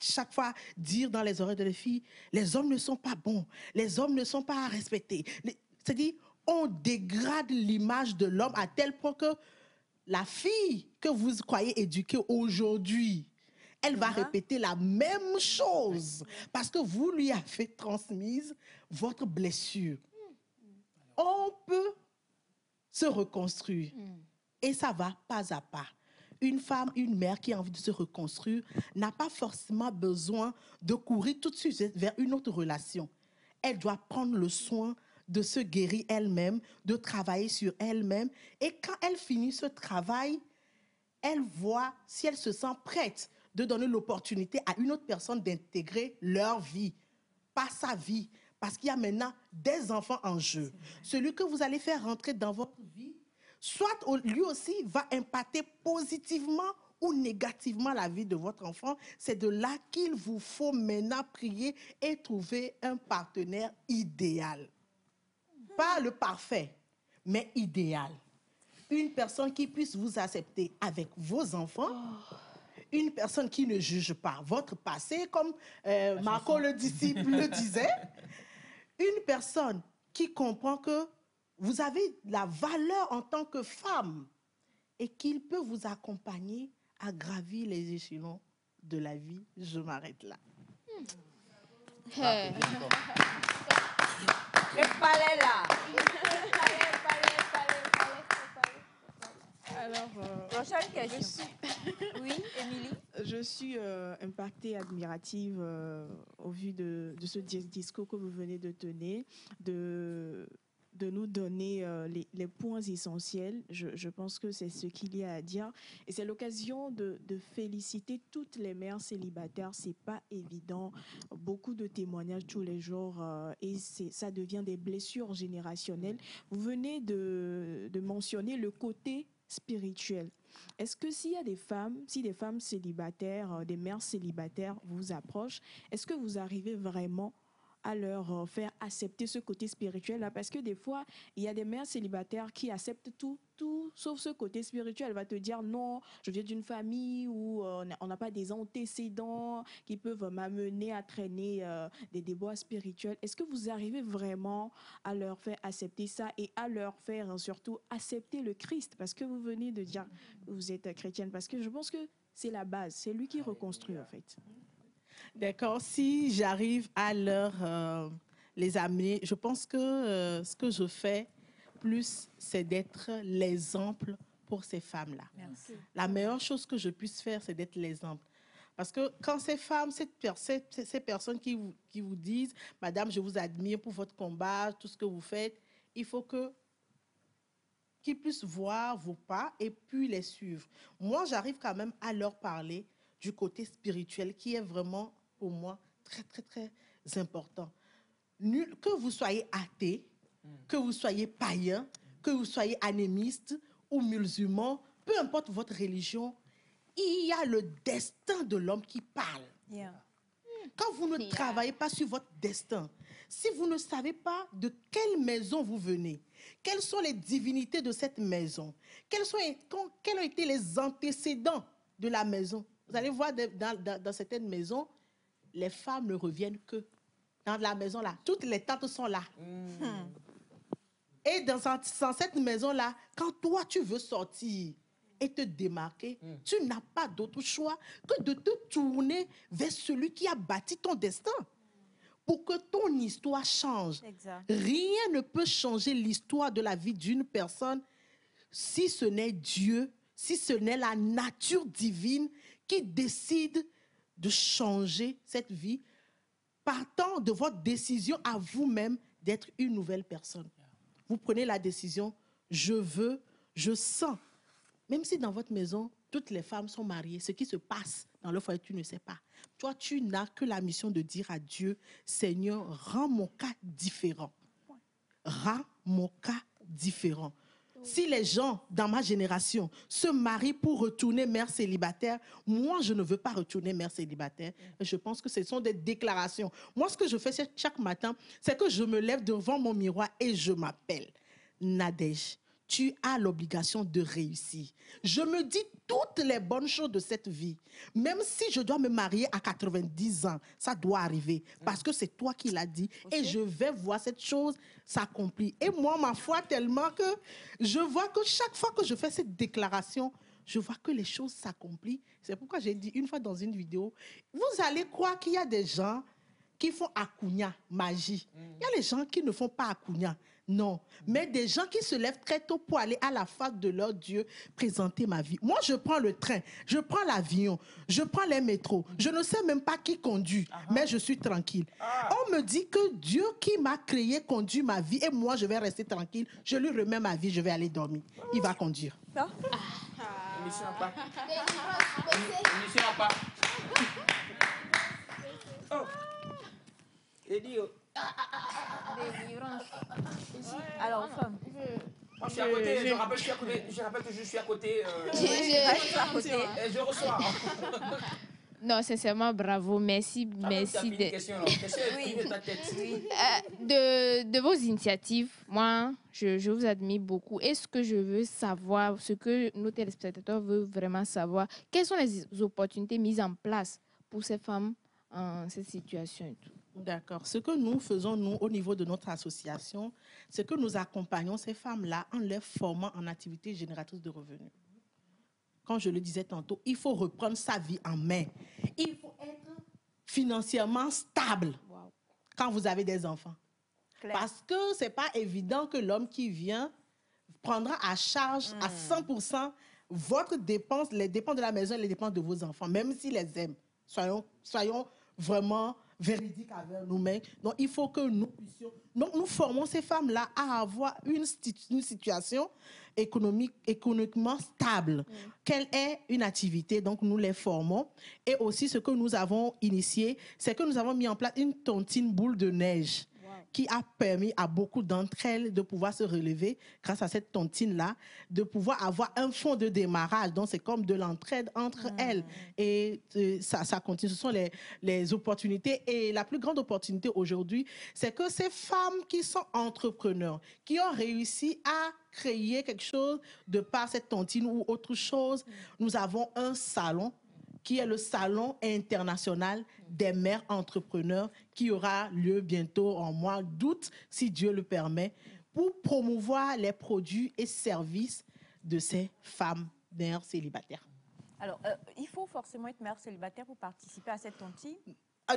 chaque fois dire dans les oreilles de les filles, les hommes ne sont pas bons, les hommes ne sont pas à respecter. C'est-à-dire, on dégrade l'image de l'homme à tel point que la fille que vous croyez éduquer aujourd'hui, elle va répéter la même chose parce que vous lui avez transmise votre blessure. On peut se reconstruire et ça va pas à pas. Une femme, une mère qui a envie de se reconstruire n'a pas forcément besoin de courir tout de suite vers une autre relation. Elle doit prendre le soin de se guérir elle-même, de travailler sur elle-même. Et quand elle finit ce travail, elle voit si elle se sent prête de donner l'opportunité à une autre personne d'intégrer leur vie, pas sa vie. Parce qu'il y a maintenant des enfants en jeu. Celui que vous allez faire rentrer dans votre vie, soit lui aussi va impacter positivement ou négativement la vie de votre enfant. C'est de là qu'il vous faut maintenant prier et trouver un partenaire idéal. Pas le parfait, mais idéal. Une personne qui puisse vous accepter avec vos enfants, une personne qui ne juge pas votre passé, comme Marco le disciple le disait, une personne qui comprend que vous avez la valeur en tant que femme et qu'il peut vous accompagner à gravir les échelons de la vie. Je m'arrête là. Le palais là. Alors, prochaine question. Oui, Émilie. Je suis impactée, admirative au vu de ce discours que vous venez de tenir, de nous donner les points essentiels. Je pense que c'est ce qu'il y a à dire. Et c'est l'occasion de féliciter toutes les mères célibataires. C'est pas évident. Beaucoup de témoignages tous les jours et ça devient des blessures générationnelles. Vous venez de mentionner le côté spirituel. Est-ce que si des femmes célibataires, des mères célibataires vous approchent, est-ce que vous arrivez vraiment à leur faire accepter ce côté spirituel-là? Parce que des fois, il y a des mères célibataires qui acceptent tout sauf ce côté spirituel. Elle va te dire non, je viens d'une famille où on n'a pas des antécédents qui peuvent m'amener à traîner des déboires spirituels. Est-ce que vous arrivez vraiment à leur faire accepter ça et à leur faire surtout accepter le Christ? Parce que vous venez de dire que vous êtes chrétienne, parce que je pense que c'est la base, c'est lui qui reconstruit en fait. D'accord. Si j'arrive à les amener, je pense que ce que je fais plus, c'est d'être l'exemple pour ces femmes-là. Merci. La meilleure chose que je puisse faire, c'est d'être l'exemple. Parce que quand ces femmes, ces personnes qui vous disent « Madame, je vous admire pour votre combat, tout ce que vous faites », il faut qu'ils puissent voir vos pas et puis les suivre. Moi, j'arrive quand même à leur parler du côté spirituel qui est vraiment, pour moi, très, très, très important. Que vous soyez athée, que vous soyez païen, que vous soyez anémiste ou musulman, peu importe votre religion, il y a le destin de l'homme qui parle. Yeah. Quand vous ne travaillez pas sur votre destin, si vous ne savez pas de quelle maison vous venez, quelles sont les divinités de cette maison, quels ont été les antécédents de la maison, vous allez voir dans certaines maisons, les femmes ne reviennent que dans la maison là. Toutes les tantes sont là. Et dans cette maison-là, quand toi, tu veux sortir et te démarquer, tu n'as pas d'autre choix que de te tourner vers celui qui a bâti ton destin. Pour que ton histoire change. Exact. Rien ne peut changer l'histoire de la vie d'une personne si ce n'est Dieu, si ce n'est la nature divine qui décide de changer cette vie partant de votre décision à vous-même d'être une nouvelle personne. Vous prenez la décision, je veux, je sens. Même si dans votre maison, toutes les femmes sont mariées, ce qui se passe dans le foyer, tu ne sais pas. Toi, tu n'as que la mission de dire à Dieu, Seigneur, rends mon cas différent. Rends mon cas différent. Si les gens dans ma génération se marient pour retourner mère célibataire, moi, je ne veux pas retourner mère célibataire. Je pense que ce sont des déclarations. Moi, ce que je fais chaque matin, c'est que je me lève devant mon miroir et je m'appelle Nadège. Tu as l'obligation de réussir. Je me dis toutes les bonnes choses de cette vie. Même si je dois me marier à 90 ans, ça doit arriver. Parce que c'est toi qui l'as dit. Et je vais voir cette chose s'accomplir. Et moi, ma foi, tellement que je vois que chaque fois que je fais cette déclaration, je vois que les choses s'accomplissent. C'est pourquoi j'ai dit une fois dans une vidéo, vous allez croire qu'il y a des gens qui font Akunya, magie. Il y a les gens qui ne font pas Akunya. Non, mais des gens qui se lèvent très tôt pour aller à la face de leur Dieu présenter ma vie. Moi, je prends le train, je prends l'avion, je prends les métros. Je ne sais même pas qui conduit, mais je suis tranquille. On me dit que Dieu qui m'a créé conduit ma vie et moi, je vais rester tranquille. Je lui remets ma vie, je vais aller dormir. Il va conduire. Émission à pas. Émission à pas. Oh. Eddie, oh. Alors, femme. Moi, je suis à côté, je rappelle que je suis à côté. Je reçois. Non, sincèrement, bravo, merci. Merci de vos initiatives. Moi, je vous admire beaucoup. Et ce que je veux savoir, ce que nos téléspectateurs veulent vraiment savoir, quelles sont les opportunités mises en place pour ces femmes en cette situation et tout. D'accord. Ce que nous faisons, nous, au niveau de notre association, c'est que nous accompagnons ces femmes-là en les formant en activités génératrices de revenus. Comme je le disais tantôt, il faut reprendre sa vie en main. Il faut être financièrement stable quand vous avez des enfants. Claire. Parce que ce n'est pas évident que l'homme qui vient prendra à charge à 100% votre dépense, les dépenses de la maison et les dépenses de vos enfants, même s'ils les aiment. Soyons vraiment véridiques avec nous-mêmes. Donc, il faut que nous puissions... Donc, nous formons ces femmes-là à avoir une situation économiquement stable. Quelle est une activité? Donc, nous les formons. Et aussi, ce que nous avons initié, c'est que nous avons mis en place une tontine boule de neige qui a permis à beaucoup d'entre elles de pouvoir se relever grâce à cette tontine-là, de pouvoir avoir un fonds de démarrage. Donc, c'est comme de l'entraide entre elles. Et ça continue. Ce sont les opportunités. Et la plus grande opportunité aujourd'hui, c'est que ces femmes qui sont entrepreneurs, qui ont réussi à créer quelque chose de par cette tontine ou autre chose, nous avons un salon qui est le Salon international des mères entrepreneurs qui aura lieu bientôt en mois d'août, si Dieu le permet, pour promouvoir les produits et services de ces femmes mères célibataires. Alors, il faut forcément être mère célibataire pour participer à cette tontine?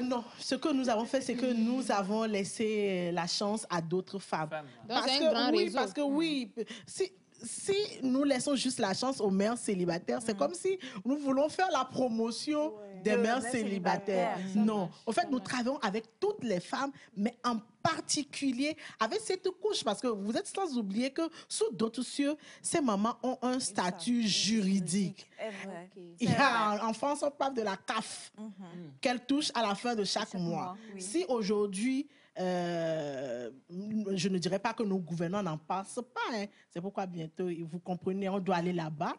Non, ce que nous avons fait, c'est que nous avons laissé la chance à d'autres femmes. Donc, c'est un grand réseau. Parce que oui, si nous laissons juste la chance aux mères célibataires, c'est comme si nous voulons faire la promotion des mères célibataires. Non. En fait, nous travaillons avec toutes les femmes, mais en particulier avec cette couche, parce que vous êtes sans oublier que sous d'autres cieux, ces mamans ont un statut juridique. Il y a en France, on parle de la CAF qu'elle touche à la fin de chaque mois. Si aujourd'hui, je ne dirais pas que nos gouvernants n'en passent pas. C'est pourquoi bientôt, vous comprenez, on doit aller là-bas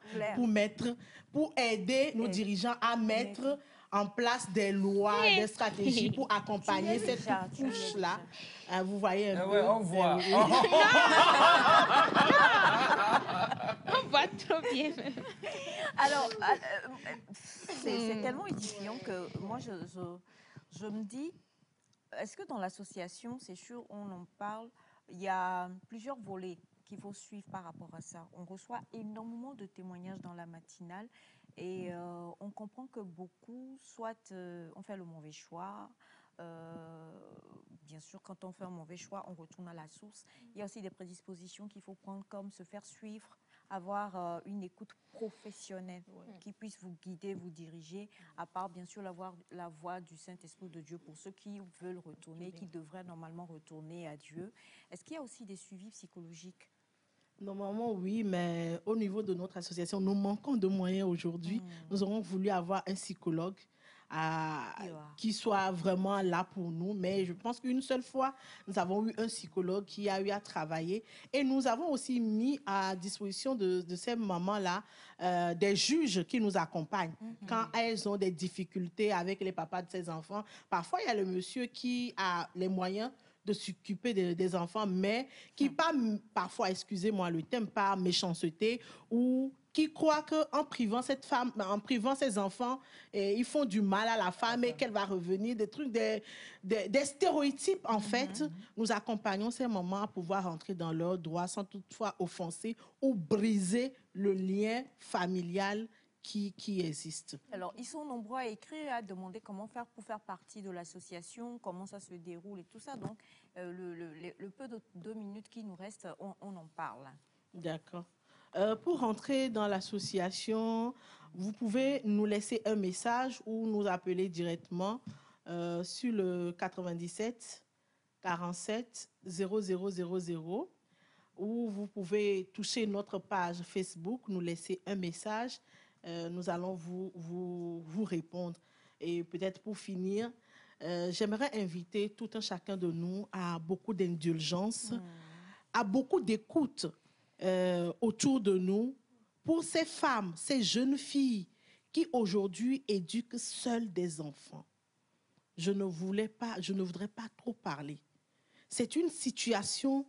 pour aider nos dirigeants à mettre en place des lois, des stratégies pour accompagner cette couche-là. Vous voyez un peu. On voit. On voit trop bien. Alors, c'est tellement édifiant que moi, je me dis, est-ce que dans l'association, c'est sûr, on en parle, il y a plusieurs volets qu'il faut suivre par rapport à ça. On reçoit énormément de témoignages dans la matinale et on comprend que beaucoup, soit on fait le mauvais choix, bien sûr, quand on fait un mauvais choix, on retourne à la source. Il y a aussi des prédispositions qu'il faut prendre comme se faire suivre, avoir une écoute professionnelle qui puisse vous guider, vous diriger, à part bien sûr la voix du Saint-Esprit de Dieu pour ceux qui veulent retourner, qui devraient normalement retourner à Dieu. Est-ce qu'il y a aussi des suivis psychologiques? Normalement, oui, mais au niveau de notre association, nous manquons de moyens aujourd'hui. Nous aurons voulu avoir un psychologue qui soit vraiment là pour nous. Mais je pense qu'une seule fois, nous avons eu un psychologue qui a eu à travailler. Et nous avons aussi mis à disposition de ces mamans-là des juges qui nous accompagnent quand elles ont des difficultés avec les papas de ces enfants. Parfois, il y a le monsieur qui a les moyens de s'occuper des enfants, mais qui, parfois, excusez-moi le terme, par méchanceté, ou qui croit qu'en privant cette femme, en privant ses enfants, ils font du mal à la femme et qu'elle va revenir, des trucs, des stéréotypes, en fait. Nous accompagnons ces mamans à pouvoir rentrer dans leurs droits sans toutefois offenser ou briser le lien familial qui existe. Alors, ils sont nombreux à écrire, à demander comment faire pour faire partie de l'association, comment ça se déroule et tout ça. Donc, le peu de 2 minutes qui nous reste, on en parle. D'accord. Pour rentrer dans l'association, vous pouvez nous laisser un message ou nous appeler directement sur le 97 47 0000, ou vous pouvez toucher notre page Facebook, nous laisser un message. Nous allons vous répondre. Et peut-être pour finir, j'aimerais inviter tout un chacun de nous à beaucoup d'indulgence, à beaucoup d'écoute autour de nous pour ces femmes, ces jeunes filles qui aujourd'hui éduquent seules des enfants. Je ne voudrais pas trop parler. C'est une situation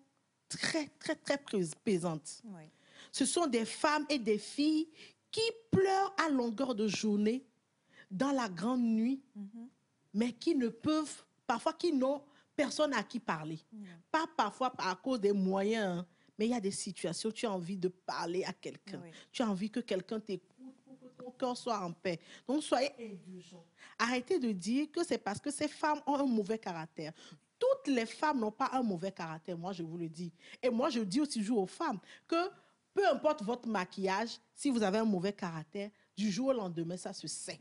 très, très, très pesante. Oui. Ce sont des femmes et des filles qui pleurent à longueur de journée, dans la grande nuit, mais qui ne peuvent, parfois qui n'ont personne à qui parler. Pas parfois à cause des moyens, mais il y a des situations où tu as envie de parler à quelqu'un. Tu as envie que quelqu'un t'écoute pour que ton cœur soit en paix. Donc, soyez indulgents. Arrêtez de dire que c'est parce que ces femmes ont un mauvais caractère. Toutes les femmes n'ont pas un mauvais caractère, moi je vous le dis. Et moi je dis aussi toujours aux femmes que peu importe votre maquillage, si vous avez un mauvais caractère, du jour au lendemain, ça se sait.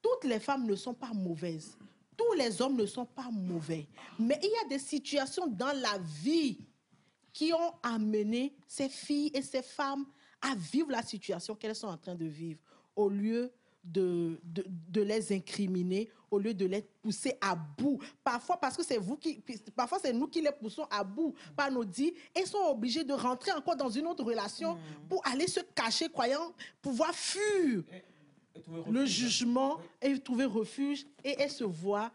Toutes les femmes ne sont pas mauvaises. Tous les hommes ne sont pas mauvais. Mais il y a des situations dans la vie qui ont amené ces filles et ces femmes à vivre la situation qu'elles sont en train de vivre, au lieu de les incriminer, au lieu de les pousser à bout. Parfois, parce que parfois c'est nous qui les poussons à bout par nos dits, et sont obligés de rentrer encore dans une autre relation pour aller se cacher, croyant pouvoir fuir le jugement et trouver refuge, et elles se voient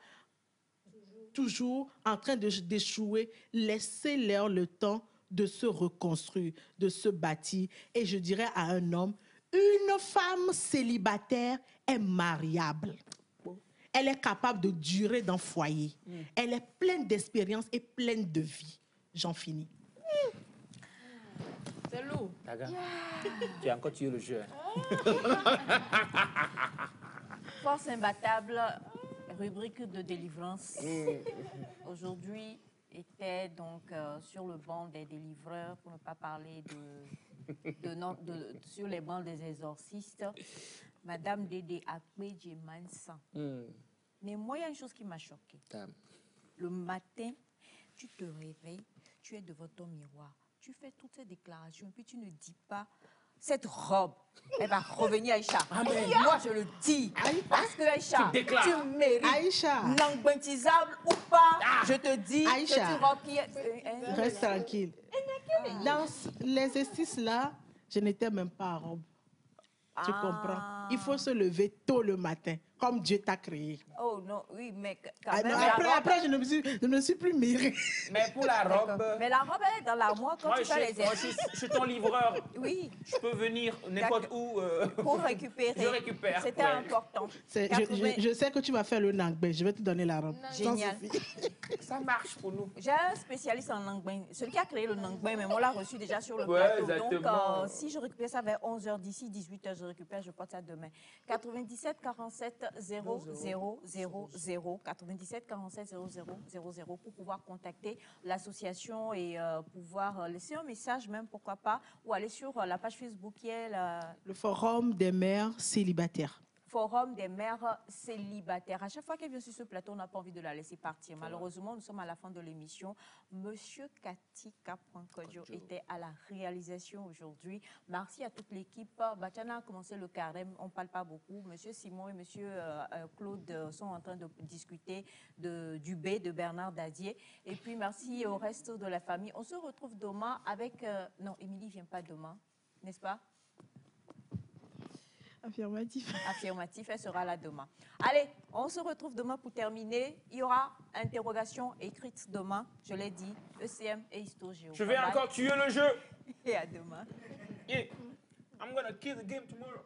toujours en train d'échouer. Laissez-leur le temps de se reconstruire, de se bâtir. Et je dirais à un homme, une femme célibataire est mariable. Elle est capable de durer dans le foyer. Elle est pleine d'expérience et pleine de vie. J'en finis. C'est lourd. Tu as encore tué le jeu. Force imbattable, rubrique de délivrance. Aujourd'hui était donc sur le banc des délivreurs, pour ne pas parler sur les bancs des exorcistes, Madame Dédé Akpedje Mansan. Mais moi, il y a une chose qui m'a choquée. Le matin, tu te réveilles, tu es devant ton miroir, tu fais toutes ces déclarations, puis tu ne dis pas, cette robe, elle va revenir, Aïcha. Moi, je le dis. Parce que, Aïcha, tu mérites, languintisable ou pas, je te dis Aïcha, que tu robe qui est... Reste tranquille. Dans l'exercice-là, je n'étais même pas en robe. Tu comprends? Il faut se lever tôt le matin comme Dieu t'a créé. Oh non, oui, mais quand Ah, même. non, la robe- après, je ne me suis plus mirée. Mais pour la robe... Mais la robe, elle est dans l'armoire quand Moi, tu fais les moi, je suis ton livreur. Oui. Je peux venir n'importe où. Pour récupérer. Je récupère. C'était ouais. important. Je sais que tu vas faire le nangbé. Je vais te donner la robe. Génial. Ça marche pour nous. J'ai un spécialiste en nangbin. Celui qui a créé le nangbin, mais on l'a reçu déjà sur le Ouais, plateau. exactement. Donc, si je récupère ça vers 11h, d'ici 18h, je récupère, je porte ça demain. 97 47 00 00 97 47 00 00 pour pouvoir contacter l'association et pouvoir laisser un message même, pourquoi pas, ou aller sur la page Facebook qui est le Forum des mères célibataires. Forum des mères célibataires. À chaque fois qu'elle vient sur ce plateau, on n'a pas envie de la laisser partir. Malheureusement, nous sommes à la fin de l'émission. Monsieur Katika Kojo était à la réalisation aujourd'hui. Merci à toute l'équipe. Bachana a commencé le carême, on ne parle pas beaucoup. Monsieur Simon et monsieur Claude sont en train de discuter du B de Bernard Dadier. Et puis, merci au reste de la famille. On se retrouve demain avec... non, Émilie ne vient pas demain, n'est-ce pas? Affirmatif. Affirmatif, elle sera là demain. Allez, on se retrouve demain pour terminer. Il y aura interrogation écrite demain, je l'ai dit, ECM et Histo-Géo. Je vais encore tuer le jeu. Et à demain. Yeah. I'm gonna kill the game tomorrow.